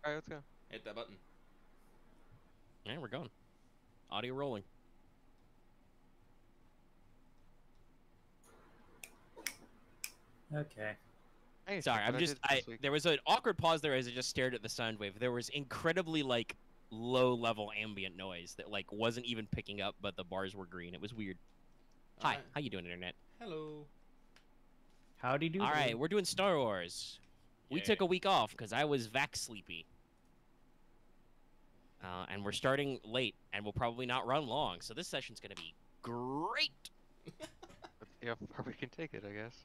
Alright, let's go. Hit that button. Yeah, we're going. Audio rolling. Okay. Hey, Sorry, what I'm just did this week. there was an awkward pause there as I just stared at the sound wave. There was incredibly like low level ambient noise that like wasn't even picking up, but the bars were green. It was weird. Hi, Alright. how you doing, internet? Hello. Howdy do. All right, we're doing Star Wars. We took a week off because I was vac sleepy. And we're starting late, and we'll probably not run long, so this session's gonna be great. Let's see how far we can take it, I guess.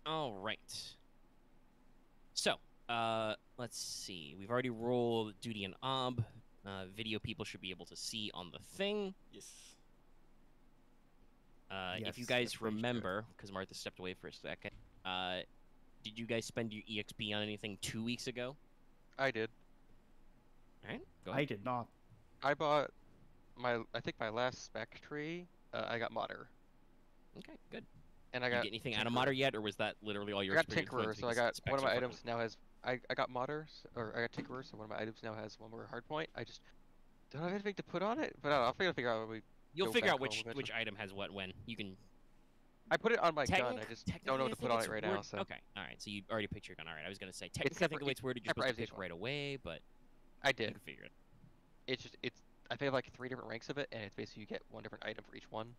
All right. So, let's see. We've already rolled duty and ob. Video people should be able to see on the thing. Yes. If you Yes, guys that's pretty remember, because Martha stepped away for a second, did you guys spend your EXP on anything 2 weeks ago? I did. All right, go I ahead. did not. I bought I think my last spec tree, I got modder. Okay, good. And I Did you got get anything out of Tinkerer. modder yet, or was that literally all your I got experience? going Tinkerer, through so I the got specs one of so my far? items now has I got modder, or I got Tinkerer, so one of my items now has one more hardpoint. I just don't have anything to put on it, but I'll figure out when we You'll go figure back out which home eventually. which item has what when. You can I put it on my gun, I just don't know what to technically, put I on think it right it's now, word- so. Okay, all right. So you already picked your gun. All right, I was gonna say technically, I think separate- the way it's worded, you're supposed to pick separatization. right away, but I you did. can figure it. It's just, I think I have like 3 different ranks of it, and it's basically you get one different item for each one.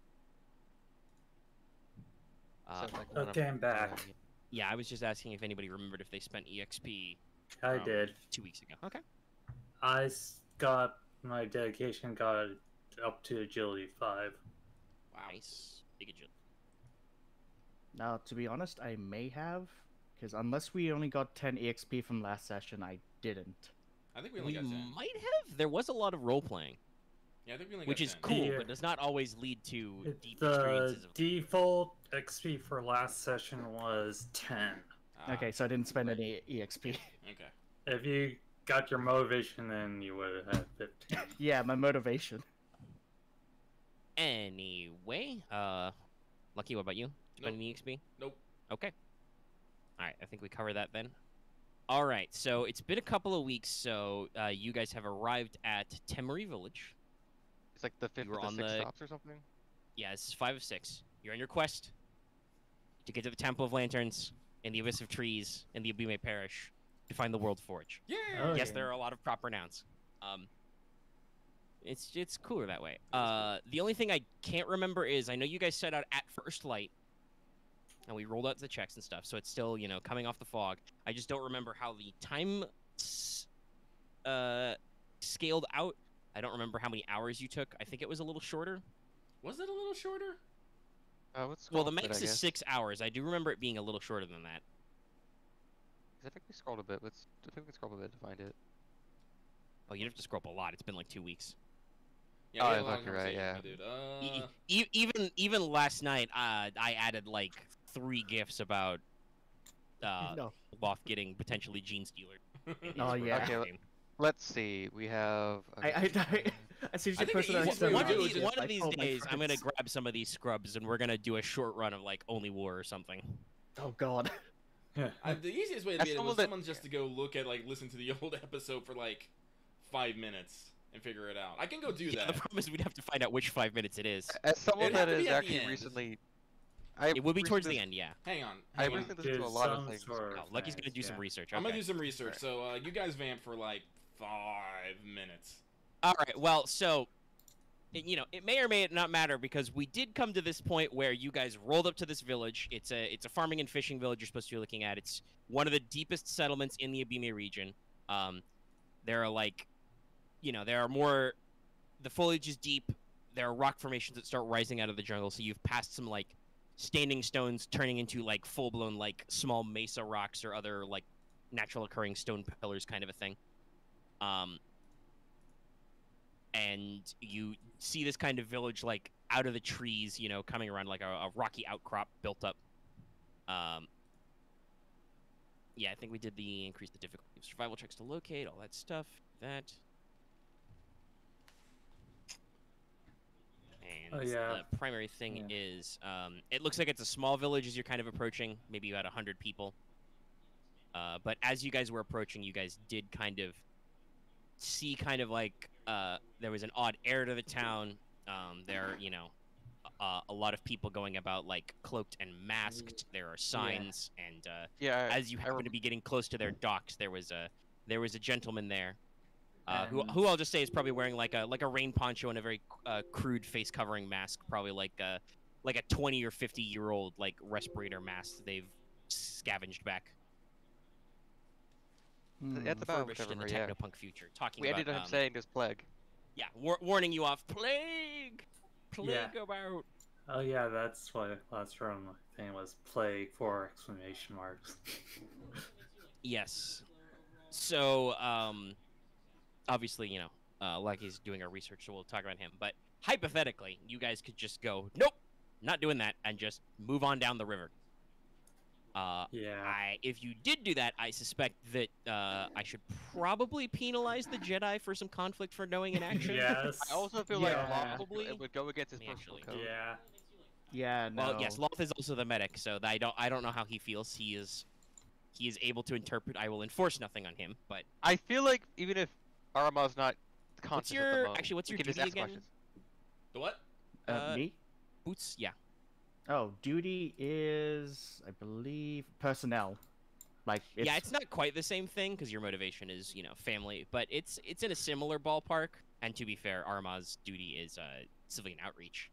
So like one of- Okay, I'm back. Yeah, I was just asking if anybody remembered if they spent EXP I from did. 2 weeks ago. Okay. Got my dedication got up to agility 5. Wow. Nice. Big agility. Now, to be honest, I may have, because unless we only got 10 EXP from last session, I didn't. I think we only We got 10. might have. There was a lot of role playing, Yeah, I think we only which got is 10. cool, Yeah. but does not always lead to deep The experiences. default XP for last session was 10. Ah, Okay, so I didn't spend right. any EXP. Okay. If you got your motivation, then you would have had 15. Yeah, my motivation. Anyway, Lucky, what about you? Spend any EXP? Nope. Okay. All right, I think we cover that then. All right, so it's been a couple of weeks, so you guys have arrived at Temery Village. It's like the 5th were of the on 6 the- stops or something. Yeah, this is 5 of 6. You're on your quest to get to the Temple of Lanterns in the Abyss of Trees in the Abime Parish to find the World Forge. Yeah. Oh, Yes, yeah. there are a lot of proper nouns. It's cooler that way. That's The only thing I can't remember is I know you guys set out at first light, and we rolled out the checks and stuff, so it's still coming off the fog. I just don't remember how the time scaled out. I don't remember how many hours you took. I think it was a little shorter. Was it a little shorter? Let's Well, scroll the a bit, max I is guess. 6 hours. I do remember it being a little shorter than that. I think we scrolled a bit. I think we scrolled a bit to find it. Oh, you'd have to scroll up a lot. It's been like 2 weeks. Yeah, Oh, we I had a lot thought of you're right, conversation, E- dude. even last night, I added like 3 gifs about No. Loth getting potentially gene stealer. Oh, yeah. Okay, Let's see. We have. As soon as I you think post the it on easiest way to One do of it these, is one I of these told my days, I'm gonna friends. grab some of these scrubs and we're gonna do a short run of like Only War or something. Oh god. The easiest way to As be it was someone that- someone just to go look at, like, listen to the old episode for, like, 5 minutes and figure it out. I can go do Yeah, that. the problem is we'd have to find out which 5 minutes it is. As someone It'd have that to be has at the actually end. recently. It would be towards the end, yeah. Hang on. I Hang on. recently listened to a lot of things. Oh, Lucky's gonna do some research. I'm gonna okay. do some research. So, you guys vamp for, like, 5 minutes. All right. Well, so it may or may not matter because we did come to this point where you guys rolled up to this village. It's a farming and fishing village you're supposed to be looking at. It's one of the deepest settlements in the Abime region. There are like, there are more. The foliage is deep. There are rock formations that start rising out of the jungle. So you've passed some like standing stones turning into like full blown like small mesa rocks or other like natural occurring stone pillars kind of a thing. And you see this kind of village like out of the trees, coming around like a rocky outcrop built up. Yeah, I think we did the increase the difficulty of survival checks to locate, all that stuff. That. And yeah. the primary thing is, it looks like it's a small village as you're kind of approaching, maybe about 100 people. But as you guys were approaching, you guys did kind of see like there was an odd air to the town. There, a lot of people going about like cloaked and masked. There are signs, and as you happen to be getting close to their docks, there was a gentleman there, who I'll just say is probably wearing like a rain poncho and a very crude face covering mask, probably like a 20 or 50-year-old like respirator mask they've scavenged back. That's about Refurbished in the yeah. technopunk future. Talking We about ended up saying there's plague. yeah, warning you off. Plague about. Oh yeah, that's what last room thing was. Plague 4 exclamation marks. Yes. So obviously, Lucky's doing our research, so we'll talk about him. But hypothetically, you guys could just go, nope, not doing that, and just move on down the river. If you did do that, I suspect that I should probably penalize the Jedi for some conflict for knowing an action. Yes. I also feel like probably it would go against his personal code. Yeah. Yeah, no. Well, yes, Loth is also the medic, so I don't know how he feels. He is able to interpret. I will enforce nothing on him, but I feel like even if Arama's not conscious at the moment, what's your we can just duty ask again? questions. The what? Me? Boots, yeah. Oh, duty is, I believe, personnel. Like, Yeah, it's not quite the same thing because your motivation is, family, but it's in a similar ballpark. And to be fair, Arama's duty is civilian outreach.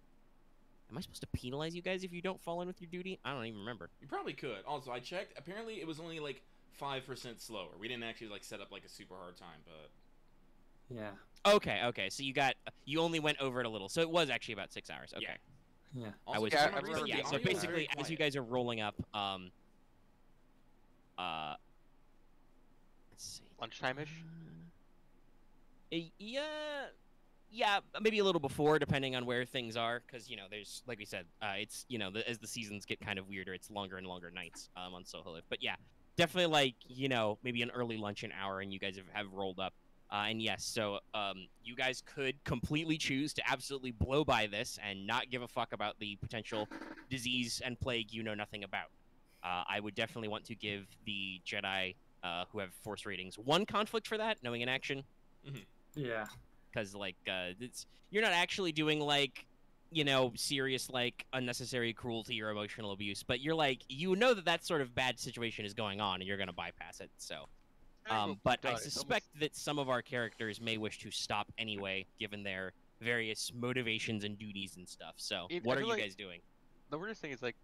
Am I supposed to penalize you guys if you don't fall in with your duty? I don't even remember. You probably could. Also, I checked. Apparently, it was only like 5% slower. We didn't actually like set up like a super hard time, but Yeah. Okay. So you only went over it a little. So it was actually about 6 hours. Okay. Yeah. also, I was for some I reason, remember the yeah. So audio was basically, very as you quiet. guys are rolling up, let's see. Lunchtime-ish? Yeah, maybe a little before, depending on where things are, because there's, like we said, it's as the seasons get kind of weirder, it's longer and longer nights on Soho. But yeah, definitely like maybe an early lunch, an hour, and you guys have rolled up. And yes, so you guys could completely choose to absolutely blow by this and not give a fuck about the potential disease and plague you know nothing about. I would definitely want to give the Jedi who have Force ratings one conflict for that, knowing an action. Yeah. Because you're not actually doing like serious like unnecessary cruelty or emotional abuse, but you're like that sort of bad situation is going on and you're gonna bypass it. So but I suspect that some of our characters may wish to stop anyway, given their various motivations and duties and stuff. So what are you guys doing? The weirdest thing is like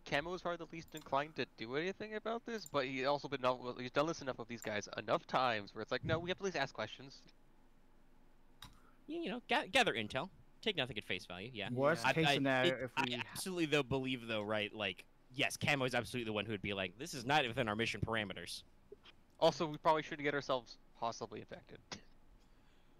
Camo is probably the least inclined to do anything about this, but he's also he's done this enough of these guys enough times where it's like, no, we have to at least ask questions. Gather intel. Take nothing at face value. Yeah. Worst case scenario, if we I absolutely believe, right? Like, yes, Camo is absolutely the one who would be like, this is not within our mission parameters. Also, we probably shouldn't get ourselves possibly infected.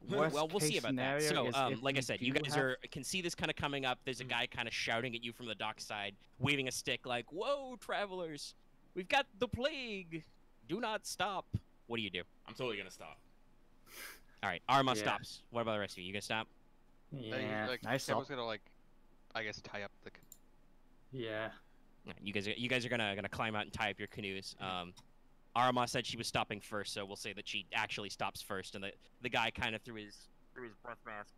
Well, we'll see about that. So, like I said, you guys can see this kind of coming up. There's a guy kind of shouting at you from the dockside, waving a stick like, "Whoa, travelers! We've got the plague! Do not stop!" What do you do? I'm totally gonna stop. All right, Aramaa stops. What about the rest of you? You gonna stop? Yeah. Camo's gonna I guess tie up the. Yeah. You guys are gonna climb out and tie up your canoes. Aramaa said she was stopping first, so we'll say that she actually stops first, and the guy kind of through his breath mask.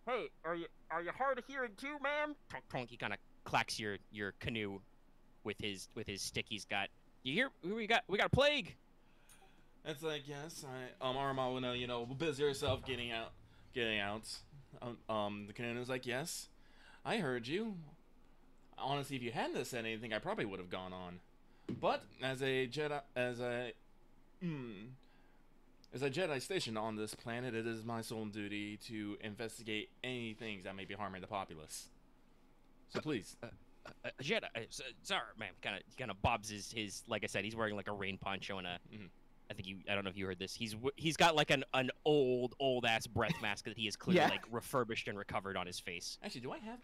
Hey, are you hard of hearing too, man? Tonk tonk. He kind of clacks your canoe with his stick he's got. You hear? We got a plague. It's like, yes, Aramaa will know, busy yourself getting out. The Canadian's like, yes, I heard you. Honestly, if you hadn't said anything, I probably would have gone on. But as a Jedi stationed on this planet, it is my sole duty to investigate any things that may be harming the populace. So please. Jedi, sorry, man. Kind of bobs his. Like I said, he's wearing like a rain poncho and a. I don't know if you heard this. He's got like an old ass breath mask that he has clearly like refurbished and recovered on his face. Actually, do I have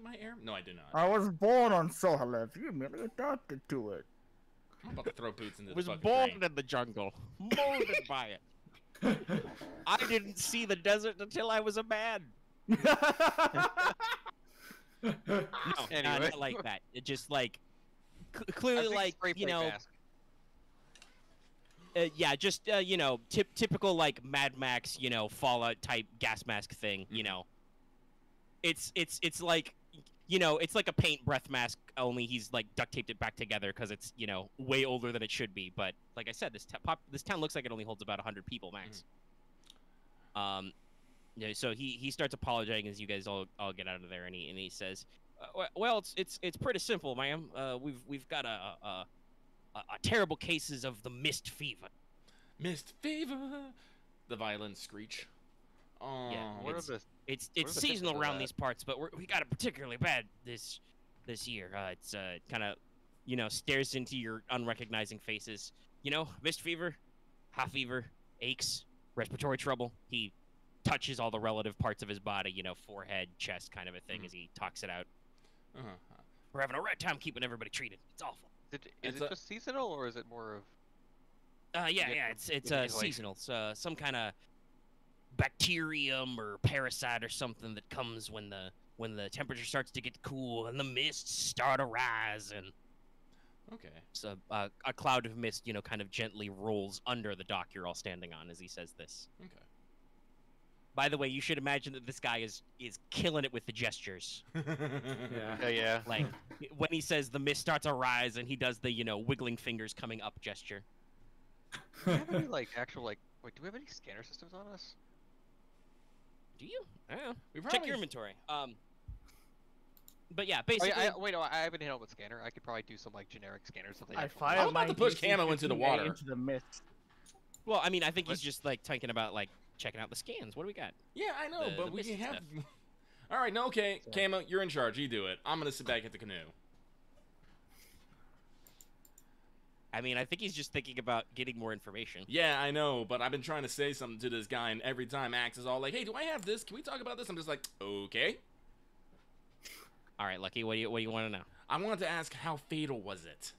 my air? No, I do not. I was born on Soho. You merely adopted to it. I'm about to throw boots into the Was fucking born drain. in the jungle, molded by it. I didn't see the desert until I was a man. No, Anyway. not like that. It just like clearly like spray paint mask. Yeah, just you know, typical like Mad Max, you know, Fallout type gas mask thing. You know, it's like, you know, it's like a paint breath mask. Only he's like duct taped it back together because it's, you know, way older than it should be. But like I said, this town looks like it only holds about 100 people max. Yeah. So he starts apologizing as you guys all get out of there, and he says, well, it's pretty simple, ma'am. We've got a terrible cases of the mist fever. Mist fever. The violin screech. Oh, yeah, it's the seasonal symptoms of around that? these parts, but we got it particularly bad this year. It's kind of, you know, stares into your unrecognizing faces. You know, mist fever, high fever, aches, respiratory trouble. He touches all the relative parts of his body, you know, forehead, chest, kind of a thing, as he talks it out. We're having a right time keeping everybody treated. It's awful. Is it just seasonal, or is it more of? Yeah, it's seasonal. It's some kind of bacterium or parasite or something that comes when the temperature starts to get cool and the mists start to rise, and okay. so a cloud of mist, you know, kind of gently rolls under the dock you're all standing on as he says this. Okay. By the way, you should imagine that this guy is killing it with the gestures. Yeah. Yeah. Like when he says the mist starts to rise, and he does the, you know, wiggling fingers coming up gesture. Do we have any like actual like? Wait, do we have any scanner systems on us? Do you? I don't know. We Check probably your inventory. But yeah, Oh, basically. yeah, wait, no, I haven't handled with scanner. I could probably do some like generic scanner something. I I'm fire about my to push DC Camo into the 15A water. into the mist. Well, I mean, I think he's just like thinking about like checking out the scans. What do we got? Yeah, I know, The but we mist can have. stuff. All right, no, okay, Camo, you're in charge. You do it. I'm gonna sit back at the canoe. I mean, I think he's just thinking about getting more information. Yeah, I know, but I've been trying to say something to this guy, and every time Axe is all like, "Hey, do I have this? Can we talk about this?" I'm just like, "Okay." All right, Lucky, what do you want to know? I wanted to ask, how fatal was it?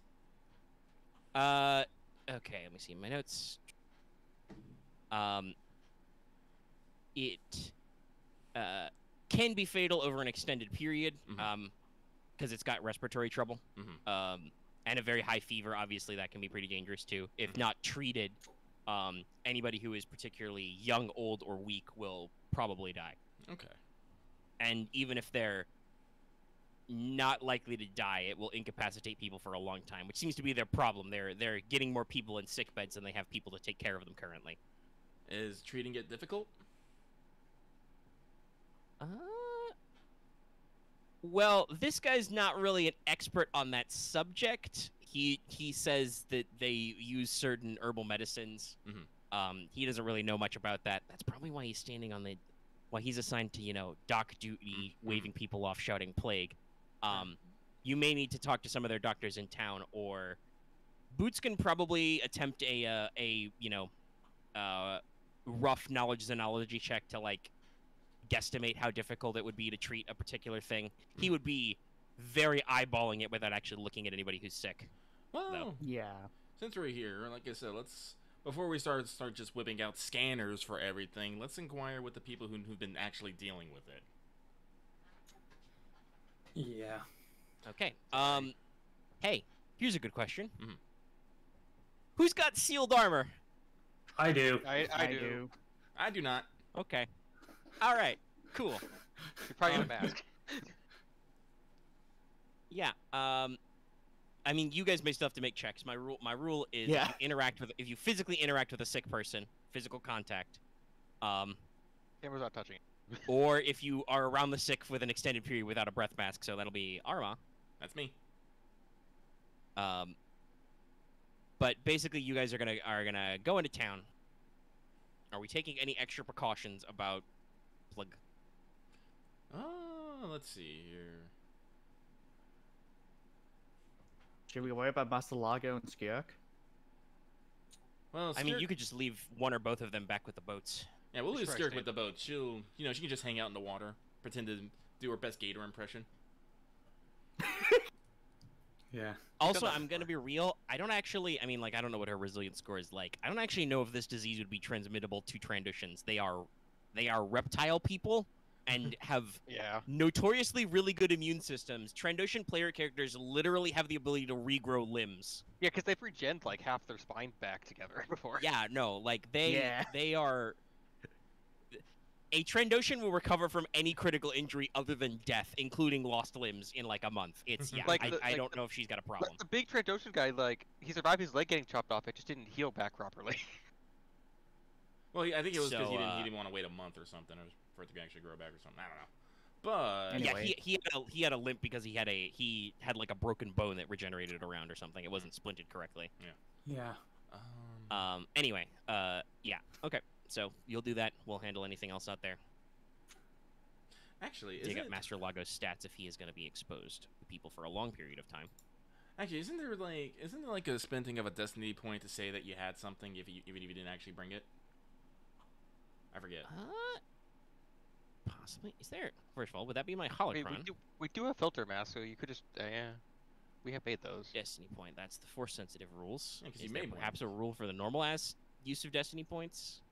Okay, let me see my notes. It can be fatal over an extended period, because it's got respiratory trouble, and a very high fever. Obviously, that can be pretty dangerous too. If not treated, anybody who is particularly young, old, or weak will probably die. Okay. And even if they're not likely to die, it will incapacitate people for a long time, which seems to be their problem. They're getting more people in sick beds than they have people to take care of them currently. Is treating it difficult? Well, this guy's not really an expert on that subject. He says that they use certain herbal medicines. He doesn't really know much about that. That's probably why he's standing on the, why he's assigned to, you know, dock duty, waving people off, shouting plague. You may need to talk to some of their doctors in town, or Boots can probably attempt a you know, rough knowledge xenology check to like guesstimate how difficult it would be to treat a particular thing. He would be very eyeballing it without actually looking at anybody who's sick. Well, No. Yeah. since we're here, like I said, let's, before we start just whipping out scanners for everything, let's inquire with the people who've been actually dealing with it. Yeah. Okay. Hey, here's a good question. Who's got sealed armor? I do. I do. I do not. Okay. All right. Cool. You're probably gonna mask. Yeah. I mean, you guys may still have to make checks. My rule is Yeah. if you physically interact with a sick person, physical contact, Camera's not touching it. or if you are around the sick with an extended period without a breath mask, so that'll be Aramaa. That's me. But basically, you guys are gonna go into town. Are we taking any extra precautions about plague? Oh, let's see here. Should we worry about Master Largo and Skirk? Well, I mean, Skirk- you could just leave one or both of them back with the boats. Yeah, we'll leave Just Skirk stay- with the boat. She'll, you know, she can just hang out in the water, pretend to do her best gator impression. Yeah. Also, that I'm gonna be real. I don't know what her resilience score is like. I don't actually know if this disease would be transmittable to Trandushans. They are reptile people. and have Yeah. notoriously really good immune systems, Trandoshan player characters literally have the ability to regrow limbs. Yeah, because they've regened like half their spine back together before. Yeah, no, like Yeah. they are. A Trandoshan will recover from any critical injury other than death, including lost limbs, in like a month. It's yeah. Like I don't know if she's got a problem. The big Trandoshan guy, like, he survived his leg getting chopped off. It just didn't heal back properly. Well, I think it was because So, he didn't want to wait a month or something for it to actually grow back or something. I don't know. But Anyway. Yeah, he had a limp because he had like a broken bone that regenerated around or something. It wasn't splinted correctly. Yeah. Anyway, yeah. Okay. So you'll do that. We'll handle anything else out there. actually, Dig up Master Lagos stats if he is going to be exposed to people for a long period of time. actually isn't there like a spending of a destiny point to say that you had something even if you didn't actually bring it? I forget. Possibly. Is there? First of all, would that be my I mean, holocron? we do have filter mask, so you could just yeah, we have made those. Destiny point. That's the force sensitive rules. Yeah, 'cause Is you there made one. perhaps a rule for the normal as use of destiny points?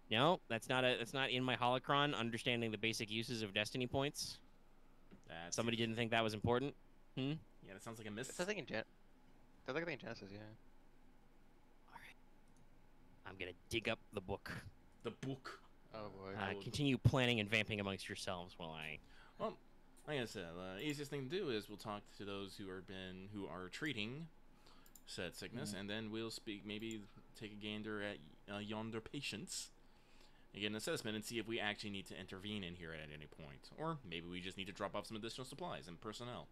No, that's not in my holocron. Understanding the basic uses of destiny points. Somebody didn't think that was important. Yeah, that sounds like a miss. That's the thing in Genesis, yeah. All right. I'm gonna dig up the book. The book. Oh boy. Continue planning and vamping amongst yourselves while I. Well, like I said, the easiest thing to do is we'll talk to those who are treating said sickness, and then we'll maybe take a gander at yonder patients, and get an assessment and see if we actually need to intervene in here at any point, or maybe we just need to drop off some additional supplies and personnel.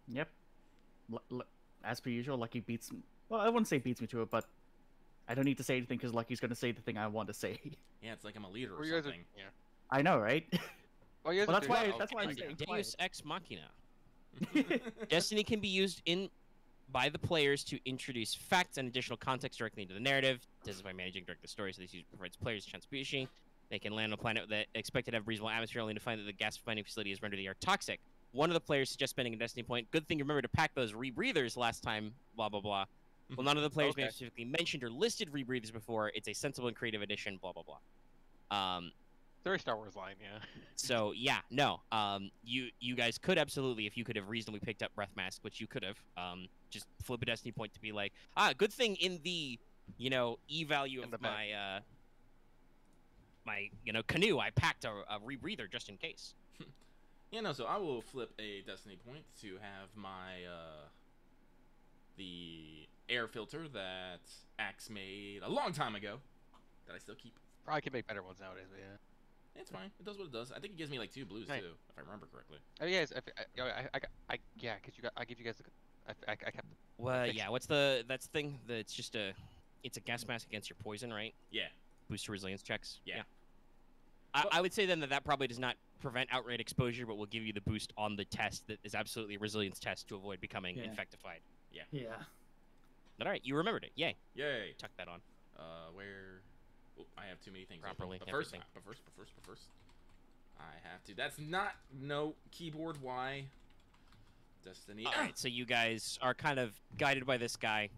Yep. As per usual, Lucky beats me. Well, I wouldn't say beats me to it, but I don't need to say anything because Lucky's going to say the thing I want to say. Yeah, it's like I'm a leader or Well, you guys are- something. yeah. I know, right? Well, you guys Well, are that's doing why- that's why I'm saying Deus ex machina. Destiny can be used by the players to introduce facts and additional context directly into the narrative. This is by managing direct the story, so this provides players a chance of speaking. They can land on a planet that expected to have reasonable atmosphere, only to find that the gas refining facility has rendered the air toxic. One of the players suggests spending a destiny point. Good thing you remember to pack those rebreathers last time. Blah blah blah. Well, none of the players may have specifically mentioned or listed rebreathers before. It's a sensible and creative addition. Blah blah blah. Very Star Wars line, yeah. So yeah, no. You guys could absolutely, if you could have reasonably picked up breath mask, which you could have, just flip a destiny point to be like, good thing in the, E value of my my canoe, I packed a rebreather just in case. Yeah, no. So I will flip a destiny point to have my the air filter that Axe made a long time ago that I still keep. Probably can make better ones nowadays, but yeah. It's fine. It does what it does. I think it gives me like 2 blues Right. too, if I remember correctly. Oh yes, yeah, because I give you guys I kept. Well, fixed- yeah. That's the thing. It's just it's a gas mask against your poison, right? Yeah. Boost your resilience checks. Yeah. I would say then that probably does not prevent outright exposure, but will give you the boost on the test that is absolutely a resilience test to avoid becoming infectified. Yeah. But all right, you remembered it. Yay. Yay. Tuck that on. Where? Oh, I have too many things. Properly, But first, everything. I have to. That's not no keyboard. Why? Destiny. All right, so you guys are kind of guided by this guy.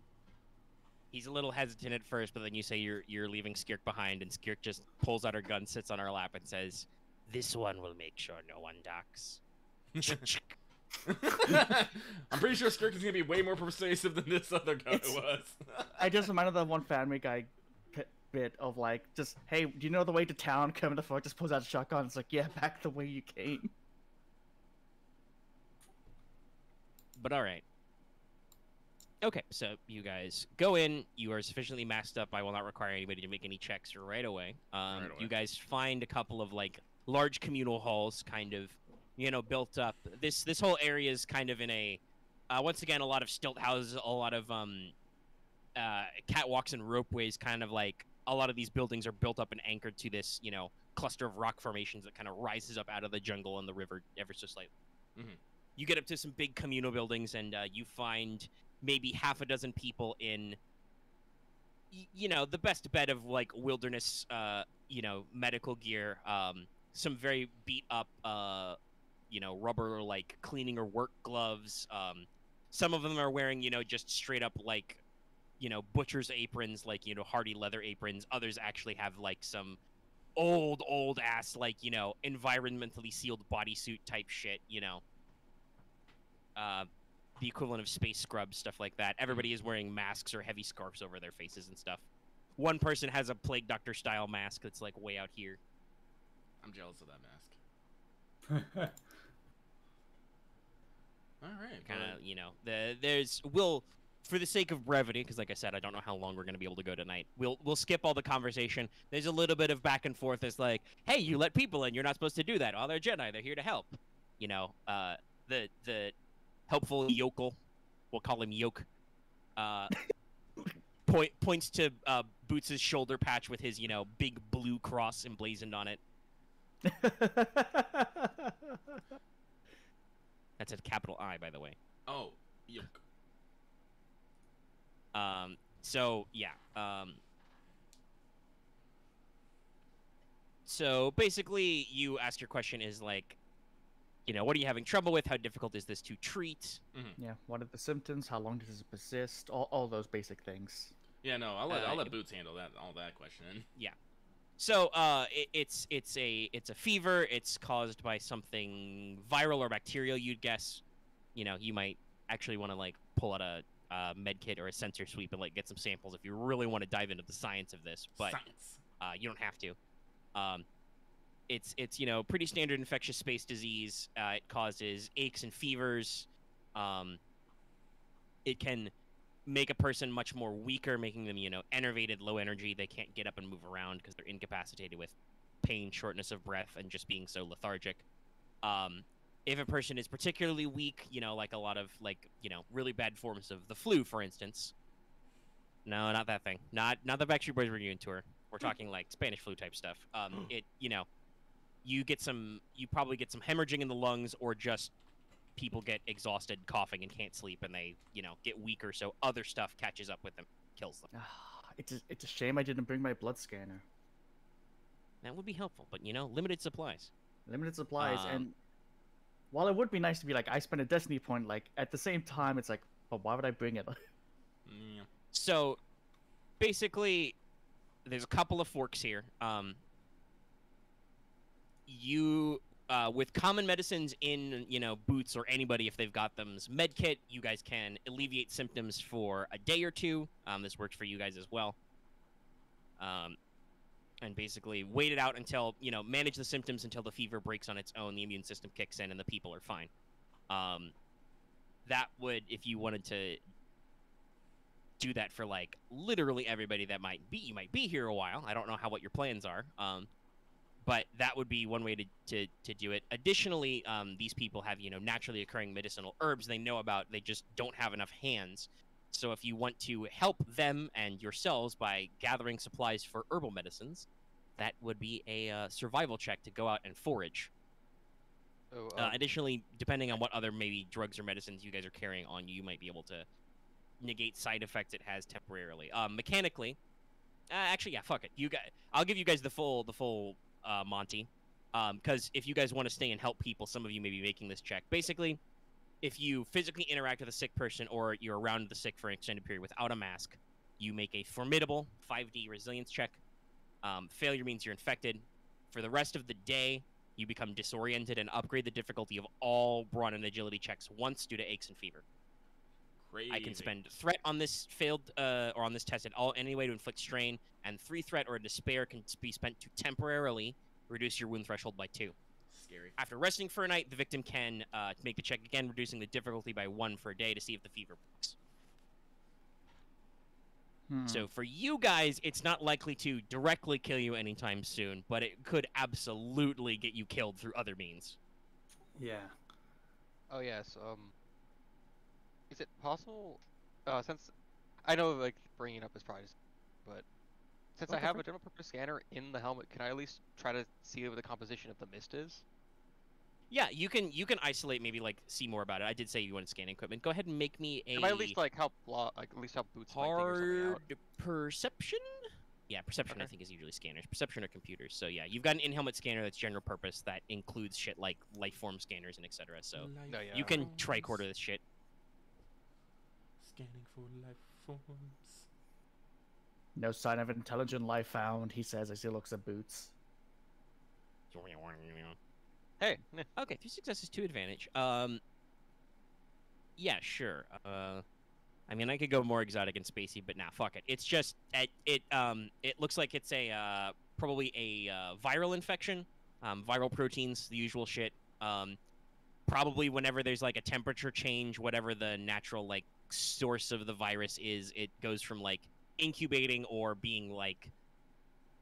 He's a little hesitant at first, but then you say you're leaving Skirk behind, and Skirk just pulls out her gun, sits on her lap, and says, "This one will make sure no one docks." I'm pretty sure Skirk is gonna be way more persuasive than this other guy was. I just reminded that one family guy bit of like, just, hey, do you know the way to town? Come the fuck, just pulls out a shotgun. It's like, yeah, back the way you came. But all right. Okay, so you guys go in. You are sufficiently masked up. I will not require anybody to make any checks right away. You guys find a couple of like large communal halls, kind of, built up. This whole area is kind of in a, once again, a lot of stilt houses, a lot of catwalks and ropeways. Kind of like a lot of these buildings are built up and anchored to this, cluster of rock formations that kind of rises up out of the jungle and the river ever so slightly. Mm-hmm. You get up to some big communal buildings, and you find maybe half a dozen people in, the best bed of like wilderness, medical gear. Some very beat up, rubber like cleaning or work gloves. Some of them are wearing, just straight up like, butcher's aprons, like, hardy leather aprons. Others actually have like some old ass, like, you know, environmentally sealed bodysuit type shit, you know. The equivalent of space scrubs, stuff like that. Everybody is wearing masks or heavy scarves over their faces and stuff. One person has a Plague Doctor style mask that's like way out here. I'm jealous of that mask. All right. Kind of, you know, we'll, for the sake of brevity, because like I said, I don't know how long we're going to be able to go tonight. We'll skip all the conversation. There's a little bit of back and forth. It's like, hey, you let people in. You're not supposed to do that. Oh, they're Jedi. They're here to help. You know, the helpful yokel, we'll call him Yoke, points to Boots' shoulder patch with his, you know, big blue cross emblazoned on it. That's a capital I, by the way. Oh, Yoke. So yeah. So basically, you ask your question is like, you know, what are you having trouble with? How difficult is this to treat? Yeah, what are the symptoms? How long does it persist? All those basic things. Yeah, no, I'll let Boots handle all that question. Yeah. So it's a fever. It's caused by something viral or bacterial, you'd guess. You know, you might actually want to like pull out a med kit or a sensor sweep and like get some samples if you really want to dive into the science of this. But you don't have to. It's you know, pretty standard infectious space disease. It causes aches and fevers. It can make a person much more weaker, making them, you know, enervated, low energy. They can't get up and move around because they're incapacitated with pain, shortness of breath, and just being so lethargic. If a person is particularly weak, you know, like a lot of, like, you know, really bad forms of the flu, for instance. No, not that thing. Not the Backstreet Boys reunion tour. We're talking like Spanish flu type stuff. It, you know, you probably get some hemorrhaging in the lungs, or just people get exhausted, coughing, and can't sleep, and they, you know, get weaker, so other stuff catches up with them, kills them. It's a shame I didn't bring my blood scanner. That would be helpful, but, you know, limited supplies. Limited supplies, and while it would be nice to be like, I spent a destiny point, like, at the same time, it's like, but why would I bring it? Yeah. So, basically, there's a couple of forks here. With common medicines in, you know, Boots or anybody, if they've got them's med kit, you guys can alleviate symptoms for a day or two. This works for you guys as well. And basically wait it out until, you know, manage the symptoms until the fever breaks on its own, the immune system kicks in, and the people are fine. That would, if you wanted to do that for, like, literally everybody that you might be here a while. I don't know what your plans are. But that would be one way to do it. Additionally, these people have, you know, naturally occurring medicinal herbs they know about. They just don't have enough hands. So if you want to help them and yourselves by gathering supplies for herbal medicines, that would be a survival check to go out and forage. Additionally, depending on what other maybe drugs or medicines you guys are carrying on you, you might be able to negate side effects it has temporarily. Mechanically, actually, yeah, fuck it. I'll give you guys the full Monty, because if you guys want to stay and help people, some of you may be making this check. Basically, if you physically interact with a sick person or you're around the sick for an extended period without a mask, you make a formidable 5D resilience check. Failure means you're infected. For the rest of the day, you become disoriented and upgrade the difficulty of all brawn and agility checks once due to aches and fever. Crazy. I can spend threat on this failed or on this test at all any way to inflict strain, and 3 threat or despair can be spent to temporarily reduce your wound threshold by 2. Scary. After resting for a night, the victim can make the check again, reducing the difficulty by 1 for a day to see if the fever breaks. So for you guys, it's not likely to directly kill you anytime soon, but it could absolutely get you killed through other means. Yeah. Oh yes. Is it possible? Since I know, like, bringing it up is probably, but since I have a general purpose scanner in the helmet, can I at least try to see what the composition of the mist is? Yeah, you can isolate, maybe, like, see more about it. I did say you wanted scanning equipment. Go ahead and make me a It might at least like help Boots might figure something out. perception. Yeah, perception I think is usually scanners. Perception or computers. So yeah, you've got an in-helmet scanner that's general purpose that includes shit like life form scanners and etc. So you can tricorder this shit. Scanning for life forms. No sign of intelligent life found, he says as he looks at Boots. Hey. Okay, 3 successes, 2 advantage. Yeah, sure. I mean, I could go more exotic and spacey, but nah, fuck it. It's just it looks like it's a probably a viral infection, viral proteins, the usual shit. Probably whenever there's like a temperature change, whatever the natural like source of the virus is, it goes from like incubating or being like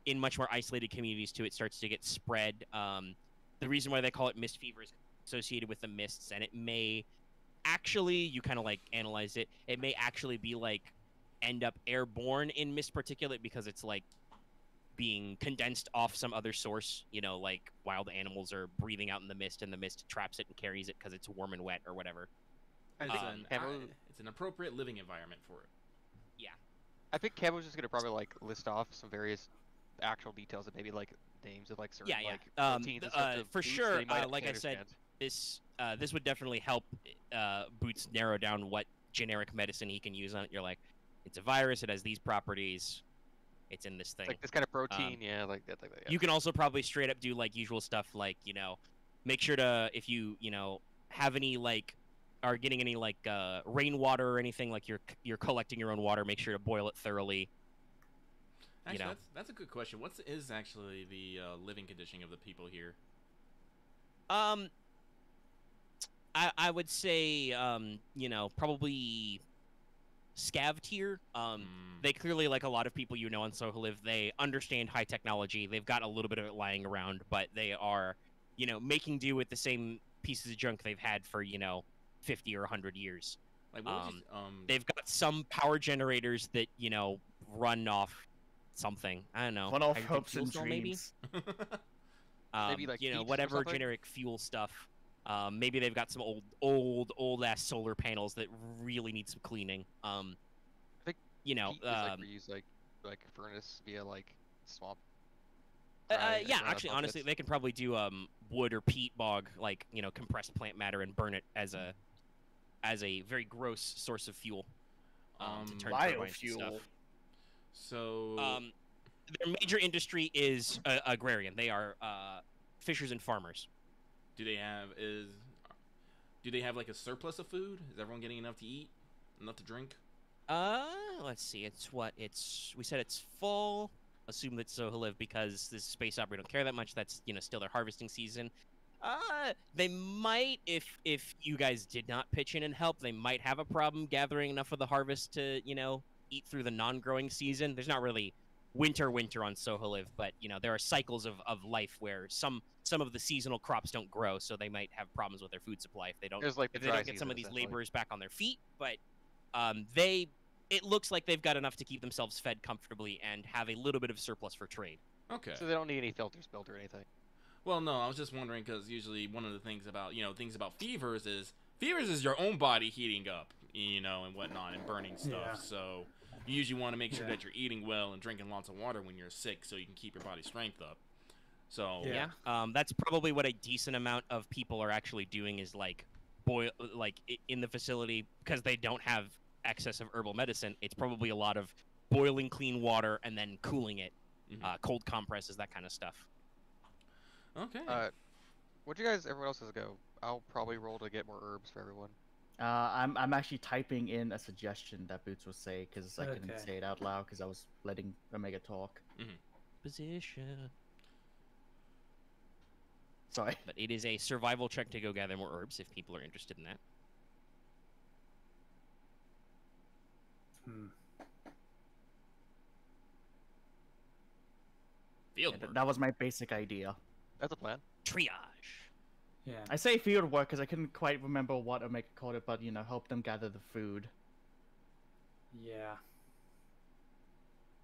in much more isolated communities to it starts to get spread. The reason why they call it mist fever is associated with the mists, and it may actually, you kind of like analyze it, it may actually be like end up airborne in mist particulate because it's like being condensed off some other source, you know, like wild animals are breathing out in the mist and the mist traps it and carries it because it's warm and wet or whatever. It's an appropriate living environment for it. Yeah. I think Camo's just gonna probably like list off some various actual details and maybe like names of like certain like proteins and stuff for Boots sure, that he might like I said, this would definitely help Boots narrow down what generic medicine he can use on it. You're like, it's a virus, it has these properties, it's in this thing. Like this kind of protein, yeah, like that. Yeah. You can also probably straight up do like usual stuff, like, you know, make sure to, if you know, have any like, are getting any like rainwater or anything, like you're collecting your own water, make sure to boil it thoroughly. Actually, you know, that's a good question. What is actually the living condition of the people here? I would say, you know, probably scav tier. They clearly, like a lot of people you know on Soholiv, they understand high technology. They've got a little bit of it lying around, but they are, you know, making do with the same pieces of junk they've had for, you know, 50 or 100 years. Like, what they've got some power generators that, you know, run off something. I don't know. One off hydrogen hopes fuel and cell, dreams. Maybe like you know, heat or whatever something? generic fuel stuff. Maybe they've got some old ass solar panels that really need some cleaning. I think you know, peat is like reused like furnace via like swamp. yeah, actually, honestly, they can probably do wood or peat bog, like, you know, compressed plant matter and burn it as a very gross source of fuel. To turn turbines and stuff. Biofuel. So their major industry is agrarian. They are fishers and farmers. do they have like a surplus of food? Is everyone getting enough to eat, enough to drink? Let's see. We said it's full. Assume that Soholiv, because this is space opera, don't care that much. That's, you know, still their harvesting season. They might, if you guys did not pitch in and help, they might have a problem gathering enough of the harvest to, you know, eat through the non-growing season. There's not really winter on Soholiv, but, you know, there are cycles of life where some of the seasonal crops don't grow, so they might have problems with their food supply if they don't, There's like the if they dry don't get some season, of these essentially. laborers back on their feet. But it looks like they've got enough to keep themselves fed comfortably and have a little bit of surplus for trade. Okay. So they don't need any filters built or anything. Well, no, I was just wondering because usually one of the things about fevers is your own body heating up, you know, and whatnot and burning stuff. Yeah. So you usually want to make sure that you're eating well and drinking lots of water when you're sick, so you can keep your body's strength up. So Yeah. That's probably what a decent amount of people are actually doing is like in the facility, because they don't have excess of herbal medicine. It's probably a lot of boiling clean water and then cooling it, cold compresses, that kind of stuff. Okay. Where'd you guys, everyone else's go? I'll probably roll to get more herbs for everyone. I'm actually typing in a suggestion that Boots will say because I couldn't say it out loud because I was letting Omega talk. Position. Sorry. But it is a survival check to go gather more herbs if people are interested in that. Field Yeah, work. that was my basic idea. That's a plan. Triage. Yeah. I say field work because I couldn't quite remember what Omega called it, but, you know, help them gather the food. Yeah.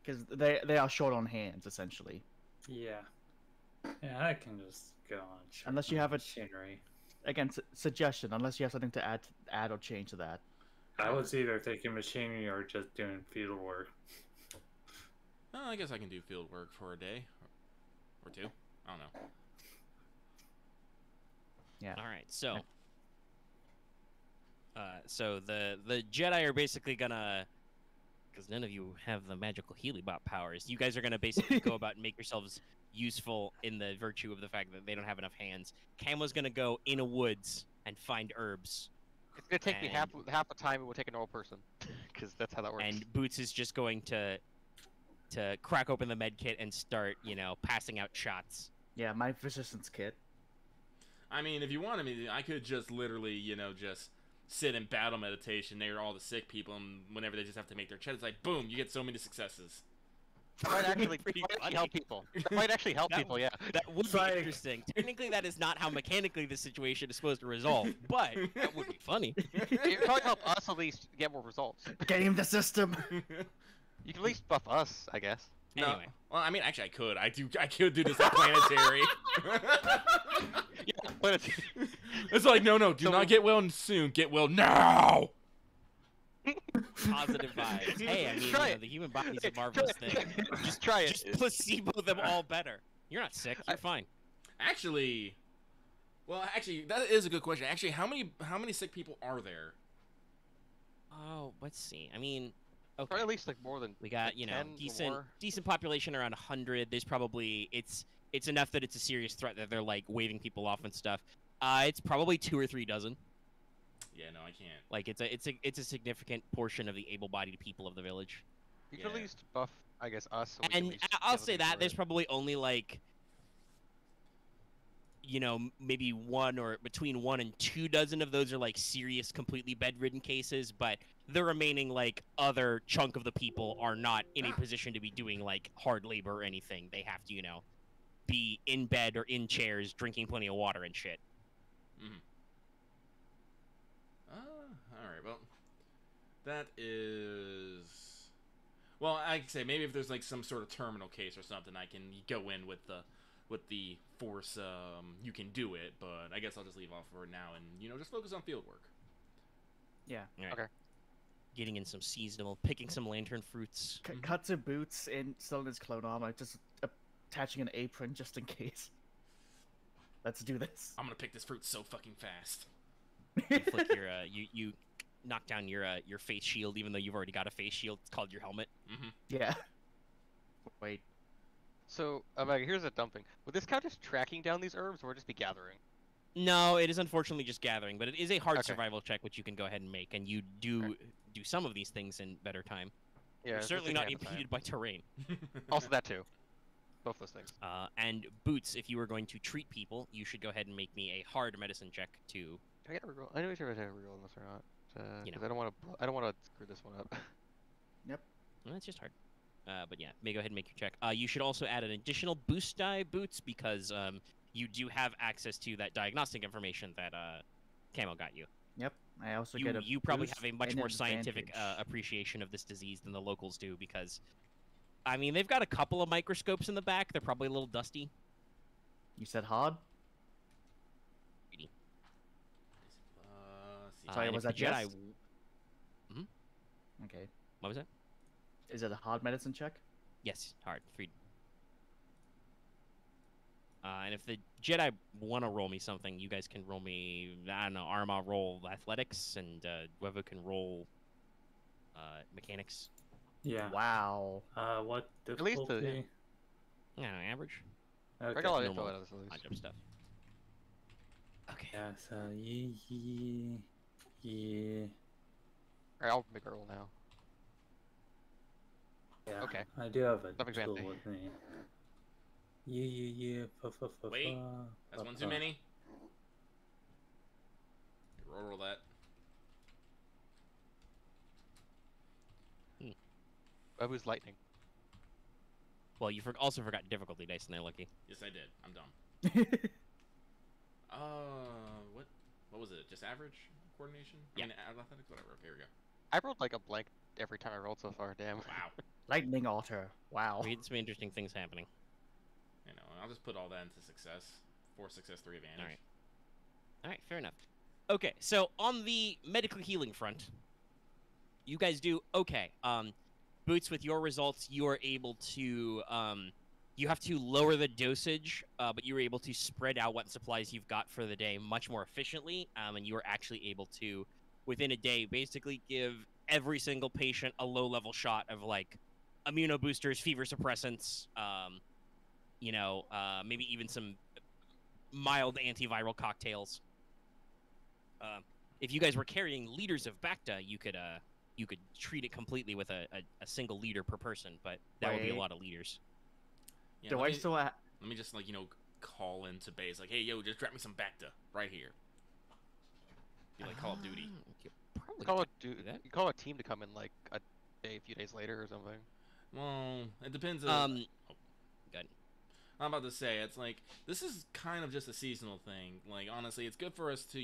Because they are short on hands, essentially. Yeah. Yeah, I can just go on. Unless you have a machinery. Again, suggestion, unless you have something to add or change to that. I was either thinking machinery or just doing field work. Oh, I guess I can do field work for a day or two. I don't know. Yeah. All right, so so the Jedi are basically gonna because none of you have the magical healing bot powers. You guys are gonna basically go about and make yourselves useful in the virtue of the fact that they don't have enough hands. Camo's gonna go in a woods and find herbs. It's gonna take me half the time it would take a normal person, because that's how that works. And Boots is just going to crack open the med kit and start, passing out shots. Yeah, my resistance kit. I mean, if you wanted me, I could just literally, just sit in battle meditation near all the sick people, and whenever they just have to make their checks, it's like, boom, you get so many successes. That might actually help people. That might actually help people, yeah. That would be interesting. Technically, that is not how mechanically the situation is supposed to resolve, but that would be funny. It would probably help us at least get more results. Game the system. You can at least buff us, I guess. No, Anyway. well, I mean, actually, I could. I could do this at planetary. Yeah, but It's like, no, do not get well soon. Get well now. Positive vibes. Hey, I mean, the human body's a marvelous thing. Just try it. Just placebo them all better. You're not sick. You're fine. Actually, that is a good question. Actually, how many sick people are there? Oh, let's see. I mean, okay. Probably at least like more than We got, like 10 or more. decent population around 100. There's probably it's enough that it's a serious threat that they're like waving people off and stuff. It's probably 2 or 3 dozen. Yeah, no, I can't. Like it's a significant portion of the able-bodied people of the village. You can at least buff, I guess, us. So we can And at least I'll give say them that there's the- probably only like maybe between 1 and 2 dozen of those are like serious, completely bedridden cases, but the remaining like other chunk of the people are not in a position to be doing like hard labor or anything. They have to, be in bed or in chairs, drinking plenty of water and shit. All right. Well, that is. Well, I'd say maybe if there's like some sort of terminal case or something, I can go in with the force. You can do it, but I guess I'll just leave off for now and just focus on field work. Yeah. Right. Okay. Getting in some seasonal, picking some lantern fruits. Cut to Boots in still in his clone armor, just attaching an apron just in case. Let's do this. I'm gonna pick this fruit so fucking fast. You flick your you knock down your face shield, even though you've already got a face shield. It's called your helmet. Yeah. Wait. So, here's a dumb thing. Would this count as tracking down these herbs, or just be gathering? No, it is unfortunately just gathering, but it is a hard Okay. survival check, which you can go ahead and make, and you do some of these things in better time. Yeah. You're it's certainly just not taking half the impeded by terrain. time. Also that too. Both those things. And Boots, if you were going to treat people, you should go ahead and make me a hard medicine check to. Do I get a reroll? I know if I have a reroll on this or not. You Because know. I don't want to screw this one up. Well, that's just hard. But yeah, may go ahead and make your check. You should also add an additional boost die, Boots, because you do have access to that diagnostic information that Camo got you. Yep. I also get a You probably boost have a much and more scientific advantage. appreciation of this disease than the locals do, because, I mean, they've got a couple of microscopes in the back. They're probably a little dusty. You said hard? Sorry, And was if that the Jedi? yes? Okay. What was that? Is it a hard medicine check? Yes, hard. 3. And if the Jedi want to roll me something, you guys can roll me, I don't know, Aramaa roll athletics, and Wevuguk can roll mechanics. Yeah. Wow. What At least the- difficulty? I don't know, average. Okay. Regular normal. info out of this at least. Odd job stuff. Okay. Yeah, so yeah. Alright, I'll make a roll now. Yeah. Okay. I do have a Nothing tool fancy. with me. Yeah. Wait, That's one too many. Roll that. Who's lightning? Well, you also forgot difficulty dice in there, Lucky. Yes, I did. I'm dumb. What was it? Just average coordination? Yeah. I mean, athletics, whatever. Okay, here we go. I rolled like a blank every time I rolled so far. Damn. Wow. Lightning otter. Wow. We had some interesting things happening. I'll just put all that into success. 4 success, 3 advantage. Alright. Alright, fair enough. Okay, so on the medical healing front, you guys do okay. Boots, with your results, you are able to, you have to lower the dosage, but you were able to spread out what supplies you've got for the day much more efficiently, and you are actually able to, within a day, basically give every single patient a low-level shot of like immunoboosters, fever suppressants, maybe even some mild antiviral cocktails. If you guys were carrying liters of Bacta, you could treat it completely with a single liter per person, but that would be a lot of liters. Yeah, Do I still? let me just like call into base like, hey yo, just grab me some Bacta right here. Be like Call of Duty. You call a team to come in like a few days later or something. Well, it depends. Good. I'm about to say, it's like, this is kind of just a seasonal thing. Like, honestly, it's good for us to,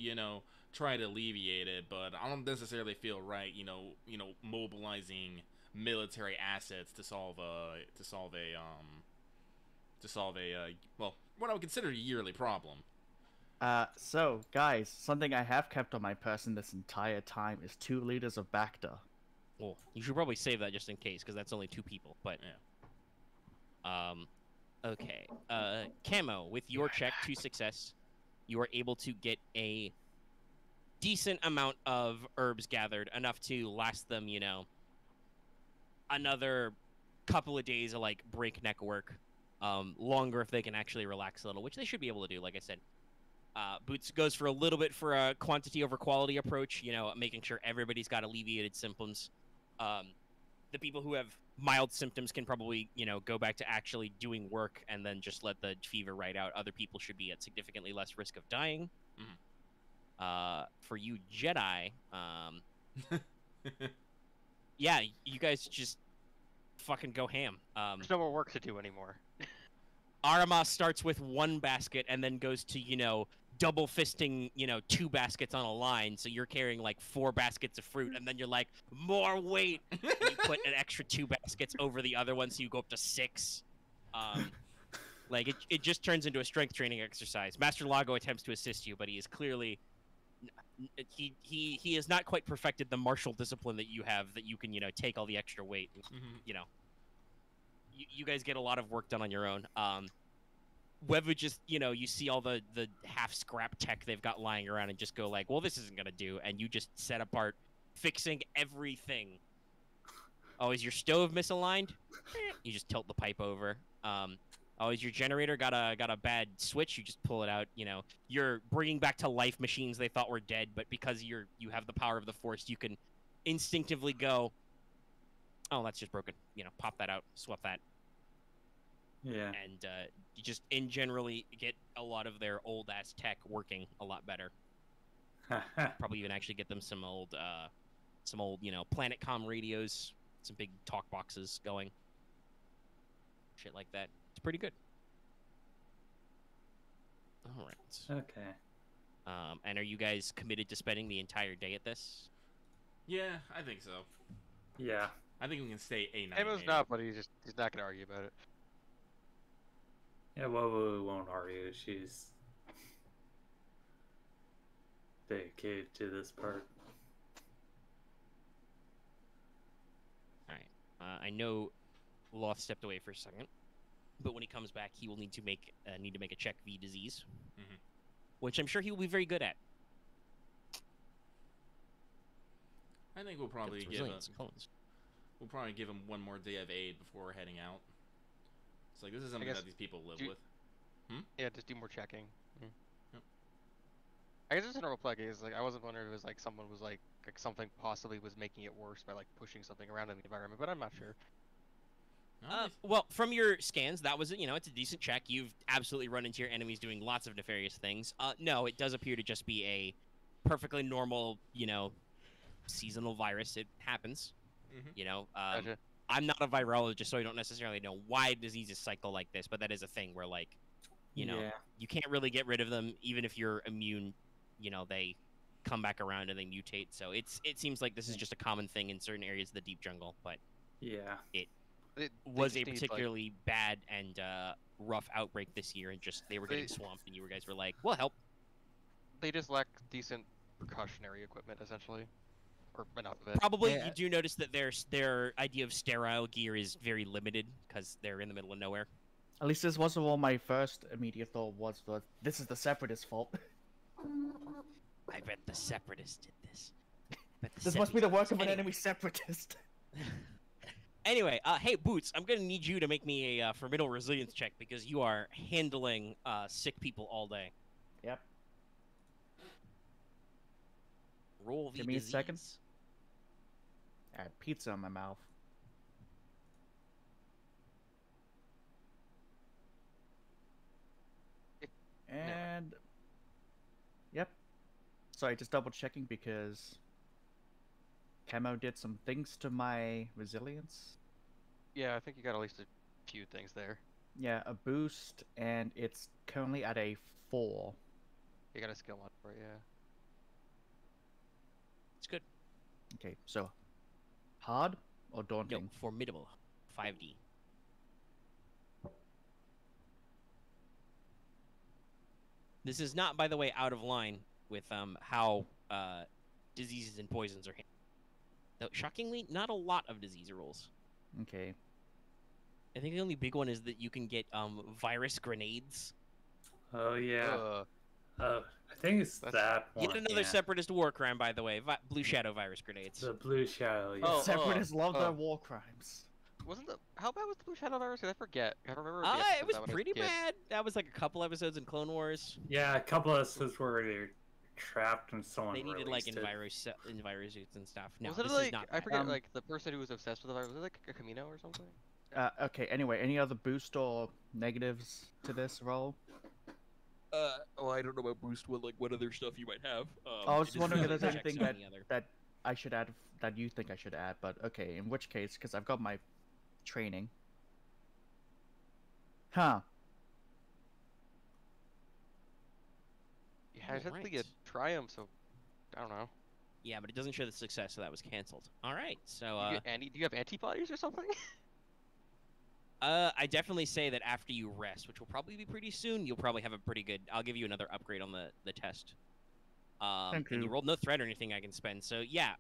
try to alleviate it, but I don't necessarily feel right, mobilizing military assets to solve well, what I would consider a yearly problem. So, guys, something I have kept on my person this entire time is 2 liters of Bacta. Well, you should probably save that just in case, because that's only 2 people, but... Yeah. Okay. Camo, with your check to success, you are able to get a decent amount of herbs gathered, enough to last them, another couple of days of, like, breakneck work. Longer if they can actually relax a little, which they should be able to do, like I said. Boots goes for a little bit for a quantity over quality approach, making sure everybody's got alleviated symptoms. The people who have mild symptoms can probably, go back to actually doing work and then just let the fever ride out. Other people should be at significantly less risk of dying. For you Jedi, yeah, you guys just fucking go ham. There's no more work to do anymore. Aramaa starts with 1 basket and then goes to, double fisting, 2 baskets on a line. So you're carrying like 4 baskets of fruit, and then you're like, more weight. And you put an extra 2 baskets over the other one, so you go up to 6. Like it just turns into a strength training exercise. Master Lago attempts to assist you, but he is clearly he has not quite perfected the martial discipline that you have, that you can take all the extra weight. You guys get a lot of work done on your own. Wevuguk just, you see all the half scrap tech they've got lying around and just go like, well, this isn't going to do. And you just set apart fixing everything. Oh, is your stove misaligned? You just tilt the pipe over. Oh, is your generator got a bad switch? You just pull it out. You're bringing back to life machines they thought were dead, but because you have the power of the Force, you can instinctively go, oh, that's just broken. Pop that out, swap that. Yeah. And you just in generally get a lot of their old ass tech working a lot better. Probably even actually get them some old Planetcom radios, some big talk boxes going. Shit like that. It's pretty good. All right. Okay. And are you guys committed to spending the entire day at this? Yeah, I think so. Yeah. I think we can stay a night. Camo's not, but he's not gonna argue about it. Yeah, Wevuguk won't argue. She's dedicated to this part. All right. I know Loth stepped away for a second, but when he comes back, he will need to make a check v disease, which I'm sure he will be very good at. I think we'll probably give him 1 more day of aid before heading out. It's like, this is something that these people live with. Yeah, just do more checking. Yep. I guess it's a normal plug. Is like I wasn't wondering if it was like someone was like something possibly was making it worse by like pushing something around in the environment, but I'm not sure. Well, from your scans, that was it's a decent check. You've absolutely run into your enemies doing lots of nefarious things. No, it does appear to just be a perfectly normal, seasonal virus. It happens. Gotcha. I'm not a virologist, so I don't necessarily know why diseases cycle like this, but that is a thing where, like, you can't really get rid of them, even if you're immune. They come back around and they mutate. So it seems like this is just a common thing in certain areas of the deep jungle, but yeah, it was a particularly bad and rough outbreak this year, and just they were getting swamped, and you guys were like, "We'll help." They just lack decent precautionary equipment, essentially. Or enough of it. Probably, you do notice that their idea of sterile gear is very limited because they're in the middle of nowhere. At least this wasn't what my first immediate thought was, but this is the Separatist fault. I bet the Separatists did this. This must be the work of an enemy separatist. Anyway, hey Boots, I'm gonna need you to make me a formidable resilience check because you are handling sick people all day. Yep. Roll the Give me a disease. second. I had pizza in my mouth. And yep. Sorry, just double checking because Camo did some things to my resilience. Yeah, I think you got at least a few things there. Yeah, a boost, and it's currently at a 4. You got a skill mod for it, yeah. It's good. Okay, so hard or No, daunting? formidable. 5D. This is not, by the way, out of line with how diseases and poisons are handled. Though, shockingly, not a lot of disease rules. Okay. I think the only big one is that you can get virus grenades. Oh yeah. Ugh. I think it's that one. Yet another yeah. separatist war crime, by the way. Blue Shadow virus grenades. The blue shadow. Yeah. Oh, Separatists love their oh. war crimes. Wasn't the how bad was the blue shadow virus? 'Cause I forget. I remember. It was pretty bad. That was like a couple episodes in Clone Wars. Yeah, a couple of episodes where they're trapped and someone They needed like released it. envirus suits and stuff. No, was it this like is not I bad. forget like the person who was obsessed with the virus? Was it like a Camino or something? Okay, anyway, any other boost or negatives to this roll? Oh, I don't know about boost. What other stuff you might have? I was just wondering if there's checks anything on that, the other. that I should add, that you think I should add, but okay, in which case, because I've got my training. Huh. Yeah, it's definitely a Alright. triumph. So I don't know. Yeah, but it doesn't show the success, so that was canceled. All right, so Do you have antibodies or something? I definitely say that after you rest, which will probably be pretty soon, you'll probably have a pretty good. I'll give you another upgrade on the test. Thank And you you. rolled no threat or anything I can spend. So yeah,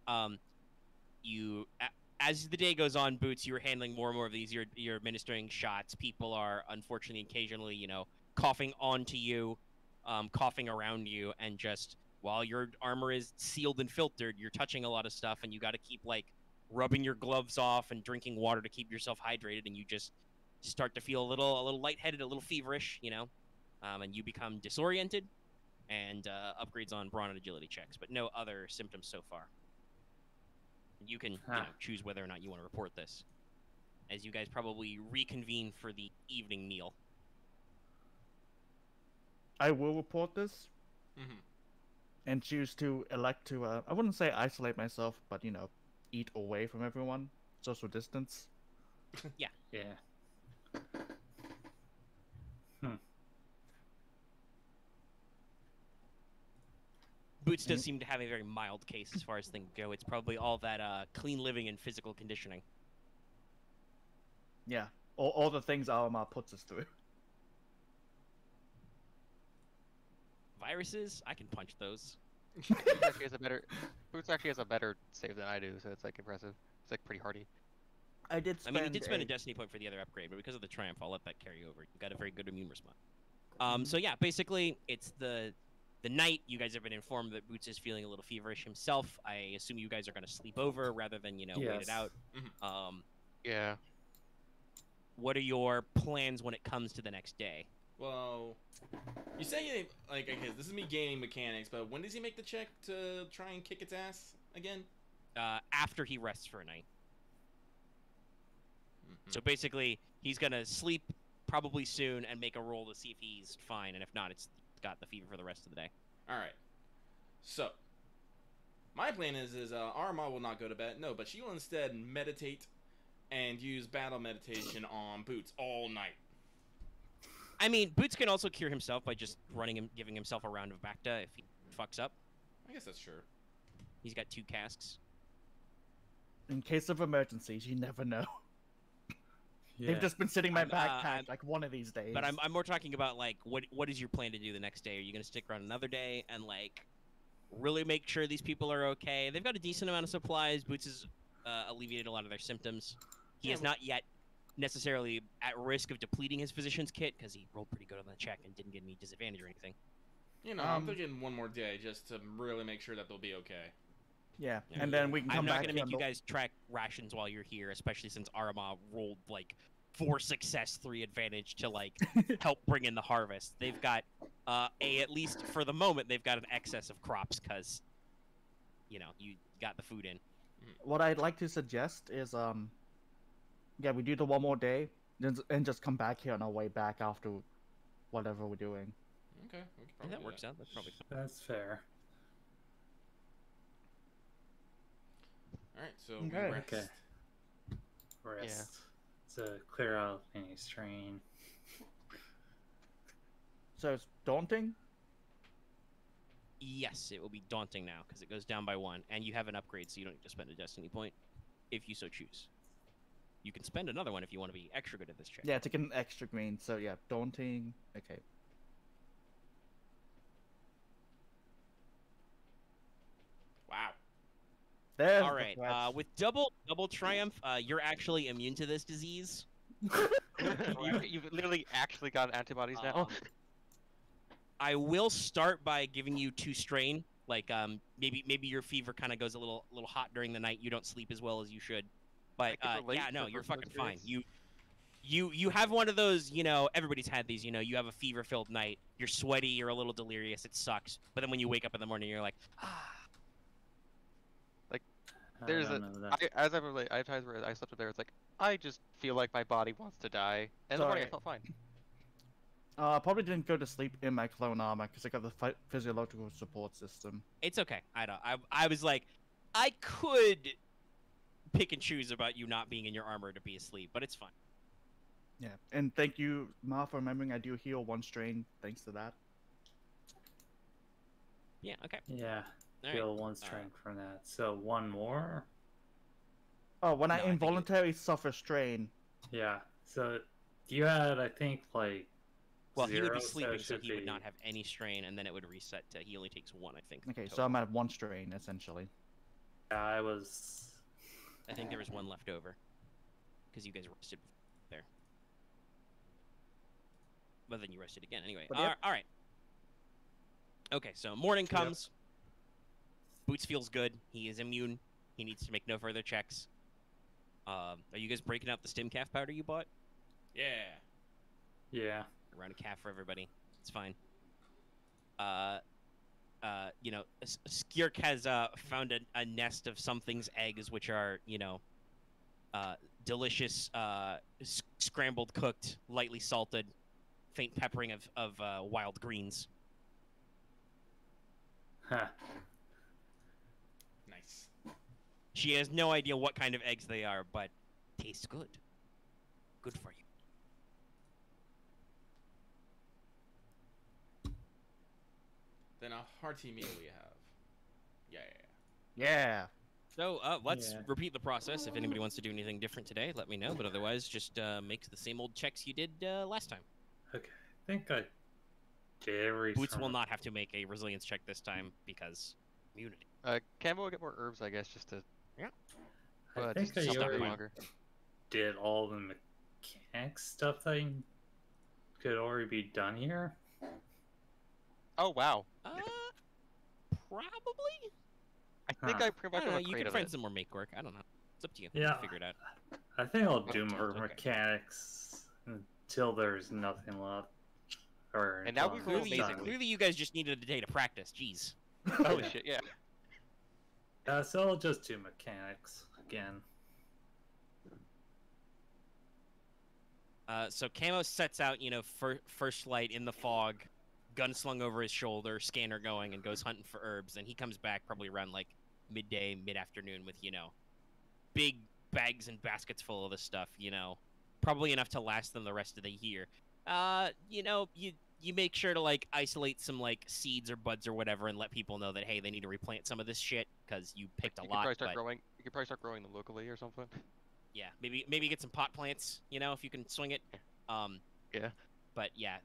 as the day goes on, Boots, you're handling more and more of these. You're administering shots. People are unfortunately occasionally, coughing onto you, coughing around you, and just while your armor is sealed and filtered, you're touching a lot of stuff, and you got to keep like rubbing your gloves off and drinking water to keep yourself hydrated, and you just start to feel a little lightheaded, a little feverish, and you become disoriented, and upgrades on brawn and agility checks, but no other symptoms so far. You can choose whether or not you want to report this, as you guys probably reconvene for the evening meal. I will report this Mm-hmm. and choose to elect to, I wouldn't say isolate myself, but, eat away from everyone. Social distance. Yeah. Boots does seem to have a very mild case as far as things go. It's probably all that clean living and physical conditioning. Yeah. All the things Aramaa puts us through. Viruses, I can punch those. Boots actually has a better save than I do, so it's like impressive. It's like pretty hardy. I did I spend mean, he did spend a destiny point for the other upgrade, but because of the triumph, I'll let that carry over. You got a very good immune response. So yeah, basically, it's the night. You guys have been informed that Boots is feeling a little feverish himself. I assume you guys are going to sleep over rather than wait it Yes. out. Yeah. What are your plans when it comes to the next day? Well, you say okay, this is me gaining mechanics, but when does he make the check to try and kick its ass again? After he rests for a night. Mm-hmm. So basically, he's gonna sleep probably soon and make a roll to see if he's fine, and if not, it's got the fever for the rest of the day. All right. So, my plan is Aramaa will not go to bed. No, but she will instead meditate and use battle meditation on Boots all night. I mean, Boots can also cure himself by just giving himself a round of Bacta if he fucks up. I guess that's true. He's got 2 casks. In case of emergencies, you never know. Yeah. They've just been sitting in my I'm, backpack like one of these days. But I'm more talking about like what is your plan to do the next day? Are you gonna stick around another day and like really make sure these people are okay? They've got a decent amount of supplies. Boots has alleviated a lot of their symptoms. He is not yet necessarily at risk of depleting his physician's kit because he rolled pretty good on the check and didn't get any disadvantage or anything. I'm thinking one more day just to really make sure that they'll be okay. Yeah, Yeah. and then we can come I'm not back. gonna make you here guys track rations while you're here, especially since Aramaa rolled like 4 success, 3 advantage to like help bring in the harvest. They've got at least for the moment they've got an excess of crops because you know you got the food in. What I'd like to suggest is yeah, we do the one more day, and just come back here on our way back after whatever we're doing. Okay, we could Yeah, probably that do works out. That's probably fine. That's fair. All right, so Okay. we rest. Okay. Rest. To clear out any strain. So it's daunting. Yes, it will be daunting now because it goes down by 1, and you have an upgrade, so you don't need to spend a destiny point if you so choose. You can spend another one if you want to be extra good at this check. Yeah, to get an extra green. So yeah, daunting. Okay. Wow. There's All the right. threats. With double triumph, you're actually immune to this disease. You've literally actually got antibodies now. Oh. I will start by giving you 2 strain. Like maybe your fever kind of goes a little hot during the night. You don't sleep as well as you should. But I can relate yeah, no, to you're personal fucking fine. experience. You have one of those, you know, everybody's had these, you know, you have a fever-filled night, you're sweaty, you're a little delirious, it sucks. But then when you wake up in the morning, you're like, ah. There's I a don't know that. as I relate, I have times where I slept up there. It's like I just feel like my body wants to die, and in the morning I Sorry. felt fine. I probably didn't go to sleep in my clone armor because I got the physiological support system. It's okay. I was like, I could pick and choose about you not being in your armor to be asleep, but it's fine. Yeah, and thank you, Marth, for remembering I do heal 1 strain thanks to that. Yeah, okay. Yeah. All Feel right. 1 strength from that. So 1 more? Oh, when No, I I think it- involuntarily suffer strain. Yeah. So you had, I think, like. Well, he would 0, be sleeping, it so should he would be- not have any strain, and then it would reset to he only takes 1, I think. Okay, so total. I'm at 1 strain essentially. Yeah, I was. I think there was 1 left over because you guys rested there. But then you rested again anyway. But yep. All right. Okay, so morning Yep. comes. Boots feels good. He is immune. He needs to make no further checks. Are you guys breaking out the stim calf powder you bought? Yeah. Yeah. Around a calf for everybody. It's fine. You know, Skirk has found a nest of something's eggs, which are, you know, delicious, scrambled, cooked, lightly salted, faint peppering of wild greens. Huh. Nice. She has no idea what kind of eggs they are, but taste good. Good for you. Then a hearty meal we have. Yeah. Yeah. So let's Yeah. repeat the process. If anybody wants to do anything different today, let me know. But otherwise, just make the same old checks you did last time. Okay. I think I did every. Boots will turn. not have to make a resilience check this time because immunity. Camo will get more herbs, I guess, just to. I But think I just stop already longer. did all the mechanics stuff that could already be done here. Oh wow! Probably. I think Huh. I pretty I much don't know. have a You crate can of find it. some more make work. I don't know. It's up to you. Yeah. Figure it out. I think I'll do more Okay. mechanics until there's nothing left. Or And now until we I'm roll Clearly, amazing. done. clearly, you guys just needed a day to practice. Jeez. Holy shit! Yeah. Yeah, so I'll just do mechanics again. So Camo sets out, you know, first light in the fog, gun slung over his shoulder, scanner going, and goes hunting for herbs. And he comes back probably around like midday, mid-afternoon with, you know, big bags and baskets full of this stuff. You know, probably enough to last them the rest of the year. You know, you make sure to like isolate some like seeds or buds or whatever, and let people know that hey, they need to replant some of this shit because you picked a You could lot. probably start But growing. You could probably start growing them locally or something. yeah, maybe get some pot plants, you know, if you can swing it. Yeah. But yeah,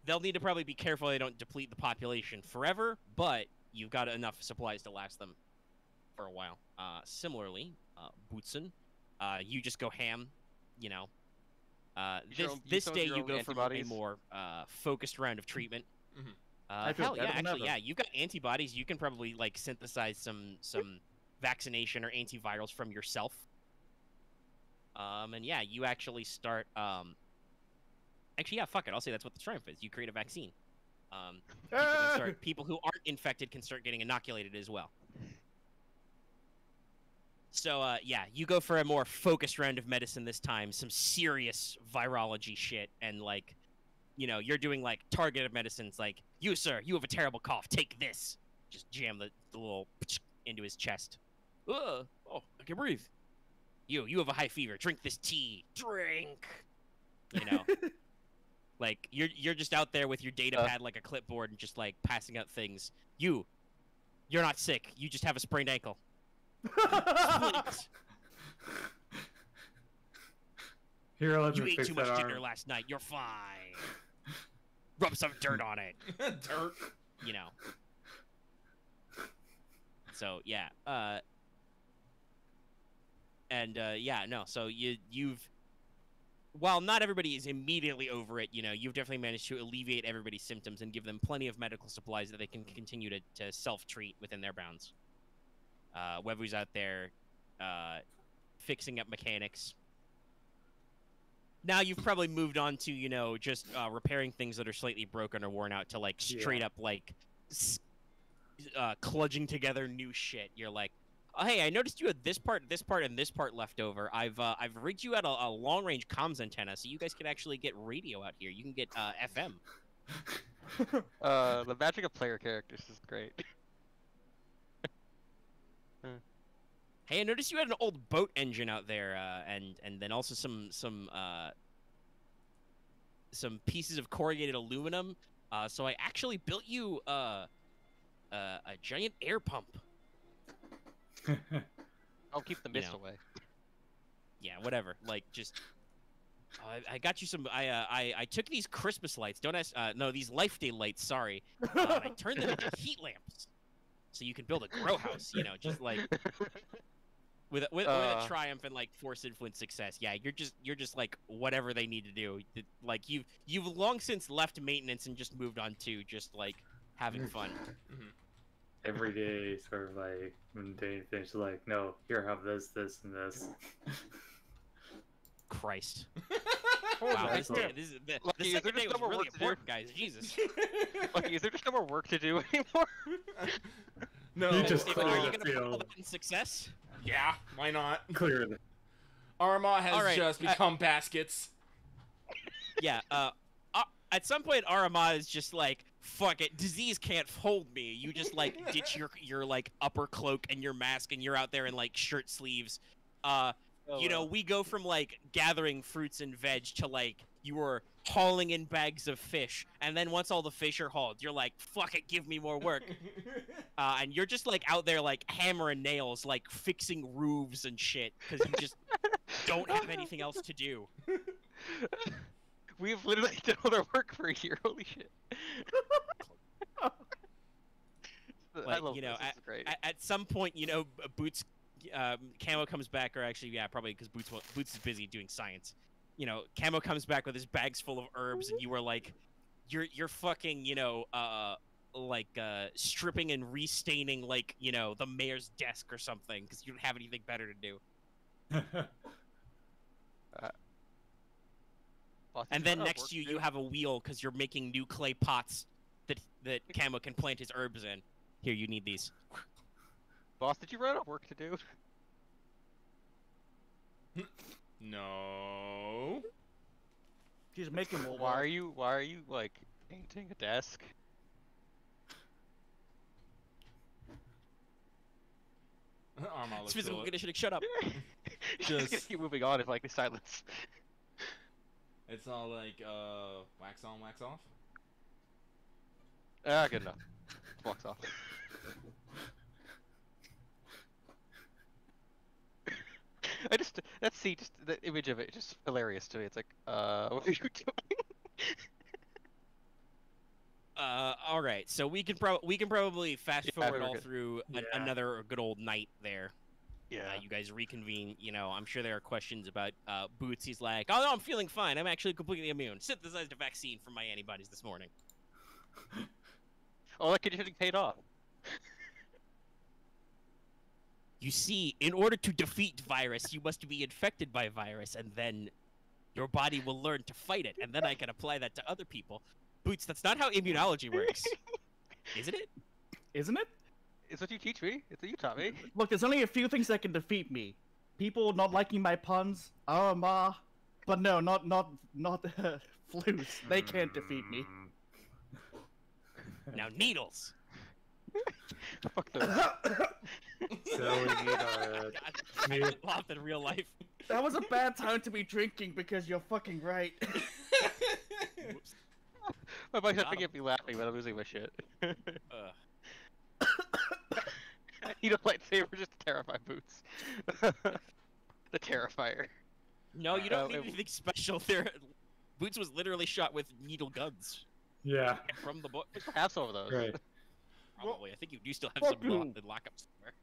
they'll need to probably be careful they don't deplete the population forever, but you've got enough supplies to last them for a while. Similarly, Bootson, you just go ham, you know. You This still day have your you own go for a antibodies? more focused round of treatment. I feel Hell yeah, better than actually, ever. yeah. You've got antibodies. You can probably like synthesize some vaccination or antivirals from yourself. And yeah, you actually start. Actually, yeah, fuck it. I'll say that's what the triumph is. You create a vaccine. People who aren't infected can start getting inoculated as well. So yeah, you go for a more focused round of medicine this time. Some serious virology shit, and like, you know, you're doing like targeted medicines. Like, you sir, you have a terrible cough. Take this. Just jam the little into his chest. Oh, I can breathe. You have a high fever. Drink this tea. Drink. You know. Like, you're just out there with your data pad like a clipboard and just, like, passing out things. You're not sick. You just have a sprained ankle. Splint. Here, let You me ate fix too that much arm. dinner last night. You're fine. Rub some dirt on it. Dirt. You know. So, yeah. So you've... While not everybody is immediately over it, you know, you've definitely managed to alleviate everybody's symptoms and give them plenty of medical supplies that they can continue to self-treat within their bounds. Wevuguk's out there fixing up mechanics. Now you've probably moved on to, you know, just repairing things that are slightly broken or worn out to, like, straight up, like, kludging together new shit. You're like, oh, hey, I noticed you had this part, and this part left over. I've rigged you out a long-range comms antenna, so you guys can actually get radio out here. You can get FM. The magic of player characters is great. Hey, I noticed you had an old boat engine out there, and then also some pieces of corrugated aluminum. So I actually built you a giant air pump. I'll keep the mist know. away. Yeah, whatever. Like, just I got you some. I took these Christmas lights. Don't ask. No, these Life Day lights. Sorry. And I turned them into heat lamps, so you can build a grow house. You know, just like with a triumph and like force influence success. Yeah, you're just like whatever they need to do. Like you've long since left maintenance and just moved on to just like having fun. Mm-hmm. Every day, sort of like mundane things, like, no, here, have this, and this. Christ. Wow, this is the Lucky, is there second day just was no more really work to do? important, guys. Jesus. Lucky, is there just no more work to do anymore? No. You just Are clear you the gonna put all field. that in success? Yeah, why not? Clear the... Aramaa has All right, just become baskets. Yeah. At some point, Aramaa is just like, fuck it, disease can't hold me. You just like ditch your like upper cloak and your mask, and you're out there in like shirt sleeves. You know, we go from like gathering fruits and veg to like you were hauling in bags of fish, and then once all the fish are hauled, you're like, fuck it, give me more work. And you're just like out there like hammering nails, like fixing roofs and shit, because you just don't have anything else to do. We've literally done all their work for a year. Holy shit! I Like, love you know, this. This is great. at some point, you know, Boots, Camo comes back, or actually, yeah, probably because Boots is busy doing science. You know, Camo comes back with his bags full of herbs, and you were like, you're fucking, you know, stripping and restaining, like, you know, the mayor's desk or something, because you don't have anything better to do. And then next to you, you have a wheel because you're making new clay pots that Camo can plant his herbs in. Here, you need these. Boss, did you run out of work to do? No. She's making more. Why are you like painting a desk? Aramaa looks It's physical at it. conditioning. Shut up. Just gonna keep moving on if like the silence. It's all like, wax on, wax off. Ah, good enough. Walks off. just the image of it, just hilarious to me. It's like, what are you doing? All right. So we can probably fast Yeah, forward we're all good. through Yeah. Another good old night there. Yeah. You guys reconvene. You know, I'm sure there are questions about Boots. He's like, oh no, I'm feeling fine. I'm actually completely immune. Synthesized a vaccine from my antibodies this morning. All that conditioning paid off. You see, in order to defeat virus, you must be infected by virus, and then your body will learn to fight it, and then I can apply that to other people. Boots, that's not how immunology works. Isn't it? Isn't it? It's what you teach me. It's what you taught me. Look, there's only a few things that can defeat me. People not liking my puns, Aramaa, but no, not flus. They can't defeat me. Now, needles. Fuck those. So we need a Loth in real life. That was a bad time to be drinking because you're fucking right. Whoops. My mic's not Got picking up me laughing, but I'm losing my shit. Uh, I need a lightsaber just to terrify Boots. The Terrifier. no, you don't need it- anything special. There, Boots was literally shot with needle guns Yeah. from the book. I have some of those. Right. Probably. I think you do still have Fuck some you. lockup somewhere.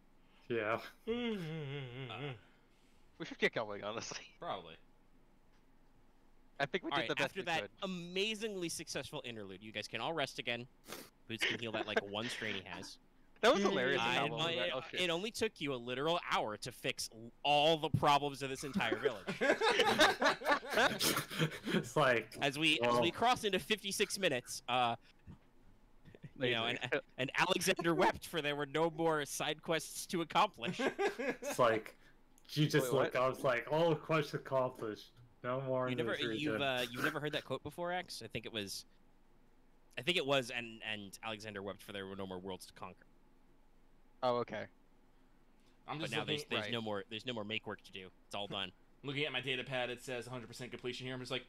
Yeah. We should get going, honestly. Probably. I think we All did right, the best after we that could. amazingly successful interlude, you guys can all rest again. Boots can heal that like one strain he has. That was hilarious. Uh, how it, well we went. Oh, shit. it only took you a literal hour to fix all the problems of this entire village. It's like As we crossed into 56 minutes, you know, and Alexander wept for there were no more side quests to accomplish. it's like you just Wait, look. I was like, all quests accomplished. No more. You've in this region. never heard that quote before, Axe? I think it was, and Alexander wept for there were no more worlds to conquer. Oh, okay. I'm But just now looking, there's no more make work to do. It's all done. looking at my data pad. It says 100% completion here. I'm just like,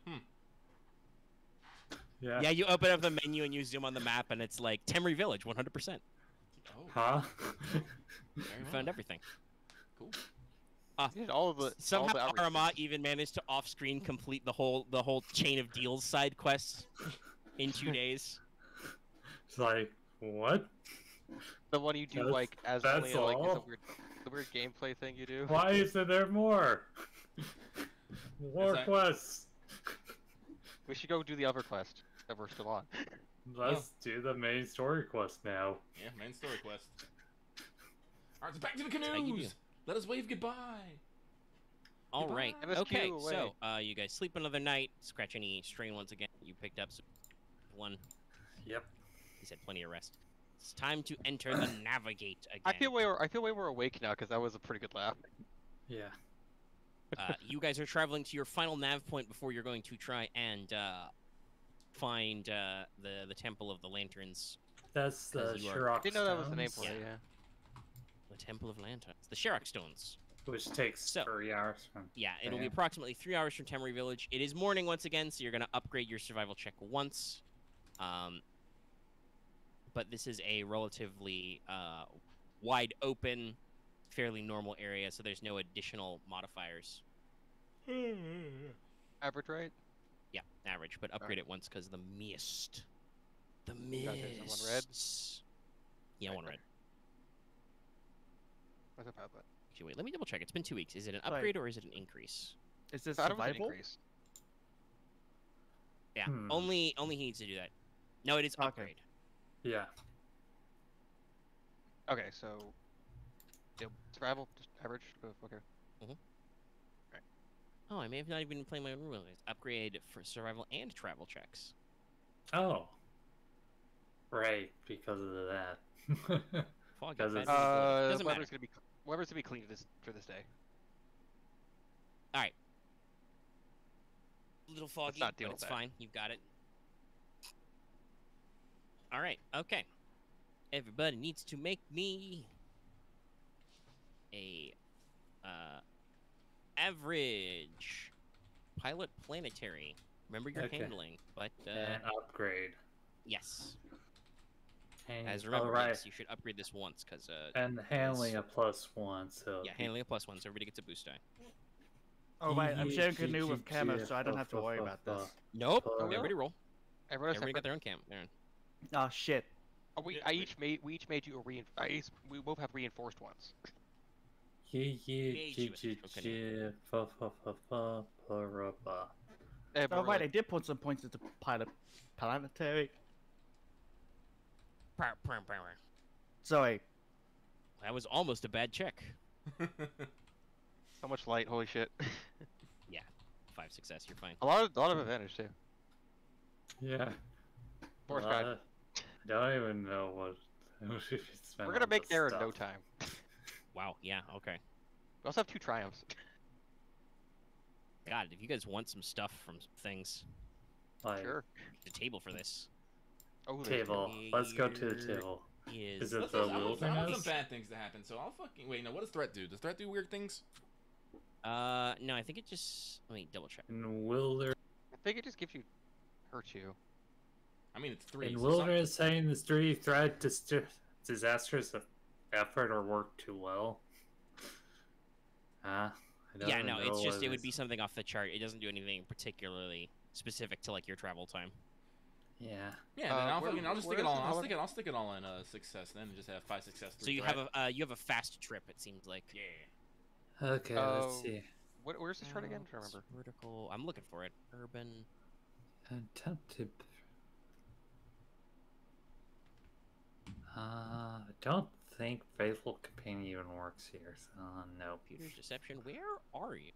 Yeah. Yeah, you open up the menu and you zoom on the map, and it's like Temery Village, 100%. Oh, Huh? very You well. found everything. Cool. You did all of the Somehow all the outreach Aramaa things. even managed to off-screen complete the whole chain of deals side quests in 2 days. It's like what? The one you do That's- like as that's only like is all? the weird gameplay thing you do. Why isn't there more? More that- quests. We should go do the other quest that we're still on. Let's do the main story quest now. Yeah, main story quest. All right, so back to the how you do. canoes. Let us wave goodbye. All right. MSQ Okay. away. So, you guys sleep another night. Scratch any strain once again. You picked up one. Yep. He said plenty of rest. It's time to enter the navigate again. I feel way more awake now because that was a pretty good laugh. Yeah. You guys are traveling to your final nav point before you're going to try and find the Temple of the Lanterns. That's the 'Cause you are- Shirok Didn't know that was the name Stones, for it. Yeah. Yeah. The Temple of Lanterns. The Sherrock Stones. which takes So- 3 hours from. Yeah, it'll be Damn. approximately 3 hours from Temery Village. It is morning once again, so you're going to upgrade your survival check once. But this is a relatively wide open, fairly normal area, so there's no additional modifiers. Average rate. Yeah, average, but upgrade it once because the mist. The mist. Gotcha, so one red? Yeah, Right, one right. red. What's about that? Actually, wait, let me double check. It's been 2 weeks. Is it an Wait. upgrade or is it an increase? Is this I don't think survival? increase. Yeah, Hmm. only he needs to do that. No, it is Okay. upgrade. Yeah. Okay, so yeah, survival, just average. Okay. Oh, I may have not even been playing my own rule. It's upgrade for survival and travel checks. Oh. Right, because of that. Foggy. Does it- that doesn't Weber's matter. gonna be clean for this day. A little foggy, not but deal it's with that. fine. You've got it. All right. Okay. Everybody needs to make me a average pilot planetary. Remember your Okay. handling, but And upgrade. yes. And, As remember, right. yes, you should upgrade this once because And handling a +1, so. yeah, handling a +1, so everybody gets a boost die. Oh right, I'm sharing canoe with Camo, so I don't have to worry about this. Nope. Oh, really? Everybody roll. Everyone, Everybody got their own camp. There. Oh shit. we each made you a we both have reinforced ones. Made you a special Yeah, but Oh right, I really- did put some points into pilot planetary. So That was almost a bad check. So much light, holy shit. 5 success, you're fine. a lot of advantage too. Yeah. Force guide. I don't even know what we spent We're gonna on make this there in stuff. no time. Wow, yeah, okay. We also have 2 triumphs. God, if you guys want some stuff from things, Like, Sure. the table for this Oh, there's- table. Let's go to the table. is... Is it Let's the just- I want some wilderness? bad things to happen, so I'll fucking wait. No, what does threat do? Does threat do weird things? no, I think it just... Let me double check. In wilderness, I think it just gives you hurt you. I mean, it's 3. in so wilderness setting, the street threat, disastrous effort, or work too well. I don't Yeah, even no, know it's just, what it would is. be something off the chart. It doesn't do anything particularly specific to, like, your travel time. Yeah. Yeah, then I'll, where- fucking, I'll just where stick it is all. the I'll stick it all in success then, and just have 5 success. So you have a fast trip, it seems like. Yeah. Okay, Oh. let's see. Where's this chart again? I'm trying to remember. Vertical... I'm looking for it. Urban... Attempted. I don't think Faithful Companion even works here, so no. Computer's deception. Where are you?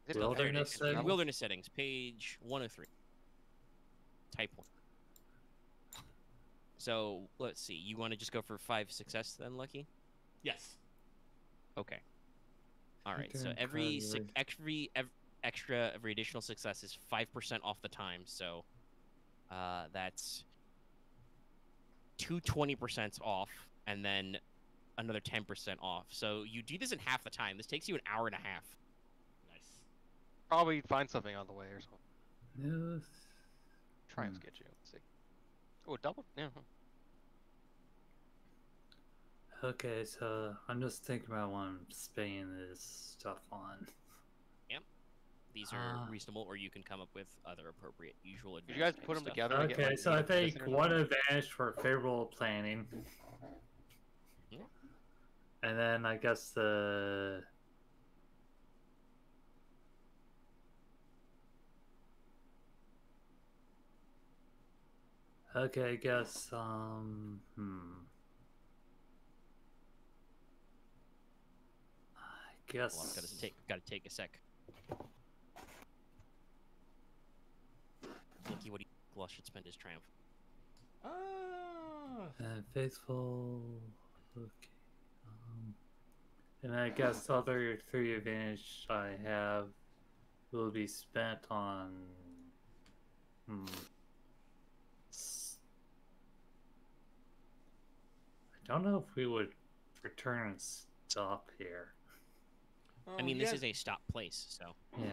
Is it Wilderness There it is. settings? Wilderness settings, page 103. Type 1. So, let's see. You want to just go for 5 success then, Lucky? Yes. Okay. All right. So Okay, every probably. every additional success is 5% off the time. So that's 20% off, and then another 10% off. So you do this in half the time. This takes you an hour and a half. Nice. Probably find something on the way or something. Yes. Triumphs get you. Let's see. Oh, double? Yeah. Okay, so I'm just thinking about when I'm spinning this stuff on. These are reasonable, or you can come up with other appropriate usual Did you guys advantage put them stuff. together? to get, Okay, like, so I native think medicine or one something? advantage for favorable planning. Yeah. And then I guess the... Okay, I guess, I guess... Hold on, gotta take a sec. Lucky, what do you think Loth should spend his triumph? Faithful. Okay. And I guess the other 3 advantage I have will be spent on. I don't know if we would return and stop here. I mean, this is a stop place, so. Yeah.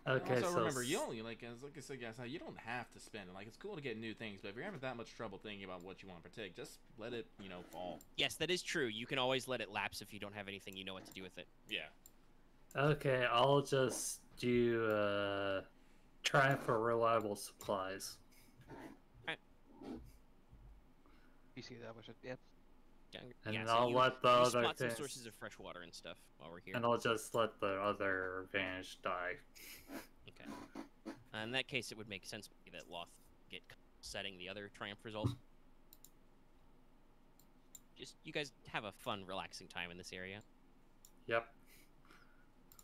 Okay, Also, so remember, you only like I said, guys, you don't have to spend it. Like, it's cool to get new things, but if you're having that much trouble thinking about what you want to protect, just let it, fall. Yes, that is true. You can always let it lapse if you don't have anything you know what to do with it. Yeah. Okay, I'll just do try for reliable supplies. You see that? Which is, yeah. And yeah, I'll you, let the you other spot some things- sources of fresh water and stuff while we're here. And I'll just let the other advantage die. Okay. In that case, it would make sense that Loth get setting the other triumph result. Just, you guys have a fun, relaxing time in this area. Yep.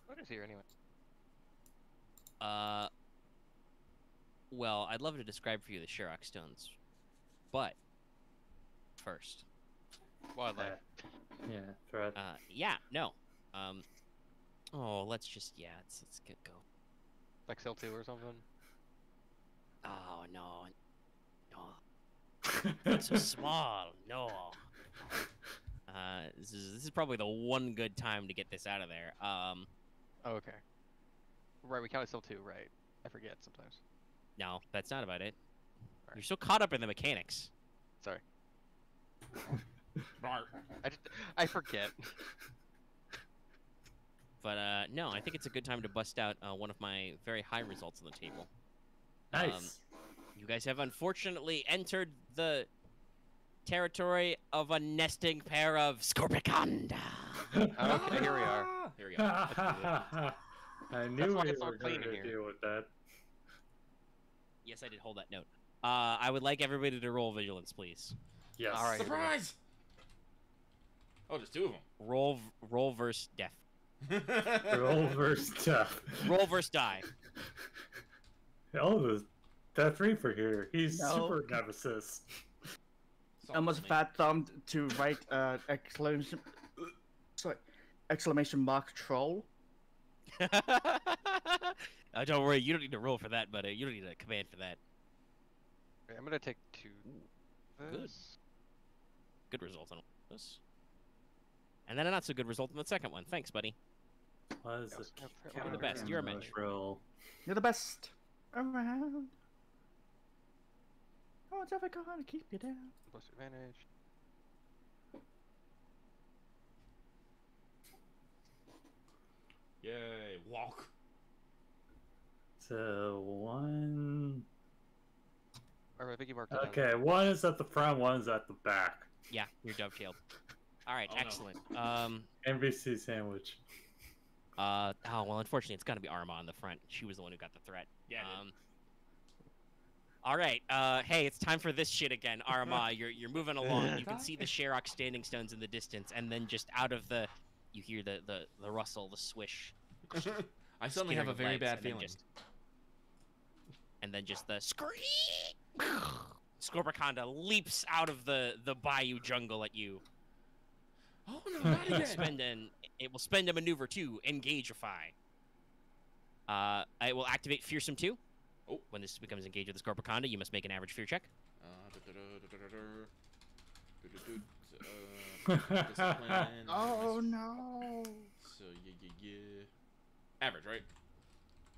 What is here anyway? Well, I'd love to describe for you the Sherrock Stones, but first, Wildlife. Yeah, threat. yeah, no, oh, let's get go. Like Cell 2 or something? Oh no, it's so small. No. This is probably the one good time to get this out of there. Oh, okay. Right, we counted Cell 2, right. I forget sometimes. No, that's not about it. Alright. You're so caught up in the mechanics. Sorry. I forget. But no, I think it's a good time to bust out one of my very high results on the table. Nice. You guys have unfortunately entered the territory of a nesting pair of Scorpicanda. Okay, here we are. Here we go. I knew That's why we it's all were clean going in to here. deal with that. Yes, I did hold that note. I would like everybody to roll vigilance, please. Yes. All right. Surprise! Oh, just 2 of Roll versus death. them. Roll versus death. Roll versus die. Oh, that Reaper here. He's No. super nemesis. Almost fat thumbed to write exclamation mark troll. Don't worry, you don't need to roll for that, buddy. You don't need a command for that. Okay, I'm gonna take 2. Good. Good result on this. And then a not so good result on the second one. Thanks, buddy. What is Yeah, this? you're the best. You're a mensch. Roll. You're the best around. No one's ever gonna keep you down. Plus advantage. Yay, walk. So 1. Alright, I think you marked it down. Okay, 1 is at the front, 1 is at the back. Yeah, you're dovetailed. All right, Oh, no. excellent. NBC sandwich. Oh well, unfortunately, it's got to be Aramaa on the front. She was the one who got the threat. Yeah, I did. All right. Hey, it's time for this shit again, Aramaa. You're moving along. You can see the Sherrock standing stones in the distance, and then just out of the, you hear the rustle, the swish. I suddenly have a very bad feeling. And then just the scream. Scorpiconda leaps out of the bayou jungle at you. Oh no, not again! It will spend a maneuver to engageify. It will activate Fearsome 2. Oh. When this becomes engaged with the Scorpiconda, you must make an average fear check. Discipline. Oh no! So yeah. Average, right?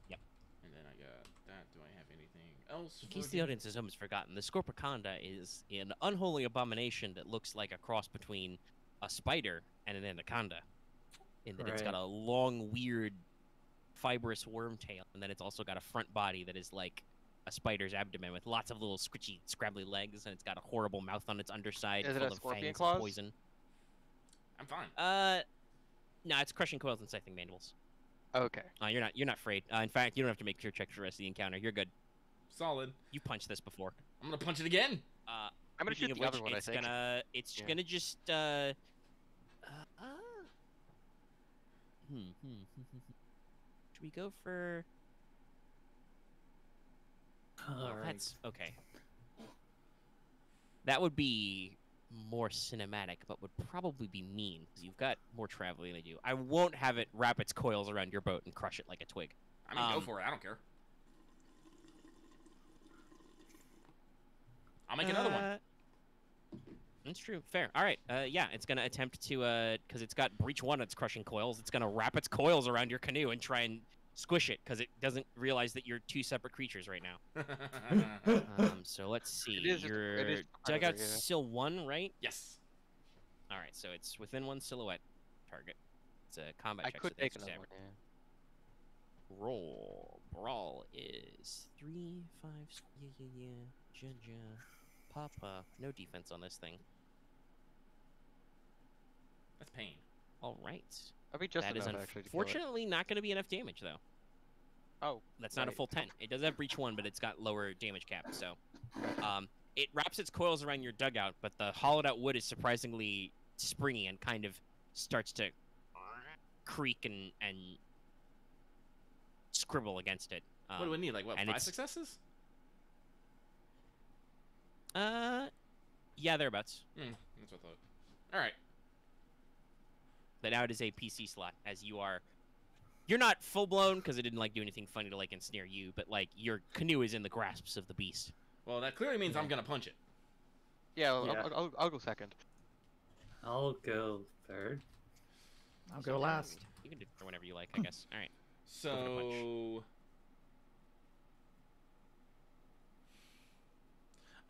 Yep. And then I got that. Do I have anything else? In case the audience has almost forgotten, the Scorpiconda is an unholy abomination that looks like a cross between a spider and an anaconda. In that it's got a long, weird, fibrous worm tail, and then it's also got a front body that is like a spider's abdomen with lots of little squishy, scrabbly legs, and it's got a horrible mouth on its underside Is it full a of scorpion fangs claws? and poison. I'm fine. No, it's crushing coils and scything mandibles. Okay. You're not afraid. In fact, you don't have to make fear checks for the rest of the encounter. You're good. Solid. You punched this before. I'm gonna punch it again. I'm gonna Speaking shoot of the other which, one, I it's think. It's Yeah. gonna just Should we go for? That's okay. That would be more cinematic, but would probably be mean because you've got more traveling than I do. I won't have it wrap its coils around your boat and crush it like a twig. I mean, go for it. I don't care. I'll make another one. That's true. Fair. All right. Yeah, it's gonna attempt to because it's got breach 1 of its crushing coils. It's gonna wrap its coils around your canoe and try and squish it because it doesn't realize that you're 2 separate creatures right now. So let's see. It is Your dugout's still 1, right? Yes. All right. So it's within 1 silhouette target. It's a combat I check. could so take that's another one. average. Yeah. Roll. Brawl is 3, 5. Yeah. Jaja. Papa. No defense on this thing. That's pain. All right. I'll be just That is enough actually to kill it. unfortunately not going to be enough damage though. Oh, That's not a right. full 10. It does have breach 1, but it's got lower damage cap. So, it wraps its coils around your dugout, but the hollowed out wood is surprisingly springy and kind of starts to creak and scribble against it. What do we need? Like what? and 5 it's- successes? Yeah, thereabouts. That's what I thought. All right. But now it is a PC slot, as you're not full blown because it didn't like do anything funny to like ensnare you, but like your canoe is in the grasps of the beast. Well, that clearly means I'm gonna punch it. Yeah, Yeah. I'll go second. I'll go third. I'll go last. You can do it whenever you like, I guess. All right. So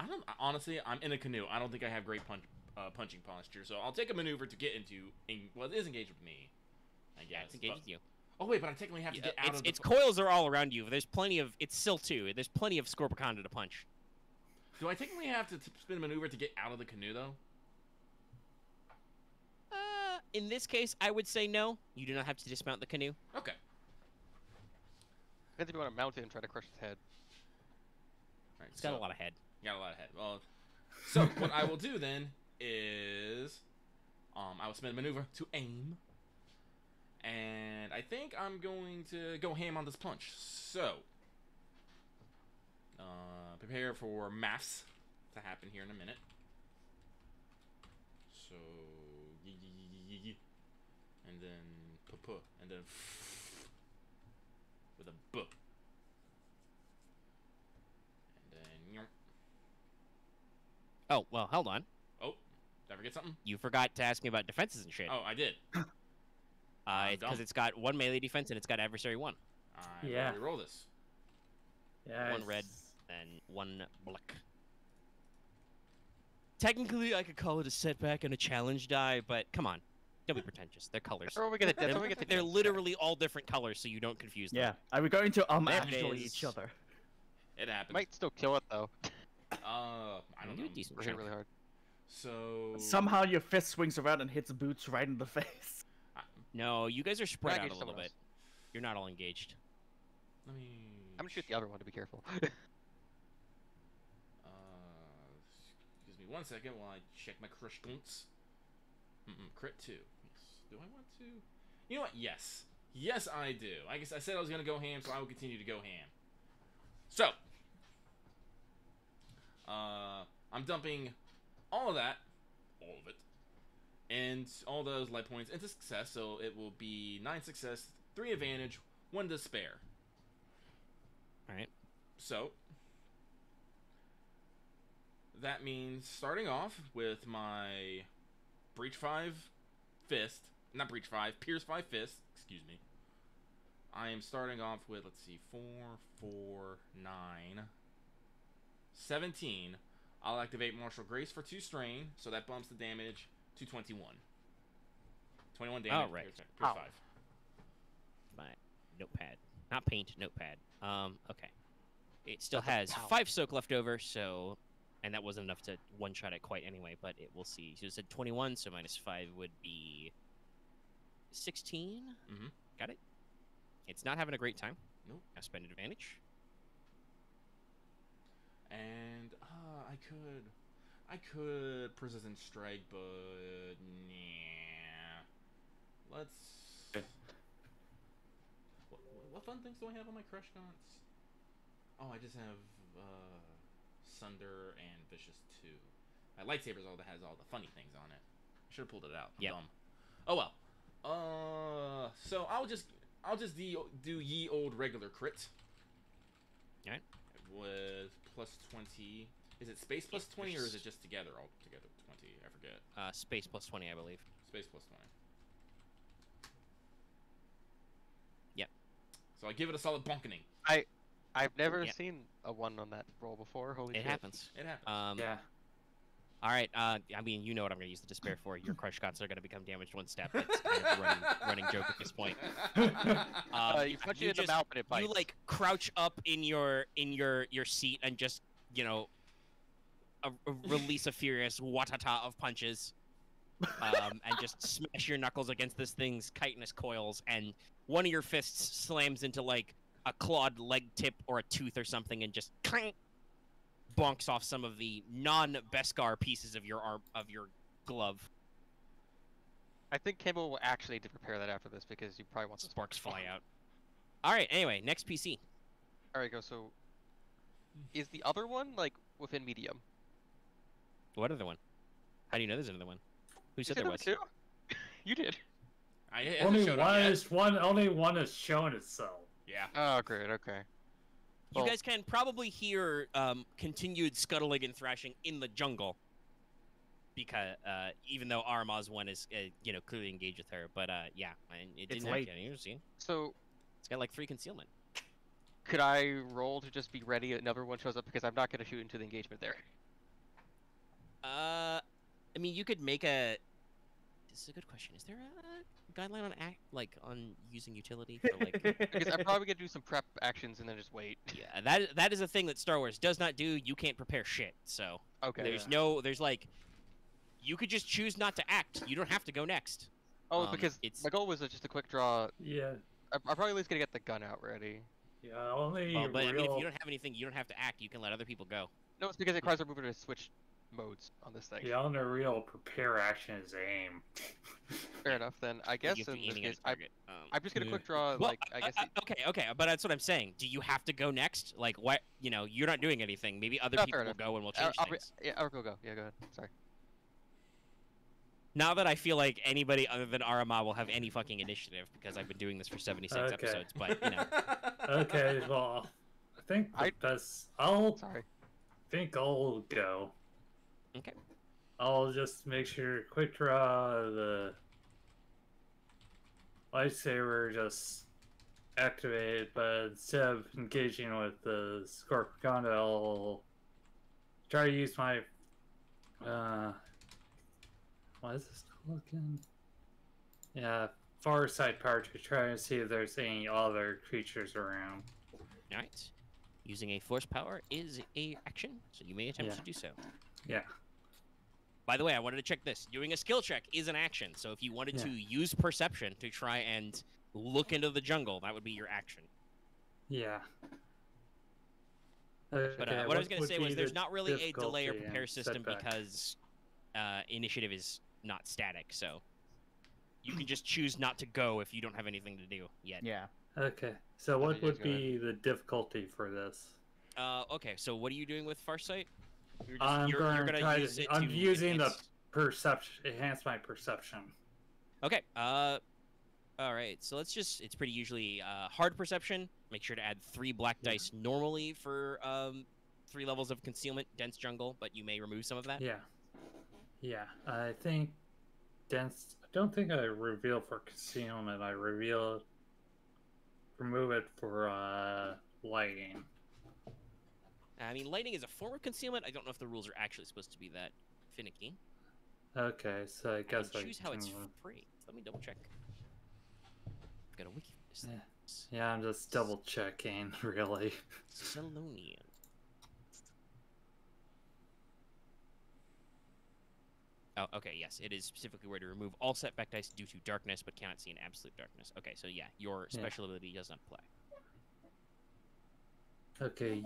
I don't honestly. I'm in a canoe. I don't think I have great punching posture, so I'll take a maneuver to get into. Well, it is engaged with me. I guess. Yeah, it's engaged but- with you. Oh wait, but I technically have to get out of the. Its coils are all around you. There's plenty of. It's still 2. There's plenty of Scorpiconda to punch. Do I technically have to spin a maneuver to get out of the canoe though? In this case, I would say no. You do not have to dismount the canoe. Okay. Depends if you want to mount it and try to crush its head. All right, It's got a lot of head. got a lot ahead. Well, so what I will do then is, I will spend a maneuver to aim, and I think I'm going to go ham on this punch. So, prepare for maths to happen here in a minute. So, and then and then with a b. And then Oh, well, hold on. oh, did I forget something? You forgot to ask me about defenses and shit. Oh, I did. Because it's got 1 melee defense and it's got adversary 1. Yeah. Roll this. Yeah. 1 red and 1 black. Technically, I could call it a setback and a challenge die, but come on. Don't be pretentious. They're colors. Or we get the They're literally all different colors, so you don't confuse them. Yeah. Are we going to There it actually is. each other? It happens. Might still kill it though. I don't Do know. a decent We're hit chunk. really hard. So Somehow your fist swings around and hits Boots right in the face. No, you guys are spread out Engage a little someone bit. You're not all engaged. let me. I'm gonna shoot the other one to be careful. Excuse me 1 second while I check my crush stunts. Crit 2. Yes. Do I want to? You know what? Yes. Yes, I do. I guess I said I was gonna go ham, so I will continue to go ham. So, I'm dumping all of that, all of it, and all those light points into success. So it will be 9 success, 3 advantage, 1 despair. All right. So that means starting off with my Breach 5 fist, not Breach 5, Pierce 5 fist, excuse me. I am starting off with, let's see, 4, 4, 9, 17. I'll activate Martial Grace for 2 strain, so that bumps the damage to 21. 21 damage. Oh, right. Pierce 5. My notepad. Not paint, notepad. Okay. It still That's a has pow. 5 soak left over, so... And that wasn't enough to one-shot it quite anyway, but it will see. So it said 21, so minus 5 would be... 16? Mhm. Got it? It's not having a great time. Nope. Now spend an advantage. And I could Persistent Strike, but nah. Let's. What fun things do I have on my crush gaunts? Oh, I just have Sunder and Vicious 2. My lightsaber's all that has all the funny things on it. I should have pulled it out. I'm Yep. dumb. Oh well. So I'll just do ye old regular crit. Alright. With plus 20. Is it space plus Yeah, 20 or is there's- it just together all together 20? I forget. Space plus 20, I believe. Space plus 20. Yep. So I give it a solid bonkening. I've never Yeah. seen a 1 on that roll before. Holy It shit. happens. It happens. Yeah. All right. I mean, you know what I'm going to use the despair for. Your crush shots are going to become damaged 1 step. That's kind of a running joke at this point. You punch it in the just- mouth and it bites. You like crouch up in your seat and just release a furious watata of punches, and just smash your knuckles against this thing's chitinous coils, and one of your fists slams into like a clawed leg tip or a tooth or something, and just clank, bonks off some of the non-Beskar pieces of your arm of your glove. I think Camo will actually need to prepare that after this because you probably want the Sparks fly out. All right. Anyway, next PC. All right, go. So, is the other one like within medium? What other one? How do you know there's another one? Who You said said there was? Two? You did. It Only hasn't showed up yet. only one has shown itself. Yeah. Oh, great. Okay. You Well- guys can probably hear continued scuttling and thrashing in the jungle, because even though Aramaa's one is clearly engaged with her, but yeah, and it It's didn't late. have you see, So, it's got like 3 concealment. could I roll to just be ready? Another one shows up because I'm not going to shoot into the engagement there. I mean, you could make a. This is a good question. Is there a guideline on using utility for like? Because I'm probably going to do some prep actions and then just wait. Yeah, that is a thing that Star Wars does not do. You can't prepare shit. So Okay. there's like, you could just choose not to act. You don't have to go next. Oh, because it's- my goal was just a quick draw. Yeah. I'm probably at least going to get the gun out ready. Yeah. Only Well, but I mean, if real. you don't have anything, you don't have to act. You can let other people go. No, it's because it requires our movement to switch modes on this thing. The only real prepare action is aim. Fair enough. Then I guess You have to in be this aiming at case, a target. I'm just gonna Yeah. quick draw. Well, Like I guess. okay, but that's what I'm saying. Do you have to go next? Like, what? You know, you're not doing anything. Maybe other Oh, people fair will enough. go and we'll change things. Yeah, I'll go. Yeah, go ahead. Sorry. Now that I feel like anybody other than Aramaa will have any fucking initiative because I've been doing this for 76 Okay. episodes, but you know. Okay, well, I think the best. I'll Sorry. think I'll go. Okay. I'll just make sure quick draw the lightsaber just activated, but instead of engaging with the Swrpg, I'll try to use my what is this called again? Yeah, far side power to try and see if there's any other creatures around. Alright. Using a force power is a action, so you may attempt to do so. Yeah. By the way, I wanted to check this. Doing a skill check is an action, so if you wanted to use perception to try and look into the jungle, that would be your action. Yeah. But what I was going to say was there's not really a delay or difficulty prepare and system setback? because initiative is not static, so you can just choose not to go if you don't have anything to do yet. Yeah. Okay, so Yeah, what you would guys go be the difficulty for this? Okay, so what are you doing with Farsight? You're I'm you're going to gonna try use to. it I'm to using enhance... the perception, enhance my perception. Okay. All right. So let's just. It's pretty usually hard perception. Make sure to add 3 black dice normally for 3 levels of concealment, dense jungle, but you may remove some of that. Yeah. Yeah, I think dense. I don't think I reveal for concealment. I remove it for lighting. I mean, lighting is a form of concealment. I don't know if the rules are actually supposed to be that finicky. Okay, so I guess I can choose how it's can- free. Let me double check. I've got a wiki for this. Yeah. thing. Yeah, I'm just double checking, really. Selonian. Oh, okay, yes. It is specifically where to remove all setback dice due to darkness, but cannot see in absolute darkness. Okay, so yeah, your special ability does not apply. Okay,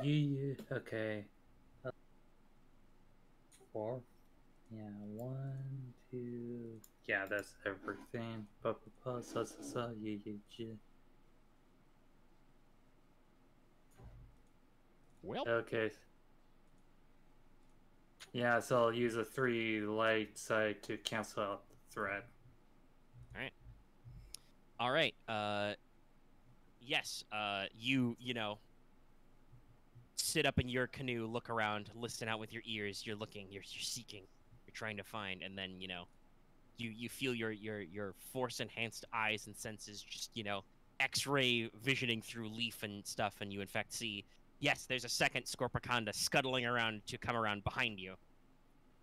okay. 4. Yeah, 1, 2. Yeah, that's everything. Well, Okay. Yeah, so I'll use a 3 light side to cancel out the threat. all right. Yes. You know, sit up in your canoe, look around, listen out with your ears. You're looking. You're seeking. You're trying to find, and then you know, you feel your force enhanced eyes and senses just X-ray visioning through leaf and stuff, and you in fact see. Yes, there's a second Swrpg scuttling around to come around behind you.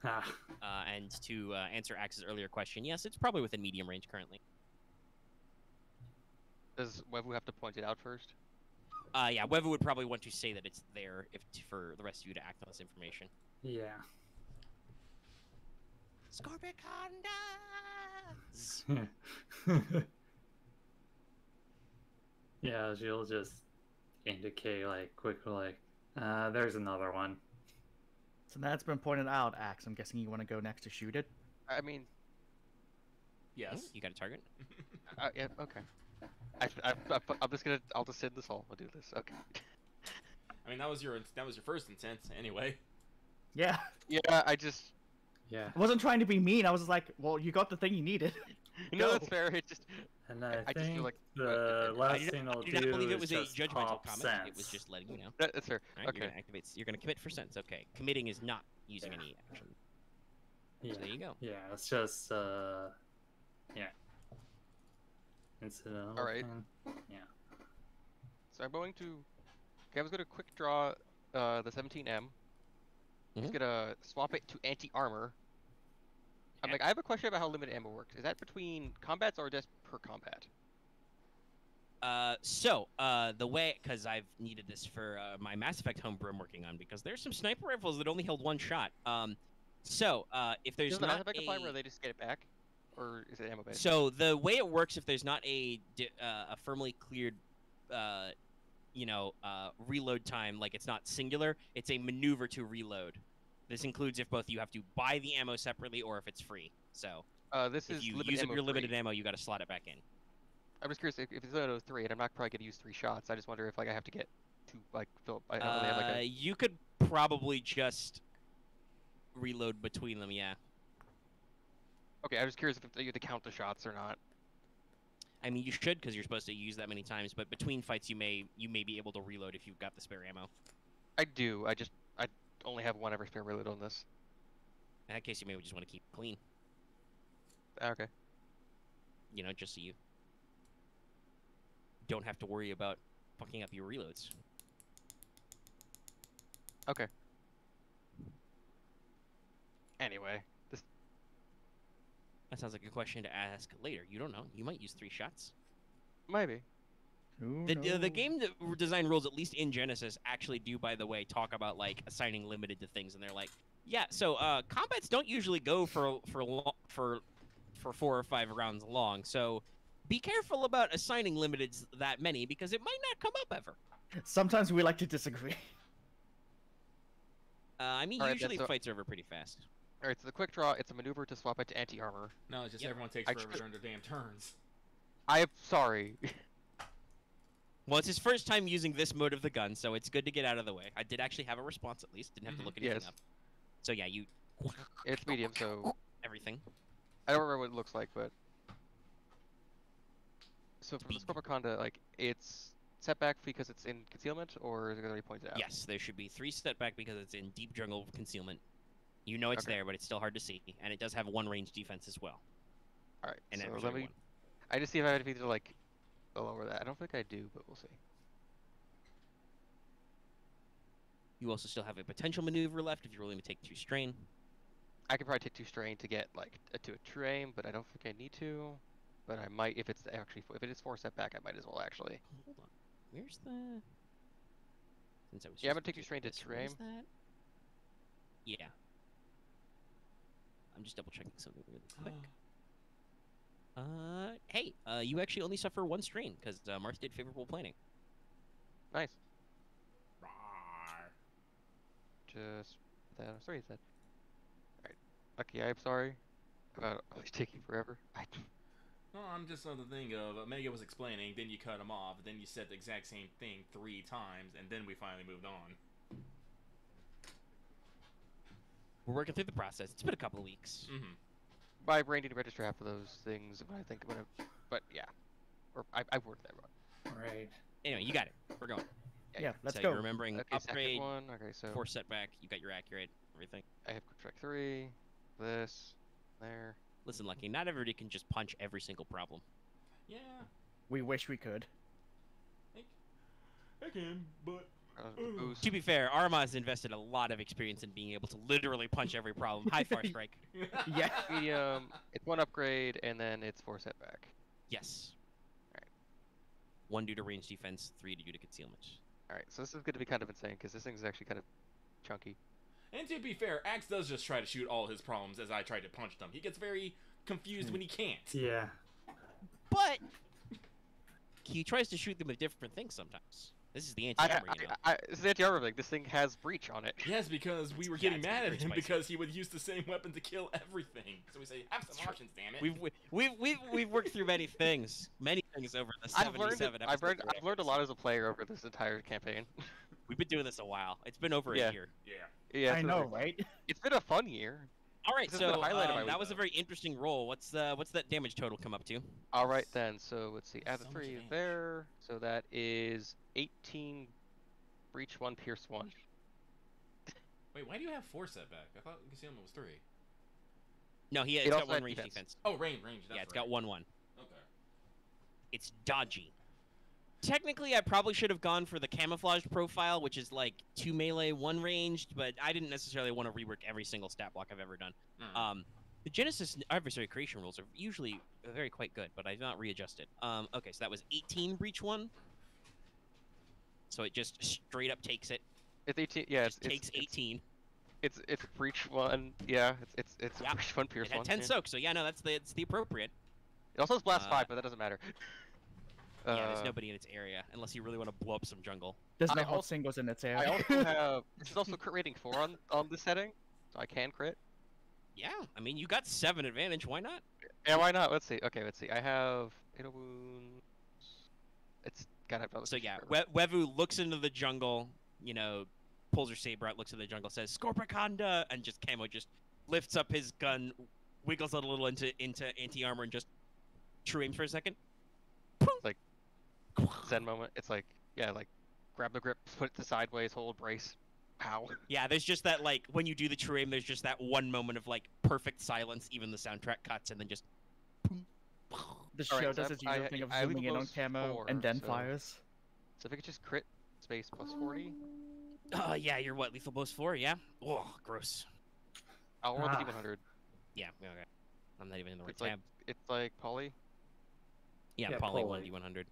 And to answer Axe's earlier question, yes, it's probably within medium range currently. Does Wevuguk have to point it out first? Yeah, Wevu would probably want to say that it's there for the rest of you to act on this information. Yeah. Scorpicondas! Yeah, she'll just indicate quickly there's another one. So that's been pointed out, Axe. I'm guessing you want to go next to shoot it? I mean, Yes. You got a target? yeah, okay. I'm just gonna. I'll just sit in this hole. I'll do this. Okay. I mean, that was your first intent anyway. Yeah. Yeah, I just. Yeah. I wasn't trying to be mean. I was just like, well, you got the thing you needed. No, Go. that's fair. It just. And I I just think feel like the last thing I'll I do not do believe it is was a just judgmental pop comment. sense. It was just letting you know. That's fair. All right, Okay. You're gonna activate. You're gonna commit for sense. Okay, committing is not using any action. Yeah. So there you go. Yeah, it's just yeah. Incidental. All right. thing. Yeah. So I'm going to. Okay, I was gonna quick draw the 17M. Just Mhm. gonna swap it to anti-armor. I'm like, I have a question about how limited ammo works. Is that between combats or just per combat? The way, because I've needed this for my Mass Effect homebrew I'm working on, because there's some sniper rifles that only held 1 shot. If there's Does the not Mass Effect apply where a... they just get it back? Or is it ammo based? So the way it works, if there's not a firmly cleared reload time, like it's not singular. It's a maneuver to reload. This includes if both you have to buy the ammo separately or if it's free. So this if is you limited use up ammo your limited free. ammo, you got to slot it back in. I'm just curious if it's limited to 3, and I'm not probably gonna use 3 shots. I just wonder if like I have to get 2 like fill. I don't really have like a. You could probably just reload between them. Yeah. Okay, I'm just curious if you have to count the shots or not. I mean, you should because you're supposed to use that many times. But between fights, you may be able to reload if you've got the spare ammo. I do. I only have 1 ever spare reload on this. In that case, you may just want to keep it clean. Okay. Just so you don't have to worry about fucking up your reloads. Okay. Anyway, this. That sounds like a question to ask later. You don't know. You might use 3 shots. Maybe. The game design rules, at least in Genesis, actually do, by the way, talk about like assigning limited to things, and they're like, yeah. So combats don't usually go for 4 or 5 rounds long. So be careful about assigning limiteds that many because it might not come up ever. Sometimes we like to disagree. I mean, All right, usually so- fights are over pretty fast. All right, so the quick draw, it's a maneuver to swap it to anti-armor. No, it's just Yep. everyone takes I forever tr- during their damn turns. I'm sorry. Well, it's his first time using this mode of the gun, so it's good to get out of the way. I did actually have a response at least. Didn't have to look anything Yes. up. So yeah, you It's medium, so everything. I don't remember what it looks like, but so for the Speed. Swrpg, like it's setback because it's in concealment, or is it gonna be pointed out? Yes, there should be 3 setback because it's in deep jungle concealment. You know it's Okay. there, but it's still hard to see, and it does have 1 range defense as well. All right. And So every let other me. one. I just see if I have to like lower that. I don't think I do, but we'll see. You also still have a potential maneuver left if you're willing to take 2 strain. I could probably take 2 strain to get like to a true aim, but I don't think I need to. But I might if it's actually if it is 4 setback, I might as well actually. Hold on. Where's the? Since I was Yeah, I'm just gonna take 2 looking strain at to this, true where's aim. that? Yeah. I'm just double checking something really quick. Hey, you actually only suffer 1 strain because Marth did favorable planning. Nice. Rawr. Just that. I'm sorry, that. Alright. Lucky, I'm sorry about always taking forever. No, I'm just on the thing of Omega was explaining, then you cut him off, then you said the exact same thing 3 times, and then we finally moved on. We're working through the process. It's been a couple of weeks. Mm-hmm. My brain didn't register half of those things when I think about it. But yeah, or I worked that wrong. Right. Anyway, you got it. We're going. Yeah, let's so go. You're remembering Okay, upgrade, second one. Okay, so 4 setback. You got your accurate, everything. I have quick track 3. This, there. Listen, Lucky, not everybody can just punch every single problem. Yeah, We wish we could. I can, but... Boost. To be fair, Aramaa has invested a lot of experience in being able to literally punch every problem. High far strike. Yeah. Medium. It's 1 upgrade, and then it's 4 setback. Yes. Alright. 1 due to range defense, 3 due to concealment. All right, so this is going to be kind of insane because this thing's actually kind of chunky. And to be fair, Axe does just try to shoot all his problems as I try to punch them. He gets very confused when he can't. Yeah. But he tries to shoot them with different things sometimes. This is the anti-armor, you know. This is anti-armor thing. This thing has breach on it. Yes, because we were Yeah, getting it's mad at very him spicy. because he would use the same weapon to kill everything. So we say, have some true. options, damn it. We've worked through many things over the I've learned, 77 I've learned a episodes. lot as a player over this entire campaign. We've been doing this a while. It's been over Yeah. a year. Yeah. Yeah, I it's know, been- right? It's been a fun year. All right, This has been so a highlight of my that week, was a though. very interesting roll. What's that damage total come up to? All right then, so let's see. Add the So much 3 damage. there. So that is 18 breach 1, pierce 1. Wait, why do you have 4 setback? I thought concealment was 3. No, It it's also got 1 had range defense. defense. Oh, range. That's Yeah, it's right. got 1/1. Okay. It's dodgy. Technically, I probably should have gone for the camouflage profile, which is like 2 melee, 1 ranged, but I didn't necessarily want to rework every single stat block I've ever done. The Genesis adversary creation rules are usually very quite good, but I've not readjusted. Okay, so that was 18 breach 1. So it just straight up takes it. It's 18. Yeah, Just takes 18. It's breach 1. Yeah, it's Yeah. breach 1, pierce It had 1. 10 yeah. soak, so yeah, no, that's the appropriate. It also has blast Uh, 5, but that doesn't matter. Yeah, there's nobody in its area unless you really want to blow up some jungle. There's no I hot also- singles in its I area. also have. This is also crit rating 4 on this setting, so I can crit. Yeah, I mean, you got 7 advantage. Why not? Yeah, why not? Let's see. Okay, let's see. I have fatal wounds. It's gotta have another. So feature yeah, forever. Wevu looks into the jungle, pulls her saber out, looks at the jungle, says Swrpg, and just Camo just lifts up his gun, wiggles it a little into anti-armor, and just true aims for a second. Like Zen moment. It's like grab the grip, put it to sideways, hold, brace, pow. Yeah, there's just that when you do the true aim, there's just that one moment of perfect silence, even the soundtrack cuts, and then just. The Alright, show so does its I- usual thing of I leave zooming in on those Camo 4, and then so- fires. So if I could just crit space plus 40, Yeah, you're what, lethal blows 4? Yeah. Oh, gross. I'll roll the Ah. D100. Yeah, okay. I'm not even in the right It's like tab. it's like poly. Yeah, Yeah, Poly Poly. 1D100.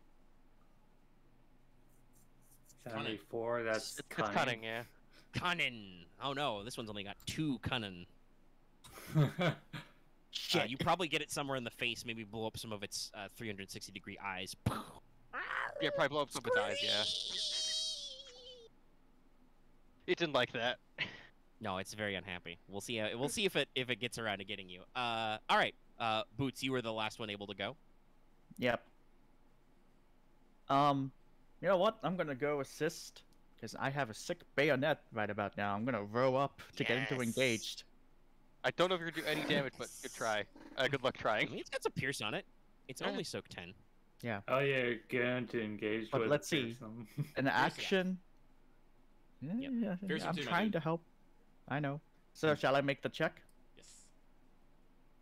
74. That's It's cunning, yeah. Cunning. Oh no, this one's only got 2 cunning. Shit. You probably get it somewhere in the face, maybe blow up some of its 360-degree eyes. Yeah, probably blow up some of its eyes, yeah. It didn't like that. No, it's very unhappy. We'll see. We'll see if it gets around to getting you. All right. Boots, you were the last one able to go. Yep. You know what? I'm gonna go assist because I have a sick bayonet right about now. I'm gonna row up to get into Yes. engaged. I don't know if you're gonna do any damage, but good try. Good luck I trying. mean, it's got some pierce on it. It's Yeah. only soak 10. Oh, yeah, you're going to engage But with let's see. fearsome. An action. Yep. Yeah, Fearsome I'm too, my trying dude. to help. I know. So shall I make the check? Yes.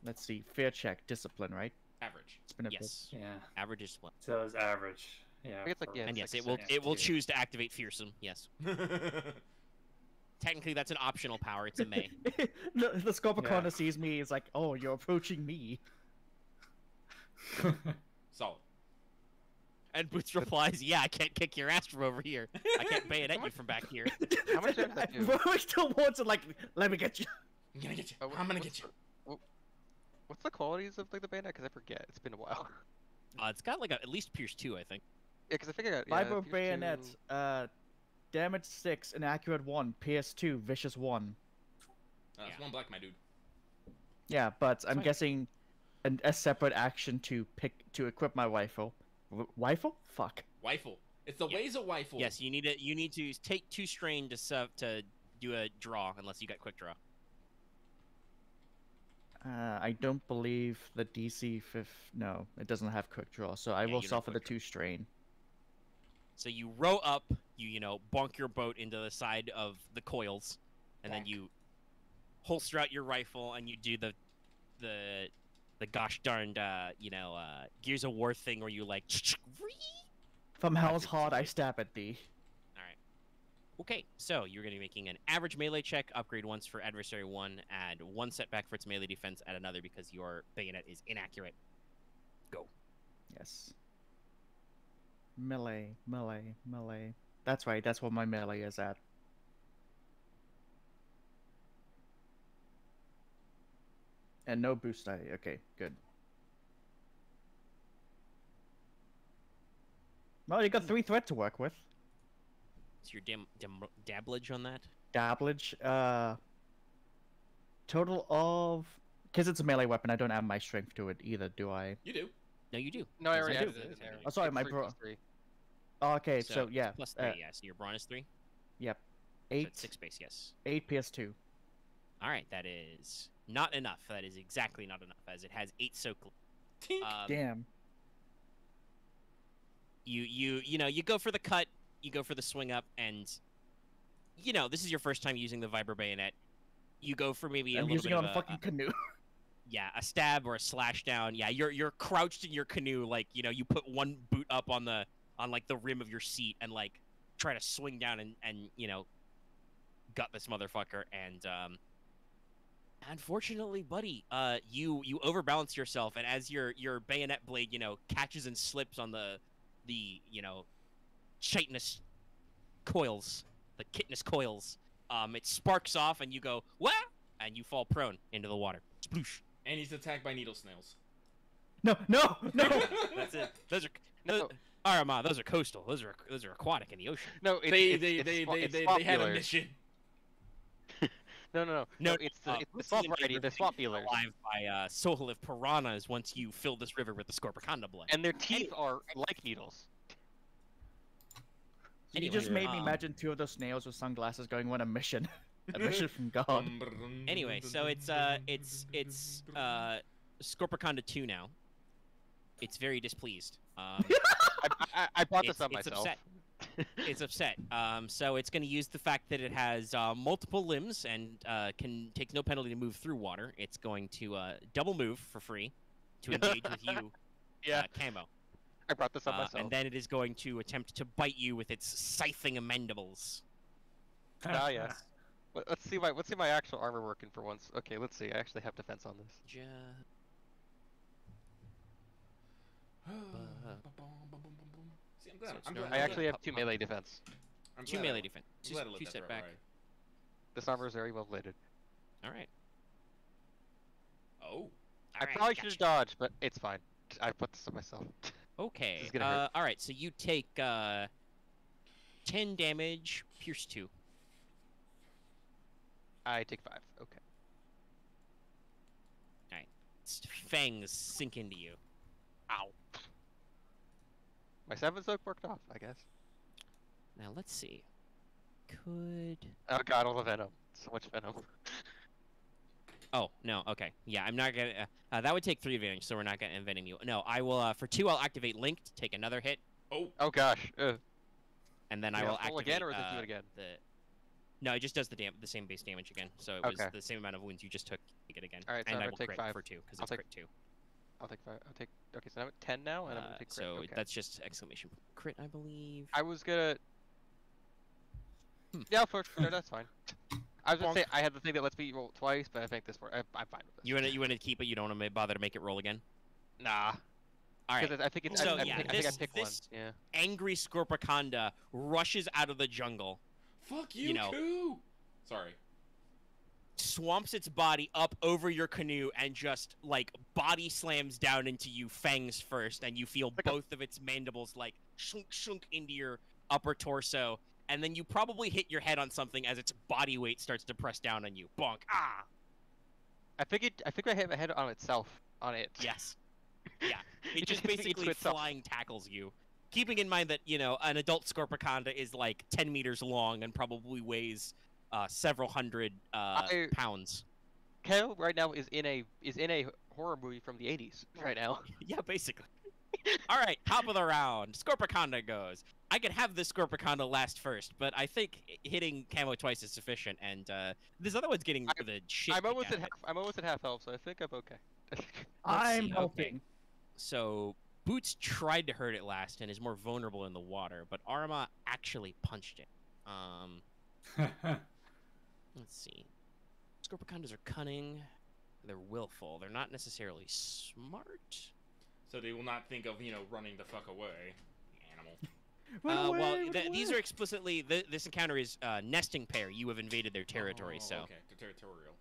Let's see. Fear check, discipline, right? Average. It's been a bit. Yes. Yeah, Average is what. so it's average. Yeah. I think it's like, for- yeah, And it's yes, like it will 62. choose to activate fearsome. Yes. Technically, that's an optional power. It's a may. the Scorpicona Yeah. sees me. Is like, oh, you're approaching me. Solid. And Boots replies, "Yeah, I can't kick your ass from over here. I can't bayonet you from back here." How much damage does that do? Rowing towards it, like, let me get you. I'm gonna get you. Oh, what- I'm gonna what's get you. What's the qualities of like the bayonet? Because I forget. It's been a while. It's got at least pierce 2, I think. Yeah, because I figured out. Vibro Pierce bayonet. 2. Damage 6, inaccurate 1, pierce 2, vicious 1. It's Yeah. 1 black, my dude. Yeah, but I'm Fine. guessing a separate action to equip my rifle. Rifle? Fuck. Rifle. It's the Yeah. ways of rifle. Yes, you need to take 2 strain to do a draw, unless you got quick draw. I don't believe the DC 5. No, it doesn't have quick draw, so I Yeah, will you don't suffer the quick draw. 2 strain. So you row up, you bonk your boat into the side of the coils, and then Bonk. you holster out your rifle and you do the gosh darned Gears of War thing where you like. From hell's heart, I stab at thee. All right. Okay, so you're going to be making an average melee check, upgrade once for adversary 1, add 1 setback for its melee defense, add another because your bayonet is inaccurate. Yes. Melee, melee, melee. That's right, that's what my melee is at. And no boost die. Okay, good. Well, you got 3 threat to work with. What's your dabblage on that? Dabblage, total of... Because it's a melee weapon, I don't add my strength to it either, do I? You do. No, you do. No, I Yes, already you added do. it in there. Oh, sorry, It's my 3 bro- plus 3. Oh, okay, so yeah. It's plus 3, yeah. So your brawn is 3. Yep. So 8, it's 6 base, yes. 8 PS2. All right, that is not enough. That is exactly not enough, as it has 8 soak. Tink. Damn. You go for the cut, you go for the swing up, and this is your first time using the Vibro bayonet. You go for maybe a I'm little using bit it of on a fucking canoe. a stab or a slash down. Yeah, you're crouched in your canoe, like you put one boot up on the rim of your seat and like try to swing down and gut this motherfucker. And unfortunately, buddy, you overbalance yourself, and as your bayonet blade catches and slips on the chitinous coils, the chitinous coils, it sparks off, and you go what? And you fall prone into the water. Sploosh. And he's attacked by needle snails. No, no, no! That's it. Those are No, Aramaa, those are coastal. Those are aquatic in the ocean. No, They swamp had a dealers. mission. No. It's the swamp variety. The swamp dealers. Alive by Soholiv piranhas once you fill this river with the Scorpicanda blood. And their teeth are like needles. You Anyway, just made me um, imagine two of those snails with sunglasses going on a mission. A mission from God. Anyway, so it's Scorpicanda 2 now. It's very displeased. I brought this on it's myself. upset. It's upset. So it's going to use the fact that it has multiple limbs and can take no penalty to move through water. It's going to double move for free to engage with you, Yeah, Camo. I brought this on myself. And then it is going to attempt to bite you with its scything mandibles. Ah, yes. Let's see my actual armor working for once. Okay, let's see. I actually have defense on this. See, I'm glad. So it's I'm not- glad. I actually have 2 melee defense. I'm Two glad melee I- defense. I'm glad I let Two that step go back. right. This armor is very well bladed. All right. Oh. I probably should have dodged, but it's fine. I put this on myself. Okay. This is gonna hurt. All right. So you take 10 damage, pierce 2. I take 5. Okay. Its fangs sink into you. Ow. My 7 soak worked off, I guess. Now let's see. Could. Oh god, all the venom. So much venom. Oh no. Okay. Yeah, I'm not gonna. That would take 3 advantage, so we're not gonna envenom you. No, I will. For 2, I'll activate Link to take another hit, Oh. Oh gosh. and then Yeah, I will roll activate. again, or does it do it again? No, it just does the same base damage again. So it was Okay. the same amount of wounds you just took. Take it again. Alright, so and I'm I gonna will take crit 5. for 2 because I'll it's take- crit 2. I'll take 5. I'll take. Okay, so I'm at 10 now, and I'm gonna take crit. So Okay. that's just exclamation crit, I believe. I was gonna. Yeah, no, that's fine. I was gonna say I had the thing that lets me roll twice, but I think this works. I'm fine with this. You want to keep it? You don't want to bother to make it roll again? Nah. All right. Because I think it's. So, I yeah, think I this- picked this- one. Yeah. Angry Scorpicanda rushes out of the jungle, Fuck you, You know. Koo! Sorry. swamps its body up over your canoe, and just like body slams down into you, fangs first, and you feel Like a- both of its mandibles like shunk into your upper torso, and then you probably hit your head on something as its body weight starts to press down on you. Bonk! Ah! I think I hit my head on itself. On it. Yes. Yeah. It It just just hits me into basically itself. flying tackles you. Keeping in mind that, an adult Scorpicanda is like 10 meters long and probably weighs several hundred pounds. Kale right now is in a horror movie from the 80s right now. Yeah, basically. All right, top of the round. Scorpicanda goes. I could have this Scorpicanda last first, but I think hitting Camo twice is sufficient, and this other one's getting the shit. I'm almost kicked at out half. of it. I'm almost at half health, so I think I'm okay. I'm see, okay. hoping. So Boots tried to hurt it last and is more vulnerable in the water, but Aramaa actually punched it. Let's see. Scorpicondas are cunning. They're willful. They're not necessarily smart. So they will not think of, running the fuck away. Animal. These are explicitly. This encounter is nesting pair. You have invaded their territory, Oh, so Okay, they're territorial.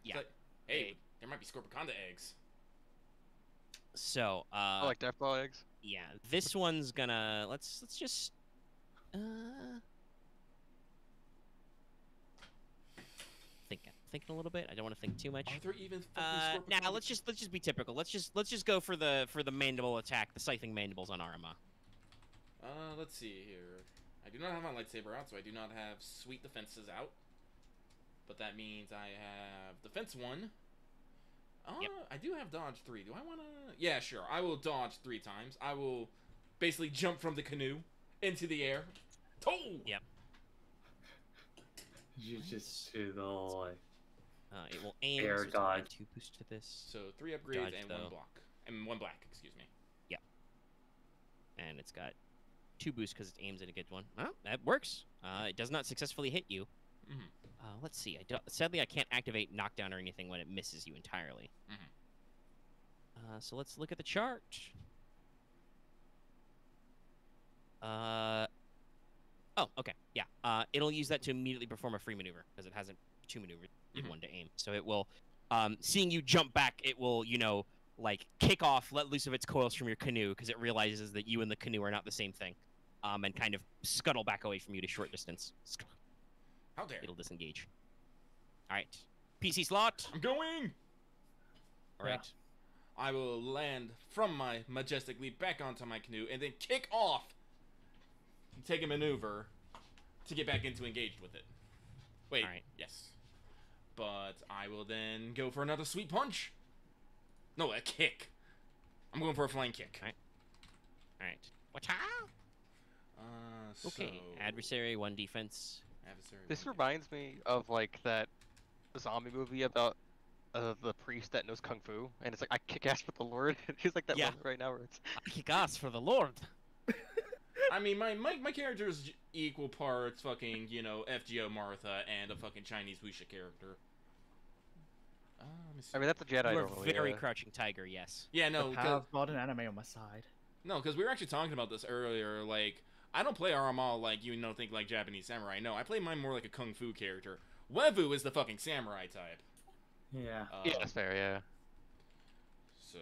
yeah. It's like, hey, there might be Scorpicanda eggs. So I like deathball eggs. yeah, this one's gonna. Let's just. Thinking a little bit. I don't want to think too much. Are there even fucking Scorpicanda? Now let's just be typical. Let's just go for the mandible attack, the scything mandibles on Aramaa. Let's see here. I do not have my lightsaber out, so I do not have sweet defenses out. But that means I have defense 1. Yep. I do have dodge 3. Do I want to? Yeah, sure. I will dodge 3 times. I will basically jump from the canoe into the air. Oh! Yep. You just do the whole, like, It will aim. Air so it's gonna god. add 2 boost to this. So 3 upgrades Dodge, and though. 1 block. And 1 black, excuse me. And it's got 2 boosts because it aims at a good one. Well, that works. It does not successfully hit you. Mhm. Let's see. Sadly, I can't activate knockdown or anything when it misses you entirely. So let's look at the chart. Oh, okay. Yeah. It'll use that to immediately perform a free maneuver because it hasn't 2 maneuvers in 1 to aim. So it will, seeing you jump back, it will, like kick off, let loose of its coils from your canoe because it realizes that you and the canoe are not the same thing, and kind of scuttle back away from you to short distance. How dare! It'll disengage. All right, PC slot. I'm going. All right. I will land from my majestic leap back onto my canoe and then kick off. Take a maneuver to get back into engaged with it. Wait. All right. Yes. But I will then go for another sweet punch. No, a kick. I'm going for a flying kick. All right. Watch out. Okay. So... Adversary, 1 defense. Adversary. This one reminds me of like that zombie movie about the priest that knows kung fu, and it's like I kick ass with the Lord. He's like that Yeah. moment right now where it's I kick ass for the Lord. I mean, my character is equal parts fucking, you know, FGO Martha and a fucking Chinese wuxia character. Let me see. I mean that's a Jedi. You are normally, very yeah. crouching tiger. Yes. Yeah, no, I have bought an anime on my side. no, because we were actually talking about this earlier. Like, I don't play Aramaa like you know think like Japanese samurai. No, I play mine more like a kung fu character. Wevuguk is the fucking samurai type. Yeah. Yeah, that's fair. Yeah. So.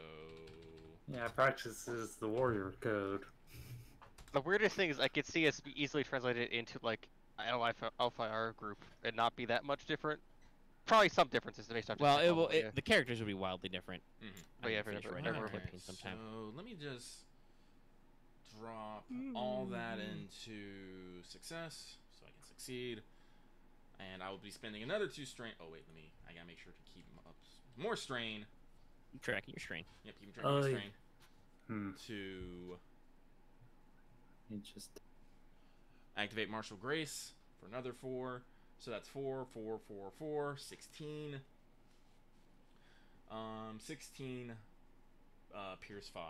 Yeah, practices the warrior code. The weirdest thing is I could see us be easily translated into like LFIR group and not be that much different. Probably some differences based on. Well, it will. The characters will be wildly different. Mhm. But yeah, finish for writing everyone. the campaign sometime. So let me just drop all that into success so I can succeed, and I will be spending another 2 strain. Oh wait, I gotta make sure to keep up more strain. Keep tracking your strain. Yep, keep track of my yeah. strain to You just activate Martial Grace for another 4. So that's 4, 4, 4, 4, 16. 16. Pierce 5.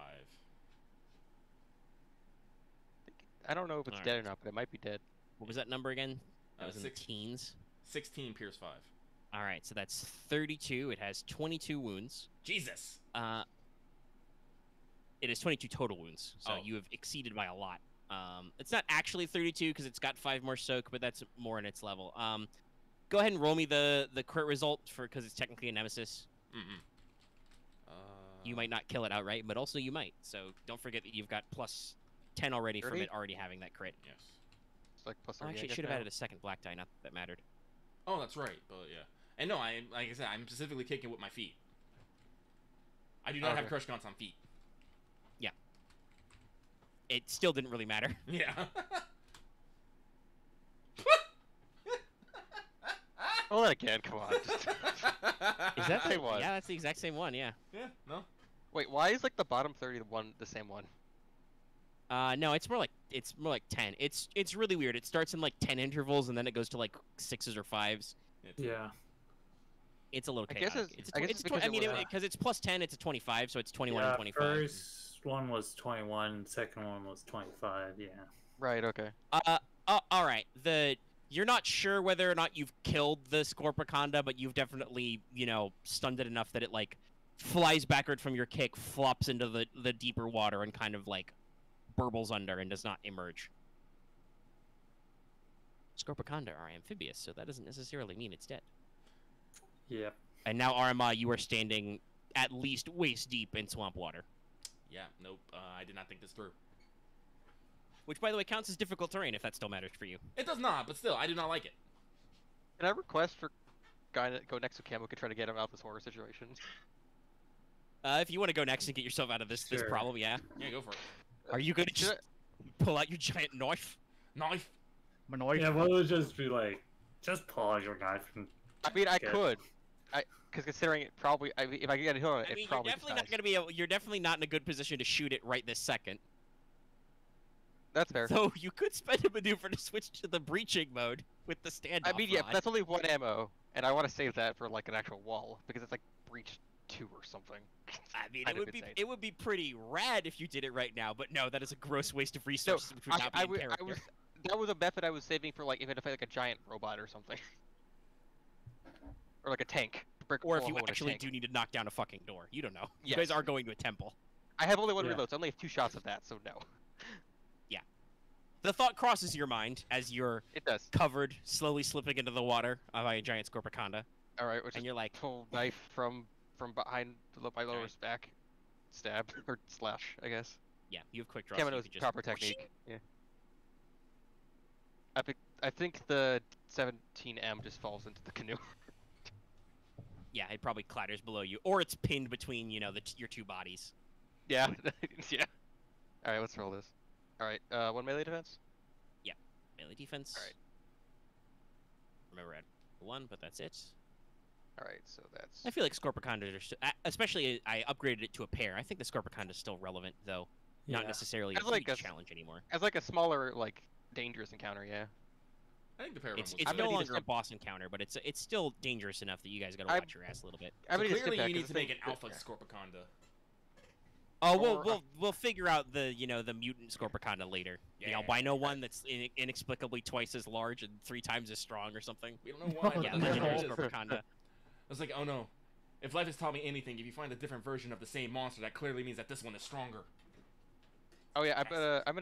I don't know if it's Alright. dead or not, but it might be dead. What was that number again? That was in the 6. teens. 16 Pierce 5. All right, so that's 32. It has 22 wounds. Jesus. It is 22 total wounds, so Oh. you have exceeded by a lot. It's not actually 32 because it's got 5 more soak, but that's more in its level. Go ahead and roll me the crit result because it's technically a nemesis. Mm-mm. You might not kill it outright, but also you might. So don't forget that you've got plus 10 already from 30? it already having that crit. Yes. It's like plus Oh, 30, I actually, guess should have now. added a second black die. Not that that mattered. Oh, that's right. But yeah. And no, like I said, I'm specifically kicking with my feet. I do not have Okay. crush gaunts on feet. It still didn't really matter. Yeah. Roll that again. Come on. Just... Is that Same one. Yeah, that's the exact same one. Yeah. Yeah. No. Wait, why is like the bottom 30 the same one? No, it's more like 10. It's really weird. It starts in like 10 intervals and then it goes to like 6s or 5s. yeah. It's a little I guess chaotic. it's- I guess it's because I it mean, was, because it's plus 10, it's a 25, so it's 21 yeah, and 25. First one was 21, second one was 25, yeah. Right. Okay. All right. You're not sure whether or not you've killed the Scorpiconda, but you've definitely, stunned it enough that it like flies backward from your kick, flops into the deeper water, and kind of like burbles under and does not emerge. Scorpiconda are amphibious, so that doesn't necessarily mean it's dead. Yep. And now, Aramaa, you are standing at least waist deep in swamp water. Yeah. Nope. I did not think this through. Which, by the way, counts as difficult terrain if that still matters for you. It does not, but still, I do not like it. Can I request for guy to go next to Camo could try to get him out of this horror situation? If you want to go next and get yourself out of this Sure. problem, yeah. Yeah, go for it. Are you going to Should just pull out your giant knife? Knife. Manoid. Yeah, well, it would just be like, just pull out your knife and I mean, I Good. could. Because considering it probably, if I get a hit on it, I mean, it you're probably definitely dies. not going to be able, you're definitely not in a good position to shoot it right this second. That's fair. So you could spend a maneuver to switch to the breaching mode with the standoff I mean, yeah, but rod. that's only 1 ammo, and I want to save that for like an actual wall because it's like breach 2 or something. I mean, kind it of would be insane. it would be pretty rad if you did it right now, but no, that is a gross waste of resources, which would not be in character. That was a method I was saving for like if I had to fight like a giant robot or something, or like a tank. Or if you actually do need to knock down a fucking door. You don't know. You Yes. guys are going to a temple. I have only 1 Yeah. reload, so I only have 2 shots of that, so no. The thought crosses your mind as you're It does. covered, slowly slipping into the water by a giant Scorpiconda, All right, which and is you're like, pull knife from behind my lower back. stab or slash, I guess. Yeah, you have quick draw. Camo So you knows could just proper technique. Yeah. I think the 17M just falls into the canoe. Yeah, it probably clatters below you, or it's pinned between your two bodies. Yeah. Yeah. All right, let's roll this. All right, 1 melee defense. Melee defense. All right. Remember, I had 1, but that's it. All right, so that's. I feel like Scorpicondas are still, especially I upgraded it to a pair. I think the Scorpiconda is still relevant, though. Not necessarily a As like huge a challenge anymore. As like a smaller, like dangerous encounter, yeah. I think the pair of them It's was no need to longer a step- boss encounter, but it's still dangerous enough that you guys gotta I- watch your ass a little bit. I'm So gonna just clearly, skip you that, need 'cause to the make thing- an alpha Scorpiconda. Oh, Or- we'll figure out the the mutant Scorpiconda later. The Yeah. albino one that's inexplicably twice as large and 3 times as strong or something. We don't know why. Yeah, but legendary there it is. Scorpiconda. I was like, oh no. If life has taught me anything, if you find a different version of the same monster, that clearly means that this one is stronger. Oh yeah, I'm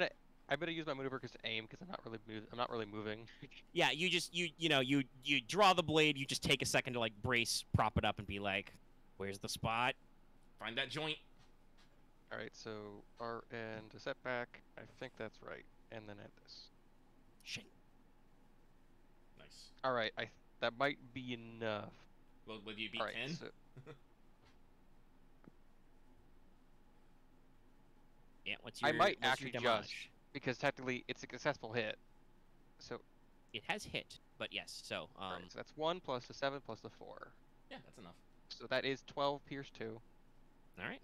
gonna use my maneuver to aim because I'm not really moving. Yeah, you just you draw the blade. You just take a second to like brace, prop it up, and be like, "Where's the spot?" Find that joint. All right, so RN to setback. I think that's right, and then add this. Shit. Nice. All right, that might be enough. Well, would you beat All right, 10? so Yeah. What's I your? might what's actually your just damage? because technically it's a successful hit. So, It has hit, but yes. So all right, so that's 1 plus the 7 plus the 4. Yeah, that's enough. So that is 12 pierce 2. all right.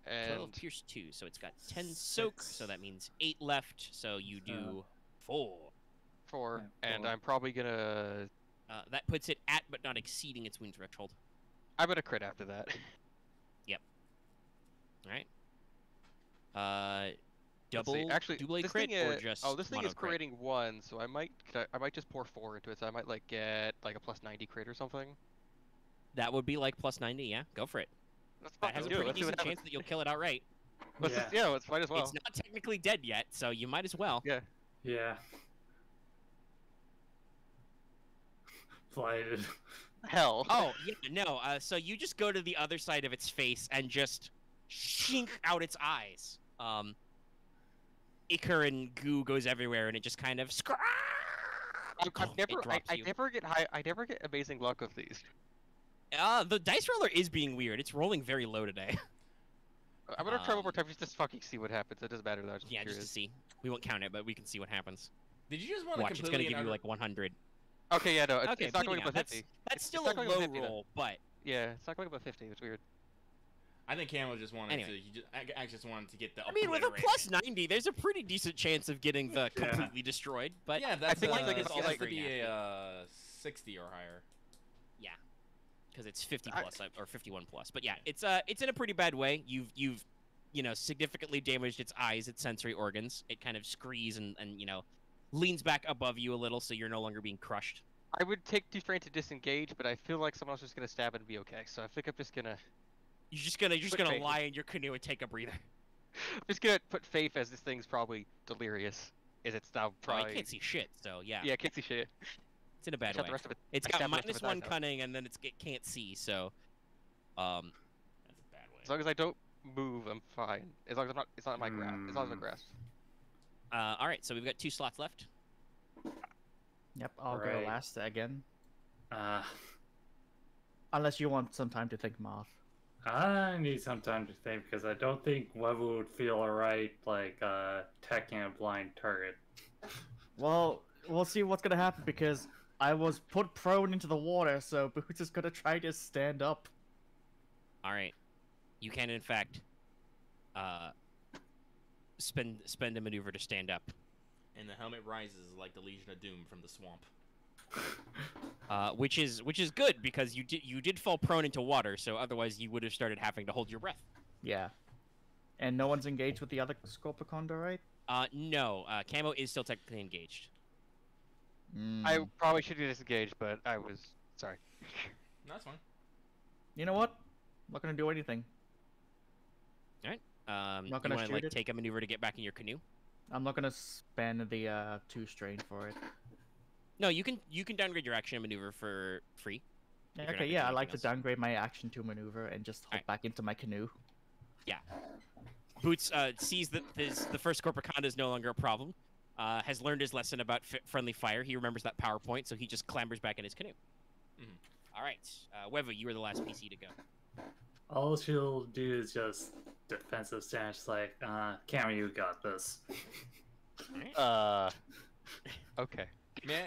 And 12 pierce 2, so it's got 10 soak, so that means 8 left. So you do 4. 4, Yeah, and 4. I'm probably gonna That puts it at but not exceeding its wound threshold. I'm gonna crit after that. All right. Double Actually, double this crit thing or is, just this thing is mono crit? critting 1, so I might just pour 4 into it, so I might like get like a plus 90 crit or something. That would be like plus 90. Yeah, go for it. Let's That has a do it. pretty Let's see what decent chance happens. that you'll kill it outright. Let's just, yeah, let's might as well. It's not technically dead yet, so you might as well. Yeah. Yeah. Blighted. Hell. Oh, yeah, no. So you just go to the other side of its face and just shink out its eyes. Ichor and goo goes everywhere, and it just kind of I never get amazing luck with these. The dice roller is being weird. It's rolling very low today. I'm gonna try one more time just to fucking see what happens. It doesn't matter though. I'm just Yeah, curious. just to see. We won't count it, but we can see what happens. Did you just want to Watch, it's gonna completely give you like 100. Okay, yeah, no, it's, Okay, it's not bleeding going out. above 50. That's still not a going low above 50 then. roll, but Yeah, it's not going above 50. It's weird. I think Camo just wanted Anyway. to. I just wanted to get the. I mean, with a obliteration. plus 90, there's a pretty decent chance of getting the completely destroyed. But Yeah, that's think, like like, it it's has like- to be a 60 or higher. because it's 50 plus or 51 plus. But yeah, it's in a pretty bad way. You've significantly damaged its eyes, its sensory organs. It kind of screes and leans back above you a little, so you're no longer being crushed. I would take 2 strain to disengage, but I feel like someone else is gonna stab and be okay. So I think I'm just gonna You're just gonna Quick fade. lie in your canoe and take a breather. put faith as this thing's probably delirious. Is it's now Oh, probably I can't see shit, so yeah, yeah, can't see shit. it's in a bad Shut way. the rest of it. It's I got stabbed the rest of minus its eyes 1 out. cunning, and then it can't see. So, That's a bad way. As long as I don't move, I'm fine. As long as it's not in my grasp. As long as my grasp. all right. So we've got 2 slots left. Yep, I'll go Right. last again. Uh, Unless you want some time to think, Marth. I need some time to think because I don't think Wevu would feel alright like attacking a blind target. Well, we'll see what's gonna happen because I was put prone into the water, so Boots is gonna try to stand up. All right, you can in fact spend a maneuver to stand up, And the helmet rises like the Legion of Doom from the swamp. which is good because you did fall prone into water, so otherwise you would have started having to hold your breath. Yeah. And no one's engaged with the other Scorpiconda, right? No, Camo is still technically engaged. I probably should have disengaged, but I was sorry. No, that's fine. You know what? I'm not gonna do anything. Not Not gonna you want to shoot like it? take a maneuver to get back in your canoe? I'm not gonna spend the 2 strain for it. No, you can downgrade your action and maneuver for free. If you're not Okay, gonna yeah, do I like to anything else. downgrade my action to maneuver and just hop Alright. back into my canoe. Boots sees that the first Corpicanda is no longer a problem. Has learned his lesson about friendly fire. He remembers that PowerPoint, so he just clambers back in his canoe. All right, Wevu, you were the last PC to go. All she'll do is just defensive stance, like, Camo, you got this. Okay. Yeah.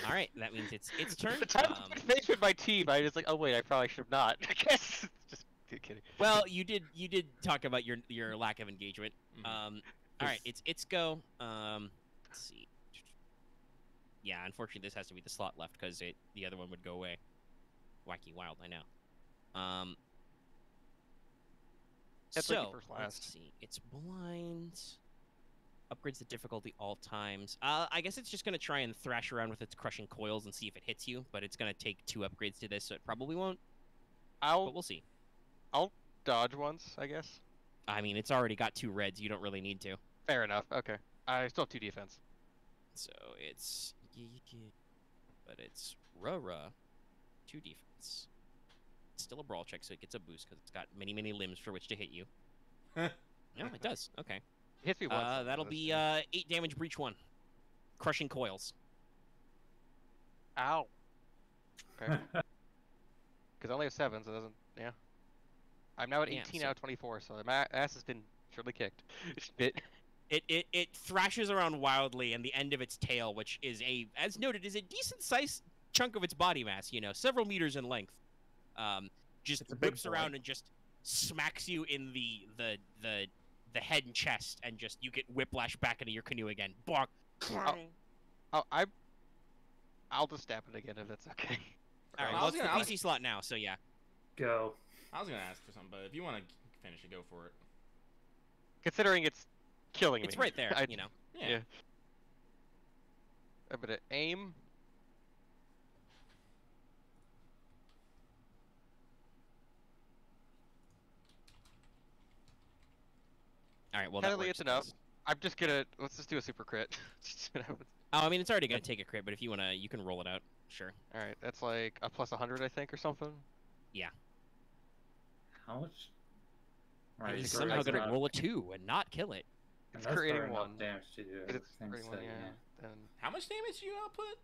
All right, that means it's turn. The time I finished with my team, I was like, oh wait, I probably should have not. I guess. Just kidding. Well, you did talk about your lack of engagement. All right, it's go. Let's see. Yeah, unfortunately, this has to be the slot left because the other one would go away. Wacky wild, I know. That's so like the first let's last. see. It's blind. Upgrades the difficulty all times. I guess it's just gonna try and thrash around with its crushing coils and see if it hits you, but it's gonna take 2 upgrades to this, so it probably won't. But we'll see. I'll dodge once, I guess. I mean, it's already got 2 reds. You don't really need to. Fair enough. Okay. I still have 2 defense. So it's but it's Rara, 2 defense. It's still a brawl check, so it gets a boost because it's got many limbs for which to hit you. No, it does. Okay. It hits me once. That'll be 8 damage, breach 1, crushing coils. Ow. Okay. Because I only have 7, so it doesn't. Yeah. I'm now at 18 out of 24, so my ass has been surely kicked. It thrashes around wildly, and the end of its tail, which is as noted, is a decent sized chunk of its body mass. You know, several meters in length. Just whips around and just smacks you in the head and chest, and just you get whiplash back into your canoe again. Bonk. I'll just stab it again if that's okay. All right, well, it's the PC slot now, so yeah. Go. I was gonna ask for something, but if you want to finish it, go for it. Considering it's killing me. It's right there, you know. Yeah. I'm gonna aim. All right, well, Technically that it's works. enough. I'm just gonna let's just do a super crit. Oh, I mean, it's already gonna take a crit, but if you wanna, you can roll it out. Sure. All right, that's like a plus 100, I think, or something. Yeah. How much? Right, he's it's somehow gonna not- roll a 2 and not kill it. It's that's creating probably enough 1. damage to do It's everything, creating so, 1, yeah. Then How much damage do you output?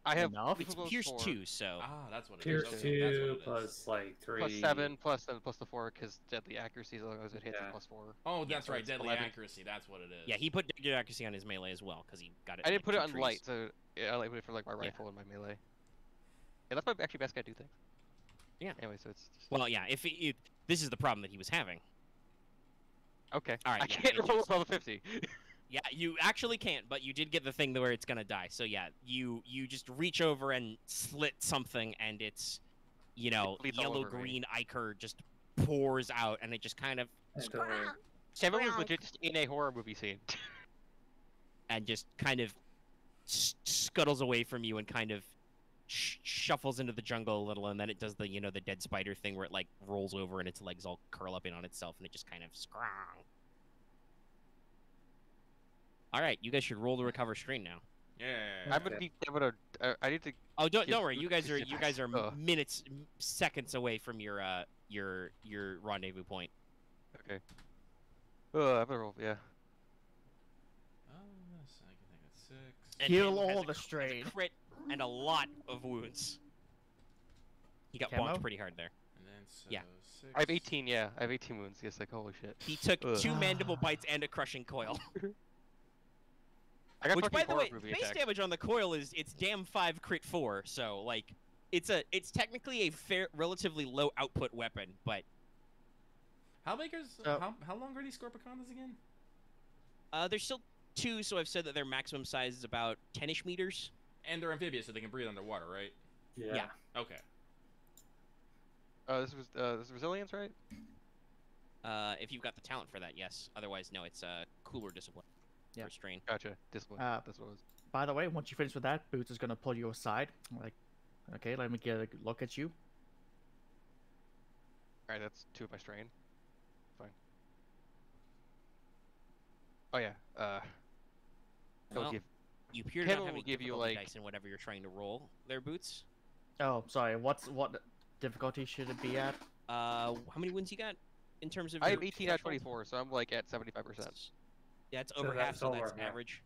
I have Enough? It's plus Pierce 4, 2, so. Ah, that's what it Pierce is. Okay, that's what 2 it is. plus like 3. plus 7 plus the 4 because deadly accuracy as long as it hits Yeah. is plus 4. Oh, that's so right, it's deadly 11. accuracy. That's what it is. Yeah, he put deadly accuracy on his melee as well because he got it. I didn't put it on trees. light, so yeah, I only put it for like my rifle and my melee. Yeah, that's my actually best guy do things. Yeah. Anyway, so it's just... Well, yeah. If this is the problem that he was having. okay. All right, I yeah, can't it roll just- above a 50. Yeah, you actually can't, but you did get the thing where it's gonna die. So yeah, you just reach over and slit something, and it's, you know, bleeds all over me. yellow-green ichor just pours out, and it just kind of Kevin was legit just in a horror movie scene. and just kind of scuttles away from you and kind of shuffles into the jungle a little, and then it does the, you know, the dead spider thing where it like rolls over and its legs all curl up in on itself, and it just kind of scrong. All right, you guys should roll to recover strain now. Yeah. I'm gonna be able to. I need to. Oh, don't Give worry. You guys are Ugh. minutes, seconds away from your rendezvous point. Okay. Oh, I'm gonna roll. Yeah. Oh, yes, I can think of 6. And Heal him has all a the has a strain. crit and a lot of wounds. He got Camo? bonked pretty hard there. And then so Yeah. 6. I have 18. Yeah, I have 18 wounds. Yes, like holy shit. He took Ugh. 2 mandible bites and a crushing coil. I got Which, fucking by the horror way, movie base attacks. damage on the coil is it's damn 5 crit 4. So like, it's technically a relatively low output weapon, but How big is So- how long are these Scorpicondas again? there's still 2. So I've said that their maximum size is about 10ish meters. And they're amphibious, so they can breathe underwater, right? Yeah. Okay. This was Resilience, right? If you've got the talent for that, yes. Otherwise, no. It's cooler discipline Yeah. for strain. Gotcha. Discipline. That's what it was. By the way, once you finish with that, Boots is gonna pull you aside. Like, okay, let me get a look at you. All right, that's 2 of my strain. Fine. Oh yeah. It'll Well, give. You appear to Kevin not have will any give you, difficulty like- dice in whatever you're trying to roll there, Boots. Oh, sorry. What difficulty should it be at? How many wounds you got in terms of? I your have 18 out of threshold? 24, so I'm like at 75%. Yeah, it's So over half, that's so over that's half. average.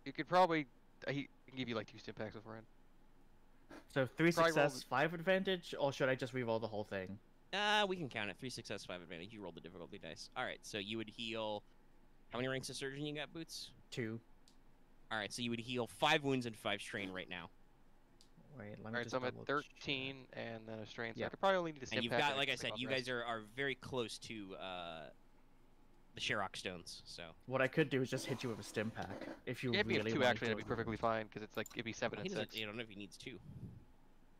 You could probably he can give you like 2 stim packs beforehand. So 3 Probably roll success, 5 advantage, or should I just re-roll the whole thing? We can count it. 3 success, 5 advantage. You rolled the difficulty dice. All right, so you would heal. How many ranks of surgeon you got, Boots? 2. All right, so you would heal 5 wounds and 5 strain right now. Wait, let me Alright, just so I'm at double 13 and then a strain, so I Yep. could probably only need a stim And you've pack. got, like I just said, take you off guys rest. are very close to the Sherrock stones. So What I could do is just hit you with a stim pack if you Yeah, if you really have 2 wanted actually, to. that'd be perfectly fine, because it's like, it'd be 7 he and doesn't. 6. I don't know if he needs 2.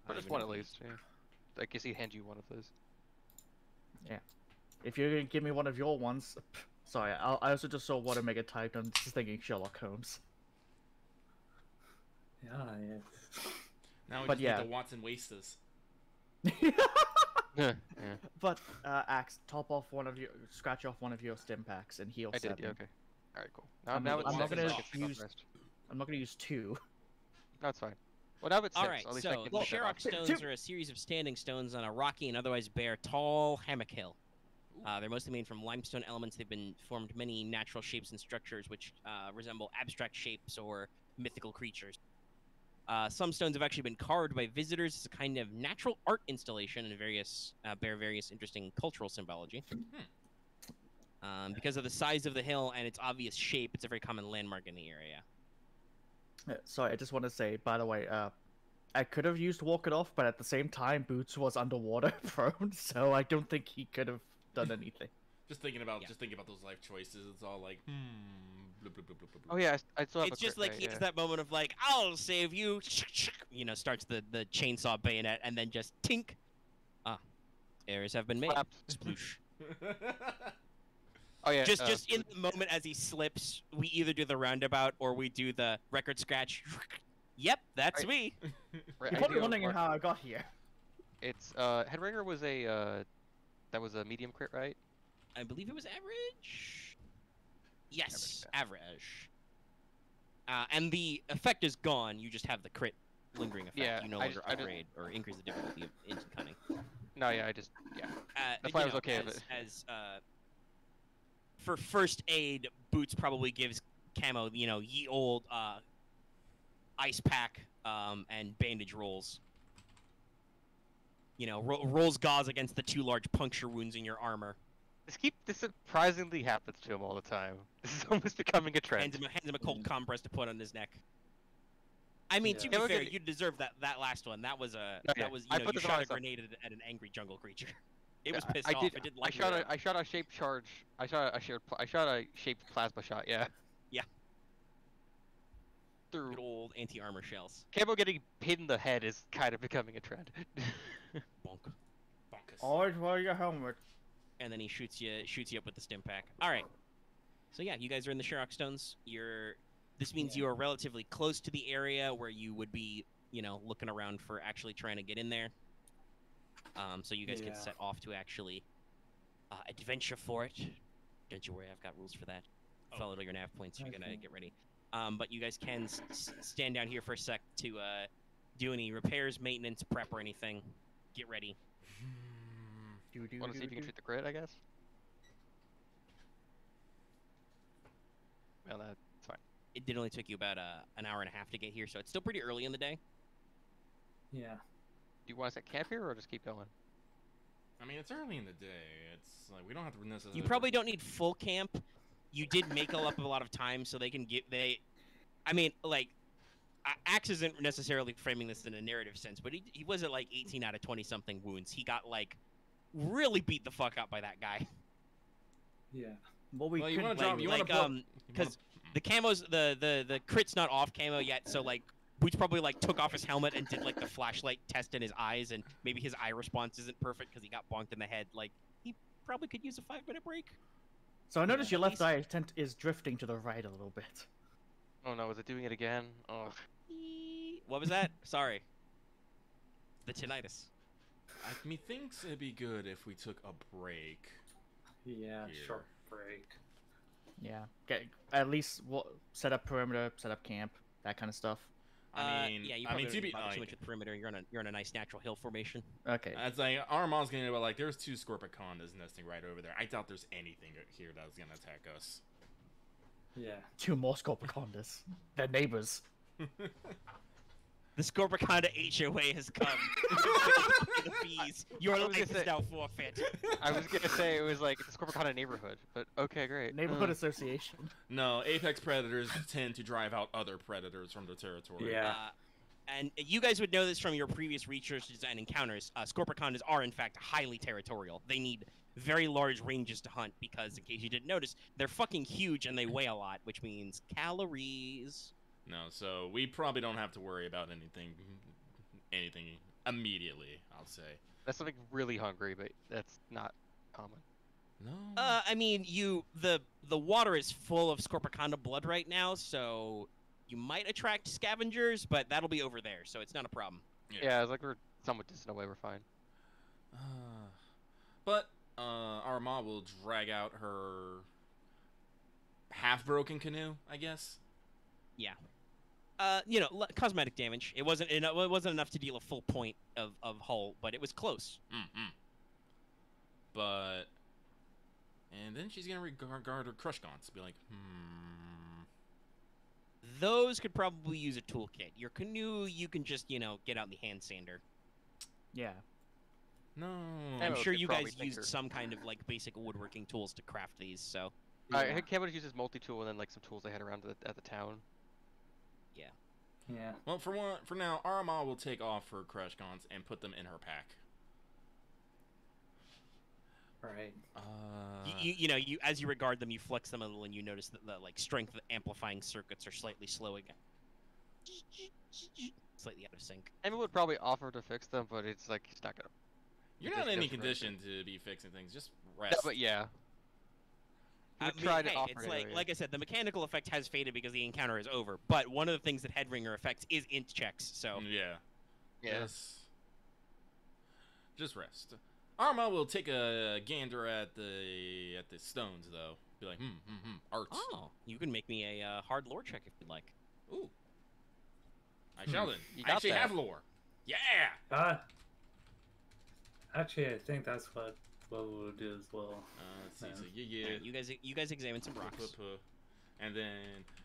Or I just don't one even at know if least, yeah. I guess he'd hand you one of those. If you're gonna give me one of your ones, sorry, I also just saw what Omega typed. I'm just thinking Sherlock Holmes. Yeah, yeah. Now we But just yeah. need the Watson Wasters. Yeah, But Axe, top off one of your, scratch off one of your stim packs and heal I 7. did, yeah, okay. Alright, cool. Now, I'm now not- it's I'm not 6, so I gonna can take off use- rest. I'm not gonna use 2. No, it's fine. Well, now it's 6, All right, at least I so can the take that Sherrock off. stones are a series of standing stones on a rocky and otherwise bare, tall hammock hill. They're mostly made from limestone elements. They've been formed many natural shapes and structures which resemble abstract shapes or mythical creatures. Some stones have actually been carved by visitors as a kind of natural art installation and bear various interesting cultural symbology. Because of the size of the hill and its obvious shape, it's a very common landmark in the area. Sorry, I just want to say, by the way, I could have used Walk It Off, but at the same time, Boots was underwater prone, so I don't think he could have done anything. Just thinking about Yeah. those life choices. It's all like, blah, blah, blah, blah, blah, Oh yeah, I still have It's a just crit like rate, he has yeah. that moment of like, I'll save you, starts the chainsaw bayonet, and then just tink. Errors have been made. Slapped. Sploosh. Oh yeah, just in the moment as he slips, we either do the roundabout or we do the record scratch. Yep, that's Right. me. right, You're I probably do wondering have a how I got here. It's Headringer was a that was a medium crit, right? I believe it was average. Yes, average. And the effect is gone. You just have the crit lingering effect. Yeah, you no I longer just- I just- upgrade or increase the difficulty of instant cunning. No, yeah, That's That's why I was okay with it. For first aid, Boots probably gives Camo, ye old ice pack and bandage rolls. Rolls gauze against the 2 large puncture wounds in your armor. This surprisingly happens to him all the time. This is almost becoming a trend. Hands him a cold compress to put on his neck. I mean, to Yeah. be Yeah, fair, okay. you deserved that last one. That was yeah. you I put you this on shot a myself. grenade at an angry jungle creature. It was Yeah, pissed I off. did. It didn't I like shot it. I shot a shaped charge. I shot a shaped plasma shot. Yeah. Yeah. Through Good old anti-armor shells. Camo getting hit in the head is kind of becoming a trend. Bonk. Bonkus. Always wear your helmet. And then he shoots you up with the stim pack. All right. So yeah, you guys are in the Sherrock Stones. This means you are relatively close to the area where you would be, looking around for actually trying to get in there. So you guys can Yeah. set off to actually adventure for it. Don't you worry, I've got rules for that. Follow your nav points. You're gonna Okay. get ready. But you guys can stand down here for a sec to do any repairs, maintenance, prep, or anything. Get ready. Want to see if you can shoot the crit? I guess. Well, that's fine. It did only took you about an hour and a half to get here, so it's still pretty early in the day. Yeah. Do you want us at camp here or just keep going? I mean, it's early in the day. It's like we don't have to necessarily. You probably don't need full camp. You did make up a lot of time, so they can get I mean, like, Axe isn't necessarily framing this in a narrative sense, but he was at like 18 out of 20 something wounds. He got like really beat the fuck up by that guy. Yeah. Well, we Well, you could want to drop? You want to because the camo's the crit's not off Camo yet, so like Boots probably like took off his helmet and did like the flashlight test in his eyes, and maybe his eye response isn't perfect because he got bonked in the head. Like he probably could use a 5-minute break. So I noticed your left Please. eye is drifting to the right a little bit. Oh no, is it doing it again? Oh. What was that? Sorry. The tinnitus. I mean, thinks it'd be good if we took a break. Yeah. Here. Short break. Yeah. Get at least set up perimeter, set up camp, that kind of stuff. I mean, yeah, you I probably mean, don't need to bother too much with perimeter. You're on a nice natural hill formation. Okay. That's like Armand's gonna go like, there's 2 Scorpicondas nesting right over there. I doubt there's anything here that's gonna attack us. Yeah. 2 more Scorpicondas. They're neighbors. The Scorpiconda HOA has come. The bees. Your I was life gonna is say- now forfeit. I was gonna say it was like the Scorpicona neighborhood, but okay, great. Neighborhood association. No, apex predators tend to drive out other predators from their territory. Yeah. And you guys would know this from your previous researches and encounters. Scorpicondas are, in fact, highly territorial. They need very large ranges to hunt because, in case you didn't notice, they're fucking huge and they weigh a lot, which means calories. No, so we probably don't have to worry about anything immediately, I'll say. That's something really hungry, but that's not common. No. I mean, the water is full of Scorpiconda blood right now, so you might attract scavengers, but that'll be over there, so it's not a problem. Yeah, it's like we're somewhat distant away. We're fine. But Aramaa will drag out her half-broken canoe, I guess. Yeah. Cosmetic damage. It wasn't enough to deal a full point of hull, but it was close. But, and then she's gonna regard her crush gaunts, be like, Those could probably use a toolkit. Your canoe, you can just, get out the hand sander. Yeah. no. I'm Camo sure could you probably guys tinker. used some kind of basic woodworking tools to craft these. So I think Camo uses multi-tool and then like some tools they had around at the town. Yeah. Well, for now, Aramaa will take off her crush gaunts and put them in her pack. Right. you as you regard them, you flex them a little, and you notice that the strength amplifying circuits are slightly slow again, slightly out of sync. Camo would probably offer to fix them, but it's like he's not gonna. You're It not in just any goes right condition to be fixing things. Just Yeah, rest. but yeah. He I would mean, try to hey, offer it's it anyway. like I said, the mechanical effect has faded because the encounter is over. But one of the things that Headringer affects is int checks. So Yeah. Yeah. Just rest. Aramaa will take a gander at the stones though. Be like, arts. oh, you can make me a hard lore check if you'd like. Ooh. I shall then. You I got actually that. have lore. Yeah. Actually, I think that's what we'll do as well. Let's see. So Alright, you guys examine some rocks. And then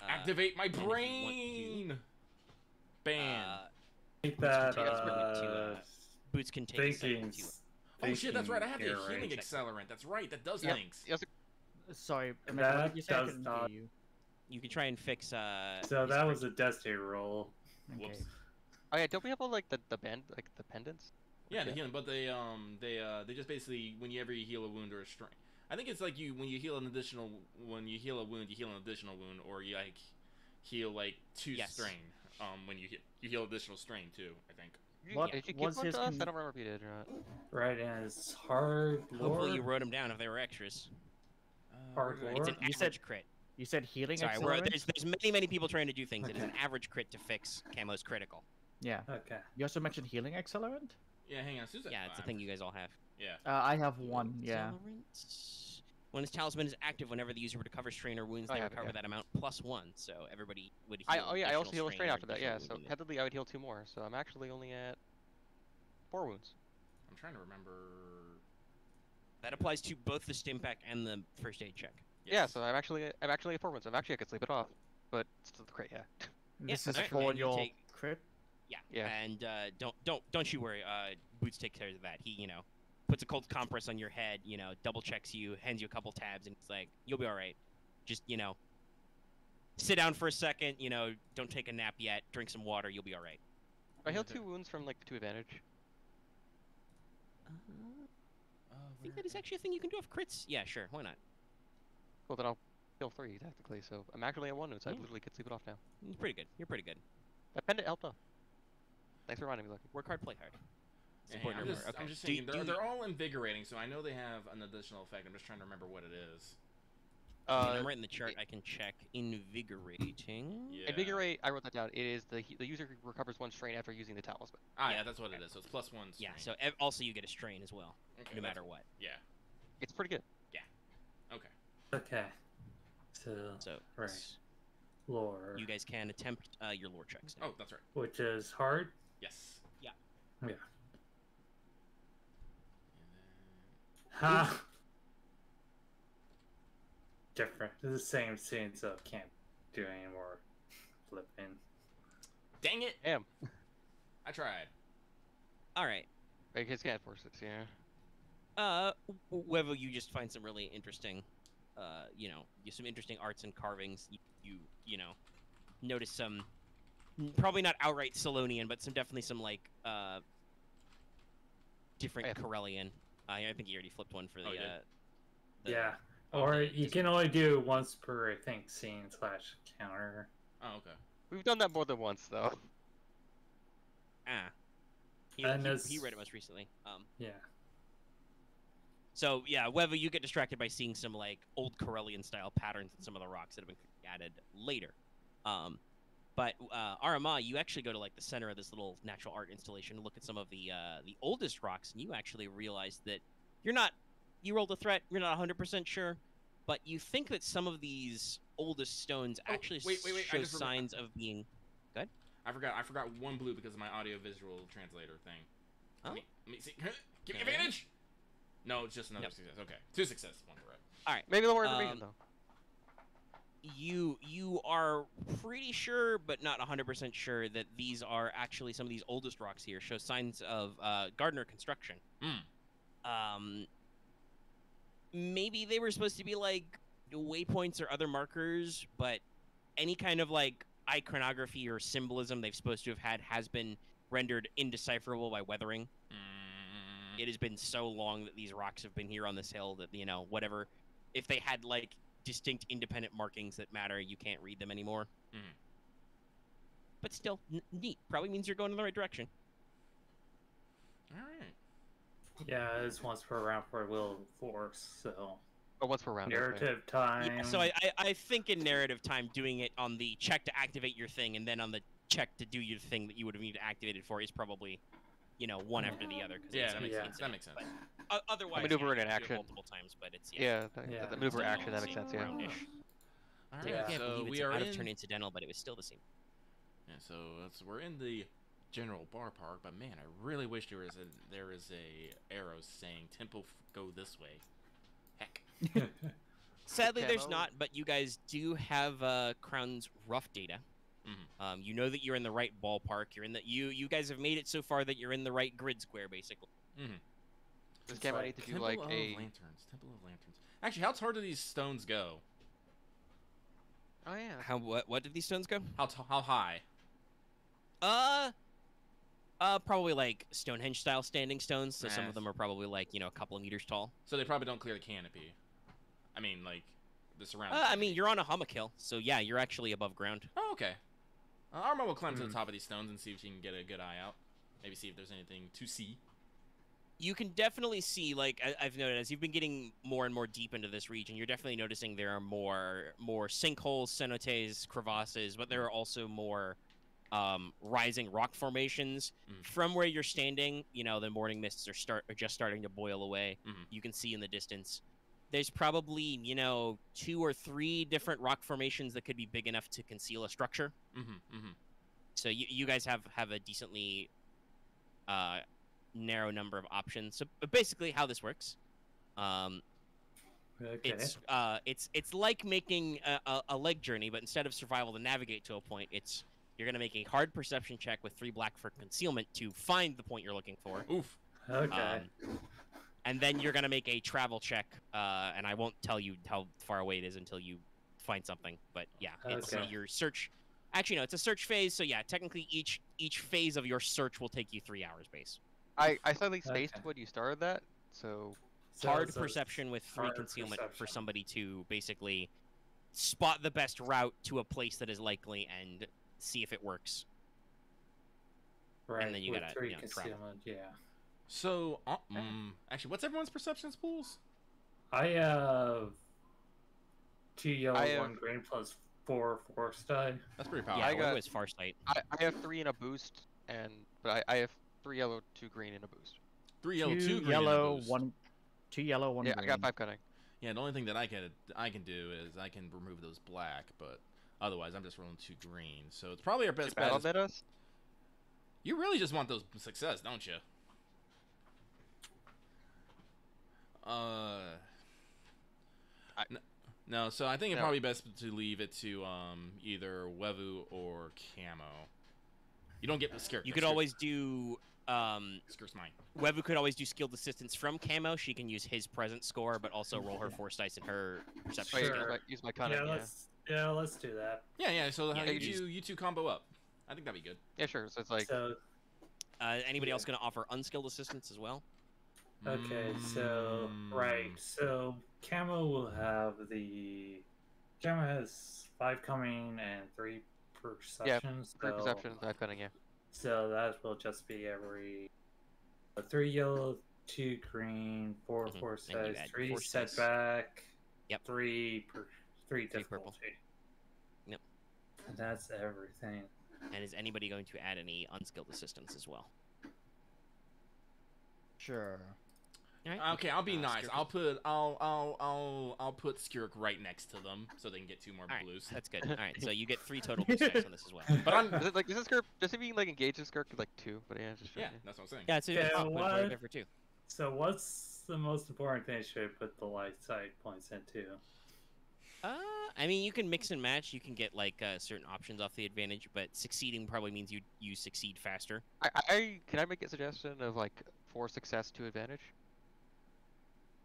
and activate my if you want brain. Bam. Take Boots that. can take us to, Boots can take a second Thinking. to. Oh shit, that's right. I have the Here, healing right. accelerant. That's right. That does Yeah. things. He also- Sorry, That Mega, what did you say? I does couldn't hear not- you. You can try and fix. So that was a destiny roll. Okay. Whoops. Oh yeah, don't we have all like the band like the pendants? Yeah, the healing, but they just basically whenever you heal a wound or a strain. I think it's like when you heal a wound, you heal an additional wound, or you like heal like 2 Yes. strain. When you heal additional strain too. I think. What Did you was give one his to us? con- I don't remember if you did or not. Right, and it's hard lore. Hopefully you wrote them down if they were extras. Hard where did I- lore? It's an You said- average crit. You said healing Sorry, accelerant? there's many people trying to do things. It is an Okay. average crit to fix Camo's critical. Yeah. Okay. You also mentioned healing accelerant? Yeah, hang on. Susan. Yeah, it's a thing you guys all have. Yeah. I have one, yeah. Accelerant. When his talisman is active, whenever the user recovers strain or wounds, I they have it, recover yeah. that amount +1. So everybody would heal. I also additional heal a strain or after that. additional Yeah, so wound. technically I would heal 2 more. So I'm actually only at 4 wounds. I'm trying to remember. That applies to both the stim pack and the first aid check. Yeah, so I'm actually at 4 wounds. I could sleep it off, but still the crit. Yeah. This Yeah, is alright, for and you your take- crit? Yeah. And don't you worry. Boots takes care of that. He puts a cold compress on your head. Double checks you, hands you a couple tabs, and it's like you'll be all right. Just sit down for a second. Don't take a nap yet. Drink some water. You'll be all right. I heal 2 wounds from like 2 advantage. I think that is actually a thing you can do off crits. Yeah, sure. Why not? Well, then I'll heal 3 technically. So I'm actually at 1 wound, so I Yeah. literally could sleep it off now. It's pretty good. You're pretty good. That pendant helped though. Thanks for reminding me, Lucky. Work hard, play hard. Yeah, Support I'm your just, lore. Okay. I'm just Do- thinking do- they're all invigorating, so I know they have an additional effect. I'm just trying to remember what it is. I mean, I'm right in the chart. I can check. Invigorating. Yeah. Invigorate. I wrote that down. It is the user recovers 1 strain after using the talisman. Ah, Yeah. yeah, that's what it is. So it's +1. Yeah. strain. So also you get a strain as well, Okay, no that's- matter what. Yeah. It's pretty good. Okay. Okay. So So Right. s- lore, You guys can attempt your lore checks now. Oh, that's right. which is hard. Yes. Yeah. And Ha! Different. It's the same scene, so can't do any more flipping. then... Dang it! Damn. I tried. All right. Like his cat forces, yeah. Wevo, you just find some really interesting, some interesting arts and carvings. You know, notice some, probably not outright Selonian, but definitely some like different Yeah. Corellian. I think you already flipped one for the. Oh, you did? Yeah. Oh, Or yeah, you just- can only do once per, I think, scene/counter. Oh, okay. We've done that more than once, though. He And he read it most recently. Yeah. So yeah, Wevo, you get distracted by seeing some like old Corellian style patterns in some of the rocks that have been added later. But Aramaa, you actually go to like the center of this little natural art installation and look at some of the oldest rocks, and you actually realize that you rolled a threat, you're not 100% sure, but you think that some of these oldest stones actually wait, I show just signs of being. I forgot one blue because of my audio-visual translator thing. Oh. Let me see. Give me Okay. advantage! No, it's just another Nope. success. Okay. 2 successes, 1 correct. All right. Maybe a little more information, though. You are pretty sure, but not 100% sure that these are actually some of these oldest rocks here show signs of gardener construction. Maybe they were supposed to be like waypoints or other markers, but any kind of like iconography or symbolism they've supposed to have had has been rendered indecipherable by weathering. It has been so long that these rocks have been here on this hill that, whatever, if they had like distinct independent markings that matter, you can't read them anymore. But still, neat. Probably means you're going in the right direction. Alright. Yeah, it's once per round for Will Force, so. Oh, once per round. okay. Narrative time. Yeah, so I think in narrative time, doing it on the check to activate your thing and then on the check to do your thing that you would have needed to activate it for is probably, one after the other. Yeah, it's that makes yeah. sense. That makes sense. But, otherwise, maneuver you in can do it action. multiple times, but it's Yeah, Yeah. the maneuver Still action, that makes same sense, yeah. roundish. Alright, Yeah. I can't so believe it's we an are out in... of turn incidental, but it was still the same. Yeah, so we're in the general bar park, but man, I really wish there was a arrow saying temple go this way. Heck. Sadly, there's Camo? not, but you guys do have Crown's rough data. You know that you're in the right ballpark. You're in the you guys have made it so far that you're in the right grid square, basically. Does It's Camo like need to do Temple like of a? Lanterns. Temple of Lanterns. Actually, how hard do these stones go? Oh yeah. What did these stones go? How high? Probably like Stonehenge style standing stones. So some Nice. of them are probably like a couple of meters tall. So they probably don't clear the canopy. I mean, like the surrounding. I mean, you're on a hummock hill, so yeah, you're actually above ground. Oh, okay. Aramaa will climb to the top of these stones and see if she can get a good eye out. Maybe see if there's anything to see. You can definitely see, like I've noted, as you've been getting more and more deep into this region, you're definitely noticing there are more sinkholes, cenotes, crevasses, but there are also more rising rock formations. From where you're standing, the morning mists are just starting to boil away. You can see in the distance. There's probably 2 or 3 different rock formations that could be big enough to conceal a structure. So you guys have a decently narrow number of options. So basically, how this works, Okay. it's like making a leg journey, but instead of survival to navigate to a point, you're gonna make a hard perception check with 3 black for concealment to find the point you're looking for. Oof. Okay. And then you're gonna make a travel check, and I won't tell you how far away it is until you find something. But yeah, it's Okay. your search. Actually, no, it's a search phase. So yeah, technically each phase of your search will take you 3 hours base. I slightly spaced Okay. when you started that, so Hard So perception with 3 hard concealment for perception. somebody to basically spot the best route to a place that is likely and see if it works. Right. then you with gotta, 3 travel. concealment, yeah. So, actually, what's everyone's perceptions pools? I have 2 yellow, I have- 1 green plus 4 force die. That's pretty Yeah, powerful. I got- was Farsight. I have 3 in a boost, but I have 3 yellow, 2 green in a boost. 3 yellow, 2 Two green. yellow, and a boost. 2 yellow, 1 Yeah, green. I got 5 cutting. Yeah, the only thing that I can do is I can remove those black, but Otherwise, I'm just rolling 2 green. So it's probably our best bet. Battle net us? You really just want those success, don't you? No, so I think it's probably best to leave it to either Wevu or Camo. You don't get the Skirk. You could always do Skirk's mine. Wevu could always do skilled assistance from Camo. She can use his present score, but also roll her force dice and her perception. Sure. Use my cunning. Let's do that. Yeah. So you two combo up. I think that'd be good. Yeah, sure. So it's like. So, anybody else going to offer unskilled assistance as well? okay, so right, so Camo will have Camo has 5 coming and 3 perceptions. 3 perception, 5 cunning. Yeah. So that will just be every 3 yellow, 2 green, 4 force dice, 3 setback, 3 difficulty. Purple. Yep. And that's everything. And is anybody going to add any unskilled assistance as well? Sure. All right. Okay, I'll be nice. Skirk. I'll put Skirk right next to them so they can get 2 more All right, blues. that's good. All right, so you get 3 total success on this as well. But I'm Is it like, does it mean like engage in Skirk like 2? But yeah, just yeah, that's what I'm saying. Yeah, it's what? there for 2. So what's the most important thing should I put the light side points into? I mean, you can mix and match. You can get like certain options off the advantage, but succeeding probably means you succeed faster. Can I make a suggestion of like 4 success, 2 advantage?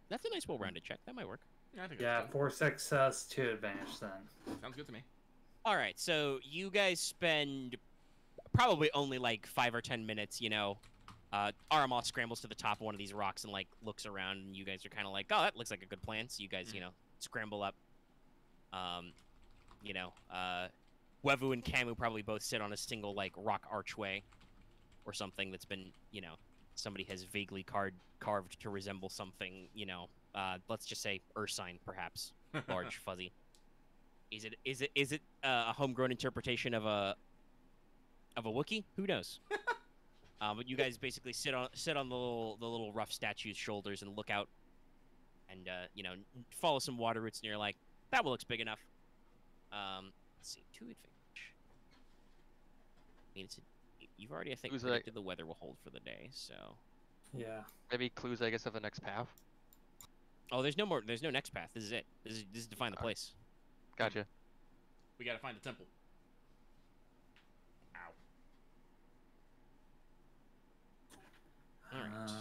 That's a nice, well-rounded check. That might work. Yeah, I think Yeah, that's 4 success, 2 advantage then. good. Sounds good to me. All right, so you guys spend probably only like 5 or 10 minutes. Aramaa scrambles to the top of one of these rocks and like looks around, and you guys are kind of like, "Oh, that looks like a good plan." So you guys, scramble up. Wevu and Camo probably both sit on a single like rock archway or something that's been, somebody has vaguely carved to resemble something, let's just say Ursine, perhaps, large, fuzzy. Is it a homegrown interpretation of a Wookiee? Who knows? But you guys basically sit on the little rough statue's shoulders and look out, and follow some water roots, and you're like, that looks big enough. Let's see, 2 advantage. I mean, you've already, I think, predicted the weather will hold for the day, so. Yeah. Maybe clues, I guess, of the next path. Oh, there's no next path. This is it. This is define the place. Gotcha. We gotta find the temple. Ow. All right.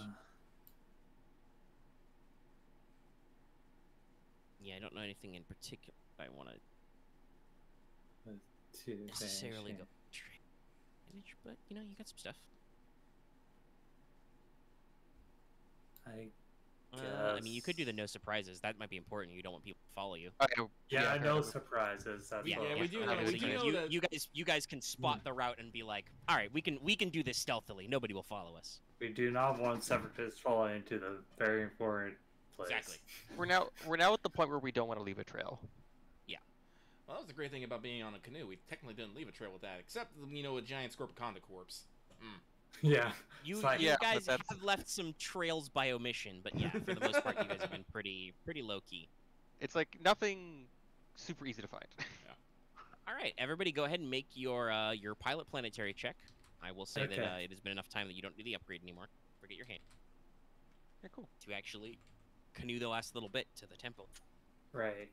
Yeah, I don't know anything in particular I want to necessarily go advantage, but you got some stuff. I mean, you could do the no surprises. That might be important. You don't want people to follow you. Yeah, no surprises. That's we do know that you guys can spot the route and be like, all right, we can do this stealthily. Nobody will follow us. We do not want separatists falling into the very important place. Exactly. We're now at the point where we don't want to leave a trail. Well, that was the great thing about being on a canoe. We technically didn't leave a trail with that, except a giant Swrpg corpse. Yeah. You Yeah, guys have left some trails by omission, but yeah, for the most part, you guys have been pretty low key. It's like nothing super easy to find. Yeah. All right, everybody, go ahead and make your pilot planetary check. I will say that it has been enough time that you don't do the upgrade anymore. Forget your hand. Yeah, cool. To actually canoe the last little bit to the temple. Right.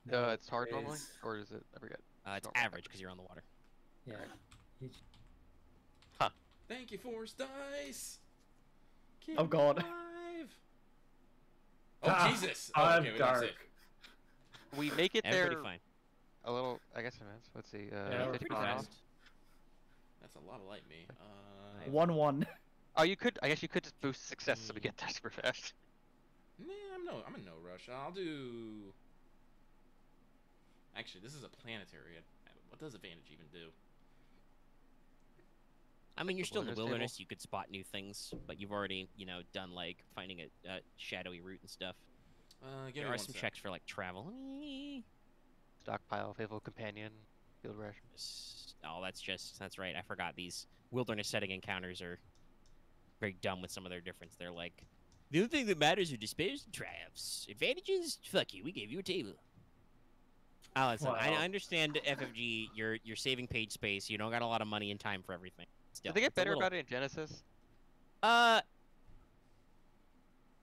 It's hard normally, or is it ever good? It's average because you're on the water. Yeah. Thank you, Force Dice. Keep Oh, God. alive. Oh Jesus! Oh, I'm okay, we didn't dark. save. We make it Everybody there fine. a little. I guess it is. Let's see. Yeah, we're 50 Pretty miles. fast. That's a lot of light, me. 1-1. Oh, you could. I guess you could just boost success so we get there super fast. Nah, I'm in no rush. I'll do. Actually, this is a planetary. What does advantage even do? I mean, you're still in the Wilderness wilderness. You could spot new things, but you've already, done like finding a shadowy route and stuff. Give There me are one some sec. checks for like travel. Stockpile, faithful companion, field ration. Oh, that's right. I forgot these wilderness setting encounters are very dumb with some of their difference. They're like, the only thing that matters are despairs and triumphs. Advantages? Fuck you. We gave you a table. Listen, Wow. I understand FFG. You're saving page space. You don't got a lot of money and time for everything. Still, Did they get it's a better little... about it in Genesis?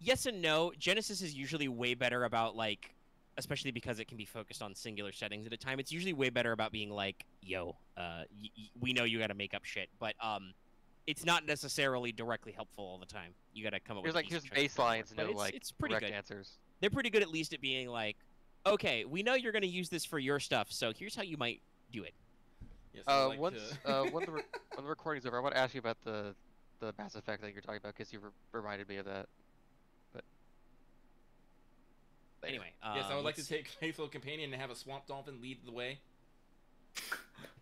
Yes and no. Genesis is usually way better about, like, especially because it can be focused on singular settings at a time. It's usually way better about being like, yo, we know you got to make up shit, but it's not necessarily directly helpful all the time. You got to come up with Here's baselines, no like it's pretty correct good. answers. They're pretty good at least at being like, okay, we know you're going to use this for your stuff, so here's how you might do it. Yes, When the recording's over, I want to ask you about the Mass Effect that you're talking about because you reminded me of that. But anyway, yes, I would like to take Faithful Companion and have a swamp dolphin lead the way.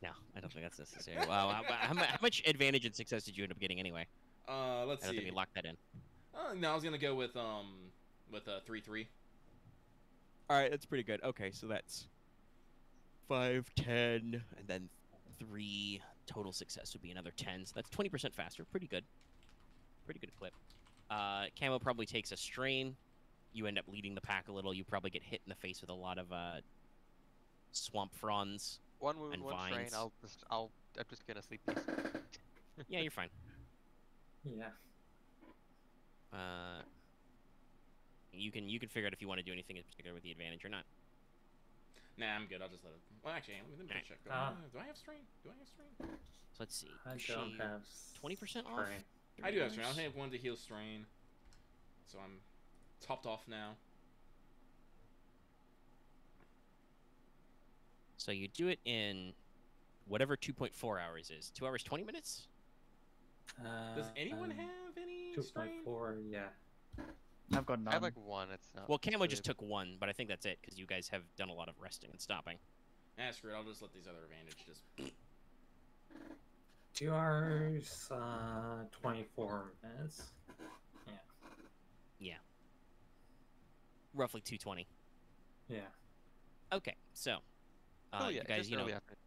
No, I don't think that's necessary. Wow, how much advantage and success did you end up getting anyway? Let's see. I don't think we locked that in. No, I was gonna go with 3-3. All right, that's pretty good. Okay, so that's 5, 10, and then 3 total success would be another 10. So that's 20% faster. Pretty good. Pretty good clip. Camo probably takes a strain. You end up leading the pack a little. You probably get hit in the face with a lot of swamp fronds. One wound, and one strain. vines. I'm just gonna sleep peaceful. Yeah, you're fine. Yeah. You can figure out if you want to do anything in particular with the advantage or not. Nah, I'm good. I'll just let it. Well, actually, let me check. Do I have strain? So let's see. I don't have 20% off. strain. I do have strain. I have 1 to heal strain, so I'm topped off now. So you do it in whatever 2.4 hours is. 2 hours 20 minutes. Does anyone have any strain? 2.4, yeah. I've got none. I have like 1. It's not. Well, Camo really- just took 1, but I think that's it because you guys have done a lot of resting and stopping. Nah, screw it. I'll just let these other advantage just. 2 hours, 24 minutes. Yeah. Roughly 220. Yeah. Okay, so Oh, yeah, you guys, just you know, early afternoon.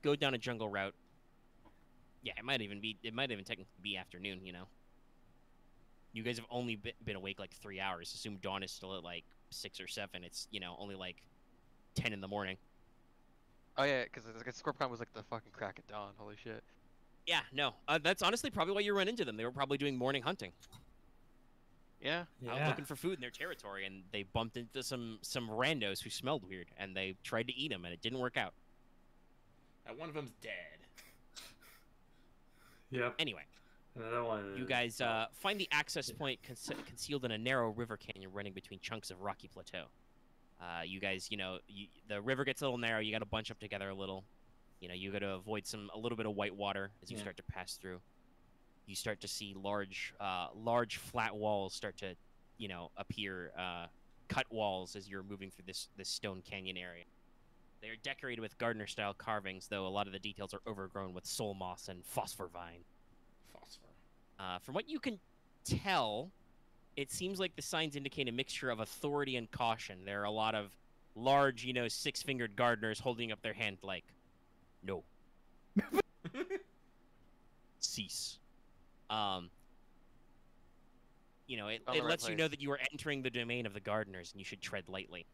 go down a jungle route. Yeah, it might even technically be afternoon. You know, you guys have only been awake like 3 hours. Assume dawn is still at like 6 or 7. It's only like 10 in the morning. Oh yeah, because Scorpcon was like the fucking crack at dawn. Holy shit. Yeah, no, that's honestly probably why you run into them. They were probably doing morning hunting. Yeah. Out looking for food in their territory, and they bumped into some randos who smelled weird, and they tried to eat them, and it didn't work out. One of them's dead. Yep. Anyway, Another one. you guys find the access point concealed in a narrow river canyon running between chunks of rocky plateau. You guys, the river gets a little narrow. You got to bunch up together a little. You got to avoid a little bit of white water as you start to pass through. You start to see large flat walls start to, appear, cut walls as you're moving through this stone canyon area. They are decorated with gardener-style carvings, though a lot of the details are overgrown with soul moss and phosphor vine. Phosphor. From what you can tell, it seems like the signs indicate a mixture of authority and caution. There are a lot of large, six-fingered gardeners holding up their hand like, no. Cease. It lets you know that you are entering the domain of the gardeners and you should tread lightly.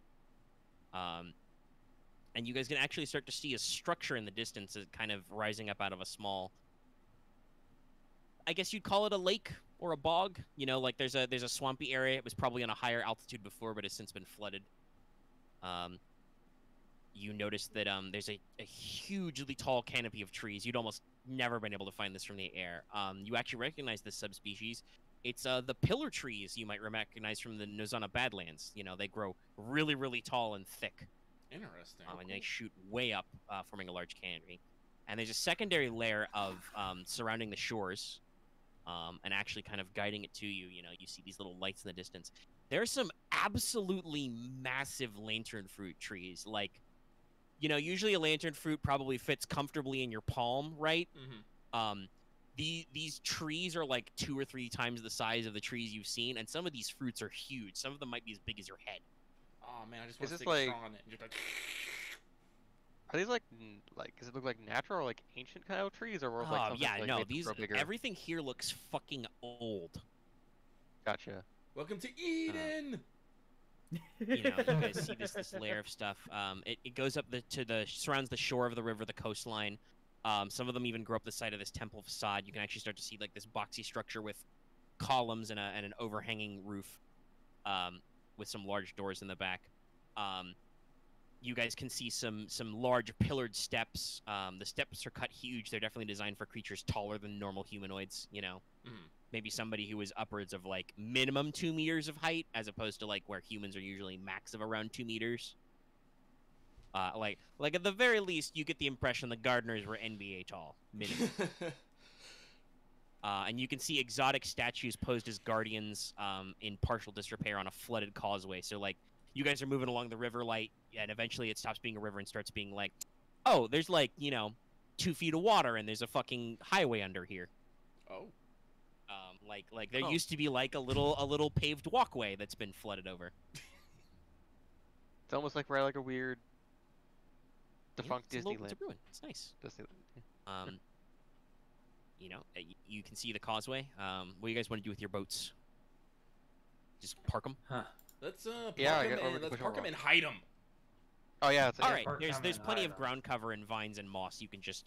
And you guys can actually start to see a structure in the distance kind of rising up out of a small, I guess you'd call it a lake or a bog. Like there's a swampy area. It was probably on a higher altitude before, but has since been flooded. You notice that there's a hugely tall canopy of trees. You'd almost never been able to find this from the air. You actually recognize this subspecies. It's the pillar trees you might recognize from the Nozana Badlands. They grow really, really tall and thick. Interesting. And they shoot way up, forming a large canopy. And there's a secondary layer of surrounding the shores, and actually kind of guiding it to you. You see these little lights in the distance. There's some absolutely massive lantern fruit trees. Like, usually a lantern fruit probably fits comfortably in your palm, right? Mm-hmm. These trees are like 2 or 3 times the size of the trees you've seen, and some of these fruits are huge. Some of them might be as big as your head. Oh man, I just want to Is this take a like- straw on it. And just like... Are these like does it look like natural or like ancient kind of trees or more like something yeah, like no, made to grow bigger? everything here looks fucking old. Gotcha. Welcome to Eden. You know, you guys see this layer of stuff. It goes up surrounds the shore of the river, the coastline. Some of them even grow up the side of this temple facade. You can actually start to see like this boxy structure with columns and an overhanging roof, with some large doors in the back. You guys can see some large pillared steps. The steps are cut huge. They're definitely designed for creatures taller than normal humanoids. You know, maybe somebody who is upwards of like minimum 2 meters of height, as opposed to like where humans are usually max of around 2 meters. Like at the very least, you get the impression the gardeners were NBA tall, minimum. And you can see exotic statues posed as guardians in partial disrepair on a flooded causeway. So like, you guys are moving along the river light, and eventually it stops being a river and starts being like, oh, there's like, you know, 2 feet of water and there's a fucking highway under here. Oh. Like there used to be like a little paved walkway that's been flooded over. It's almost like we're at like a weird defunct Disneyland. It's a ruin. It's nice. Disneyland. You know, you can see the causeway. What do you guys want to do with your boats? Just park them? Huh. Let's park them and hide them. Oh yeah. All right. There's plenty of ground cover and vines and moss. You can just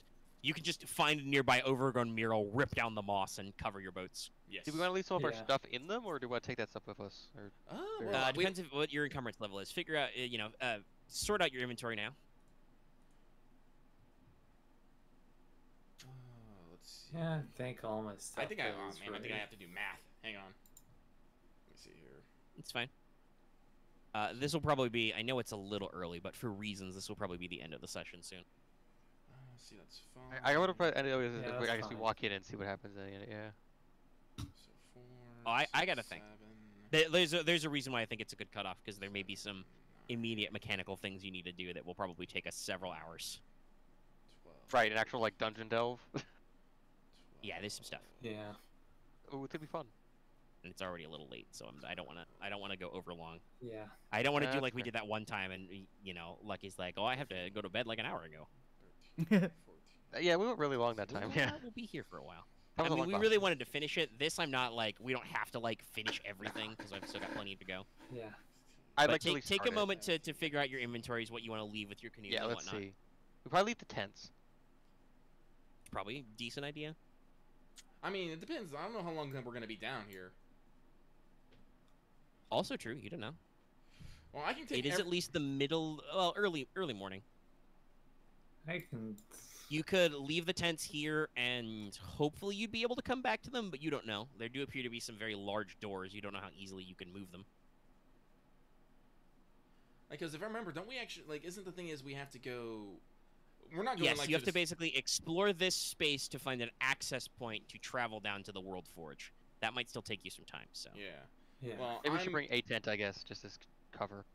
find a nearby overgrown mural, rip down the moss, and cover your boats. Yes. Do we want to leave some of our stuff in them, or do we want to take that stuff with us? Or... depends on what your encumbrance level is. Figure out, sort out your inventory now. Let's see. Yeah, I think all my stuff. I think I have to do math. Hang on. Let me see here. It's fine. This will probably be, I know it's a little early, but for reasons, this will probably be the end of the session soon. See, that's fine. I would have put. I guess we walk in and see what happens. Yeah. So 4. I got to think. There's a reason why I think it's a good cutoff, because there may be some immediate mechanical things you need to do that will probably take us several hours. 12. Right, an actual like dungeon delve. Yeah, there's some stuff. Yeah. Oh, it could be fun. And it's already a little late, so I don't want to go over long. Yeah. I don't want to do That's like we fair. did that one time, and Lucky's like, oh, I have to go to bed like an hour ago. 13, 14. Yeah, we went really long that time. Yeah. We'll be here for a while. That was a long we class. really wanted to finish it. This, I'm not like, we don't have to like finish everything because I've still got plenty to go. Yeah. I'd But like to at least take a start it. moment to figure out your inventories, what you want to leave with your canoes Yeah, and let's whatnot. see. We probably leave the tents. Probably a decent idea. I mean, it depends. I don't know how long we're going to be down here. Also true, you don't know. Well, I can take. It is at least the early morning. I can. You could leave the tents here, and hopefully you'd be able to come back to them, but you don't know. There do appear to be some very large doors. You don't know how easily you can move them. Because if I remember, don't we actually Isn't the thing is we have to go? We're not going. Yes, you have to basically explore this space to find an access point to travel down to the World Forge. That might still take you some time. So. Yeah. Yeah. Well, Maybe we should bring a tent, I guess, just as cover.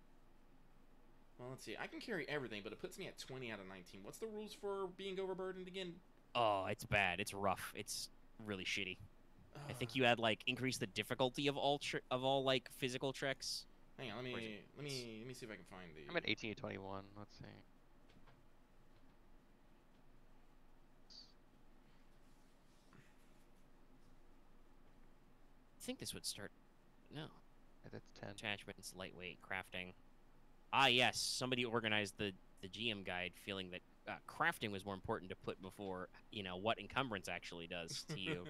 Well, let's see. I can carry everything, but it puts me at 20 out of 19. What's the rules for being overburdened again? Oh, it's bad. It's rough. It's really shitty. I think you had increase the difficulty of all like physical treks. Hang on, let me see if I can find the. I'm at 18 to 21. Let's see. I think this would start. No. Yeah, that's 10. Attachments, lightweight, crafting. Ah, yes. Somebody organized the GM guide, feeling that crafting was more important to put before what encumbrance actually does to you.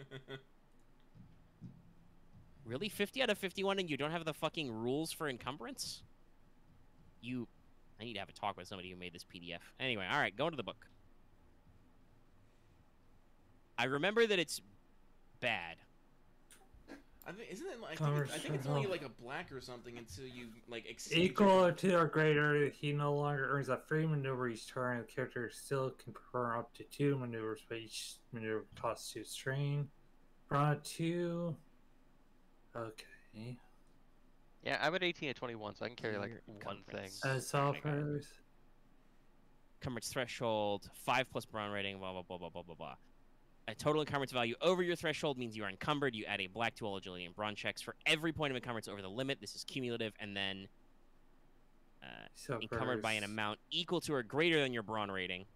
Really, 50 out of 51, and you don't have the fucking rules for encumbrance? I need to have a talk with somebody who made this PDF. Anyway, all right, go into the book. I remember that it's bad. Isn't it I think it's only a black or something until you exceed Equal to or greater, he no longer earns a free maneuver each turn. The character still can perform up to 2 maneuvers, but each maneuver costs 2 strain. Brought 2. Okay. Yeah, I'm at 18 to 21, so I can carry one thing. Softwares. Encumbrance threshold, 5 plus brawn rating, blah blah blah blah blah blah blah. A total encumbrance value over your threshold means you are encumbered. You add a black to all agility and brawn checks for every point of encumbrance over the limit. This is cumulative, and then encumbered by an amount equal to or greater than your brawn rating,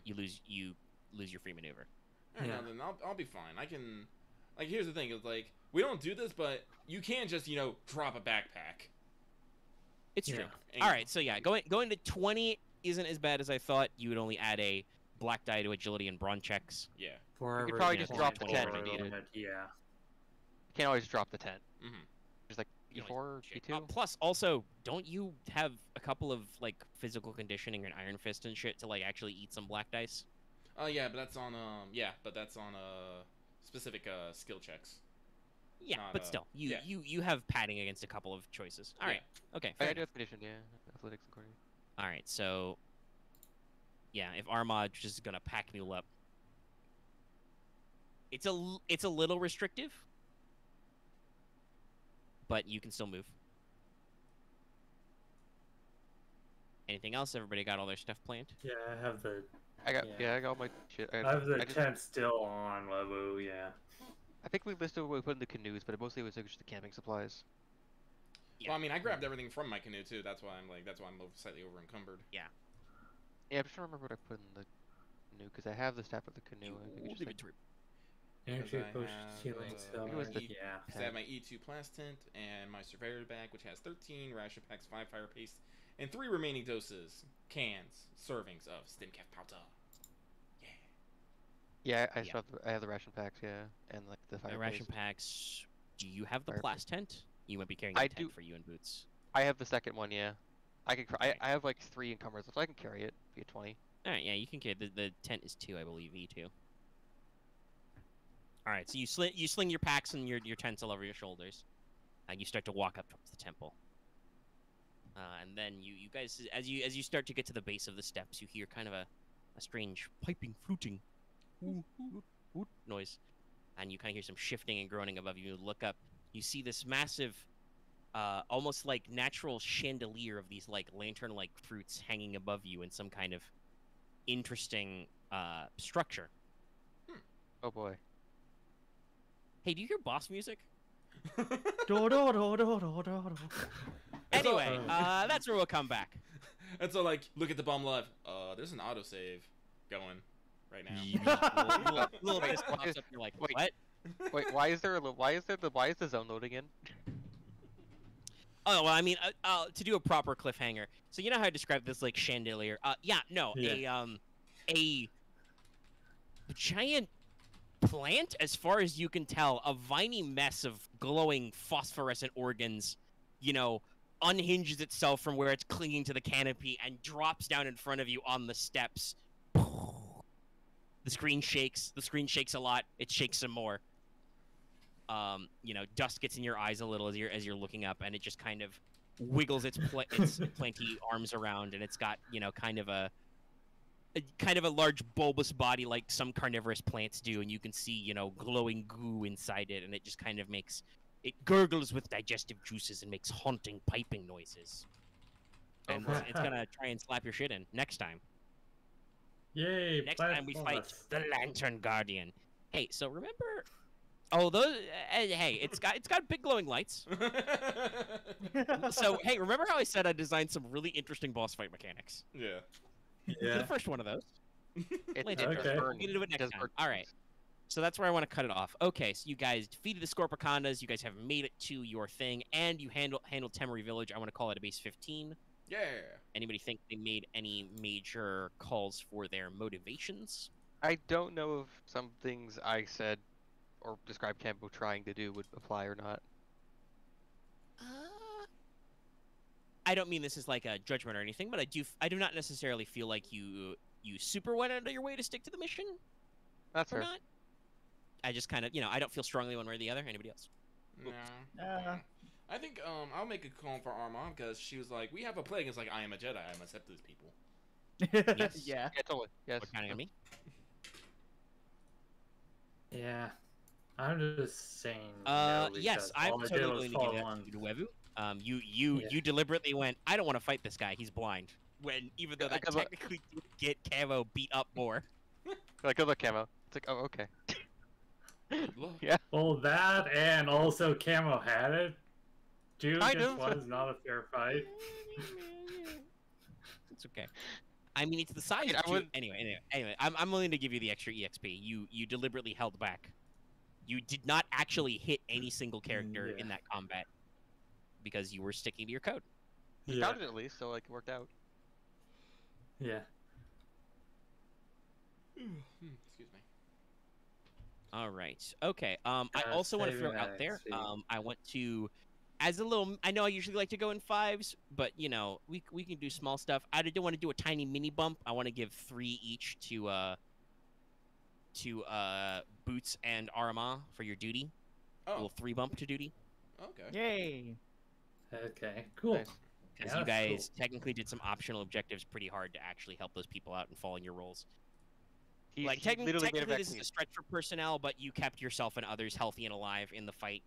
you lose your free maneuver. All right, then I'll be fine. I can. Here's the thing: we don't do this, but you can just drop a backpack. It's Yeah. true. And- All right, so yeah, going to 20 isn't as bad as I thought. You would only add a black die to agility and brawn checks. Yeah. For could probably every just drop the 20 10 if you need it. limit, yeah. You can't always drop the 10. Mm-hmm. Just like You know, E4, shit. E2. Plus, also, don't you have a couple of like physical conditioning and Iron Fist and shit to like actually eat some black dice? Yeah, but that's on specific skill checks. Yeah, Not, but still, yeah. you have padding against a couple of choices. All Yeah. right, okay, I fair do enough. have condition, yeah. Athletics and coordinating. All right, so yeah, if Aramaa just is gonna pack mule up, it's a little restrictive, but you can still move. Anything else? Everybody got all their stuff planned? Yeah, I have the I got my shit. I have the I just- tent still on Webu, yeah. I think we listed what we put in the canoes, but it mostly was just the camping supplies. Yeah. Well, I mean, I grabbed everything from my canoe too. That's why I'm slightly over encumbered. Yeah, I'm just trying to remember what I put in the canoe because I have the staff of the canoe. I think it's just, like, Energy I potion, have, healing I think it was cell. the- Yeah. So I have my E2 Plast Tent and my Surveyor bag, which has 13 ration packs, 5 fire paste, and 3 remaining doses, servings of Stimkef powder. yeah, I Yeah. still have I have the ration packs, yeah, and like the fire ration paste. packs. Do you have the Fire plast tent? You might be carrying I the tent do- for you and Boots. I have the second one, yeah. I can. Okay. I have like 3 encumbrers, so I can carry it. Be a 20. All right, yeah, you can carry the tent is 2, I believe, E2. All right, so you sling your packs and your tents all over your shoulders, and you start to walk up towards the temple. And then you guys, as you start to get to the base of the steps, you hear kind of a strange piping, fluting noise, and you kind of hear some shifting and groaning above you. You look up, you see this massive, almost like natural chandelier of these like lantern-like fruits hanging above you in some kind of interesting structure. Oh boy. Hey, do you hear boss music? Do, do, do, do, do, do, do. It's all- Anyway, that's where we'll come back. And so, like, look at the bomb live. There's an autosave going right now. Little Wait, fist pops up. You're like, wait. what? Wait, why is the zone loading in? Oh well, I mean, to do a proper cliffhanger. So you know how I described this like chandelier? Yeah. A giant plant, as far as you can tell, a viney mess of glowing phosphorescent organs, you know, unhinges itself from where it's clinging to the canopy and drops down in front of you on the steps. The screen shakes. The screen shakes a lot. It shakes some more. You know, dust gets in your eyes a little as you're looking up, and it just kind of wiggles its planky arms around, and it's got, you know, kind of a large bulbous body like some carnivorous plants do, and you can see, you know, glowing goo inside it, and it just kind of it gurgles with digestive juices and makes haunting piping noises. And it's gonna try and slap your shit in next time. Yay! Next plant time we fight bonus. the Lantern Guardian. Hey, so remember? Oh, those. Hey, it's got big glowing lights. So hey, remember how I said I designed some really interesting boss fight mechanics? Yeah. You're the first one of those. It Lantern does Okay. burn. We'll get into it next does time. burn All right. things. So that's where I want to cut it off. Okay, so you guys defeated the Scorpicondas. You guys have made it to your thing, and you handled Temery Village. I want to call it a base 15. Yeah. Anybody think they made any major calls for their motivations? I don't know if some things I said or described Camo trying to do would apply or not. I don't mean this as like a judgment or anything, but I do not necessarily feel like you super went out of your way to stick to the mission That's or fair. not. I just kind of, you know, I don't feel strongly one way or the other. Anybody else? No. I think I'll make a call for Aramaa because she was like, "We have a plague." It's like, I am a Jedi. I must help these people. Yes. Yeah. Yeah, totally. Yes. What counting on me? Yeah. I'm just saying. no, Yes, because I'm all I did totally was going to give follow that on. to Wevu. You deliberately went, I don't want to fight this guy. He's blind. When even though that Because, like- technically did get Camo beat up more. Like, good luck, Camo. It's like, oh, okay. Good luck. Yeah. Well, that and also Camo had it. Dude, Kind this of. was not a fair fight. It's okay. I mean, it's the size. I of would- Anyway. I'm willing to give you the extra EXP. You deliberately held back. You did not actually hit any single character Yeah. in that combat because you were sticking to your code. We found it at least, so like it worked out. Yeah. Excuse me. All right. Okay. I also want to throw out there. I want to, as a little. I know I usually like to go in 5s, but you know we can do small stuff. I don't want to do a tiny mini bump. I want to give 3 each to Boots and Aramaa for your duty. A little 3 bump to duty. Okay. Yay! Okay. Cool. Nice. Because you guys technically did some optional objectives pretty hard to actually help those people out and fall in your roles. Like, technically this is a stretch for personnel, but you kept yourself and others healthy and alive in the fight.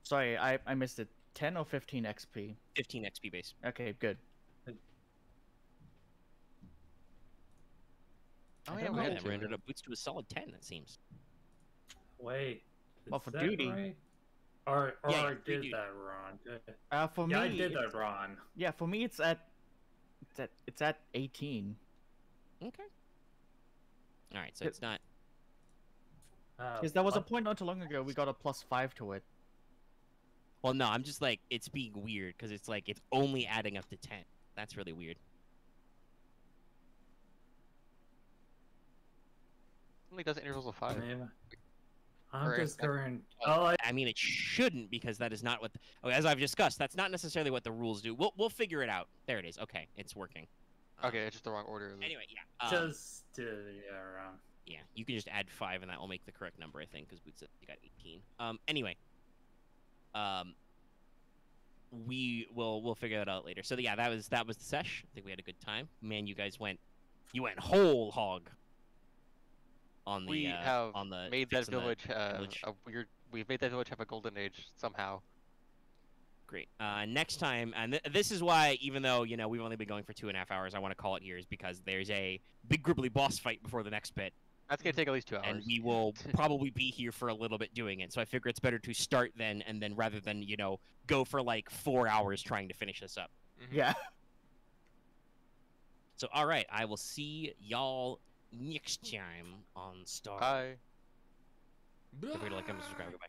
Sorry, I missed it. 10 or 15 XP? 15 XP base. Okay, good. Oh Yeah, that rounded up Boots to a solid 10, it seems. Wait. Well, for duty. Right? Or Yeah, I did duty. that wrong. For me, I did that wrong. Yeah, for me it's at 18. Okay. All right, so it's not. Because there was a point not too long ago we got a +5 to it. Well, no, I'm just like it's being weird because it's like it's only adding up to 10. That's really weird. It only does intervals of 5. I'm just going. I mean, it shouldn't because that is not what. As I've discussed, that's not necessarily what the rules do. We'll figure it out. There it is. Okay, it's working. Okay, it's just the wrong order. Anyway, yeah. Just wrong. Yeah, you can just add 5 and that will make the correct number, I think, because Boots said you got 18. Anyway, we'll figure that out later. So yeah, that was the sesh. I think we had a good time. Man, you went whole hog. On the We have on the made that village village. We've made that village have a golden age somehow. Great. Next time, and this is why, even though you know we've only been going for 2.5 hours, I want to call it here, is because there's a big gribbly boss fight before the next bit. That's gonna take at least 2 hours. And we will probably be here for a little bit doing it. So I figure it's better to start then, and then rather than go for like 4 hours trying to finish this up. Mm-hmm. Yeah. So all right, I will see y'all next time on Star. Bye. Feel free to like, comment, subscribe, goodbye.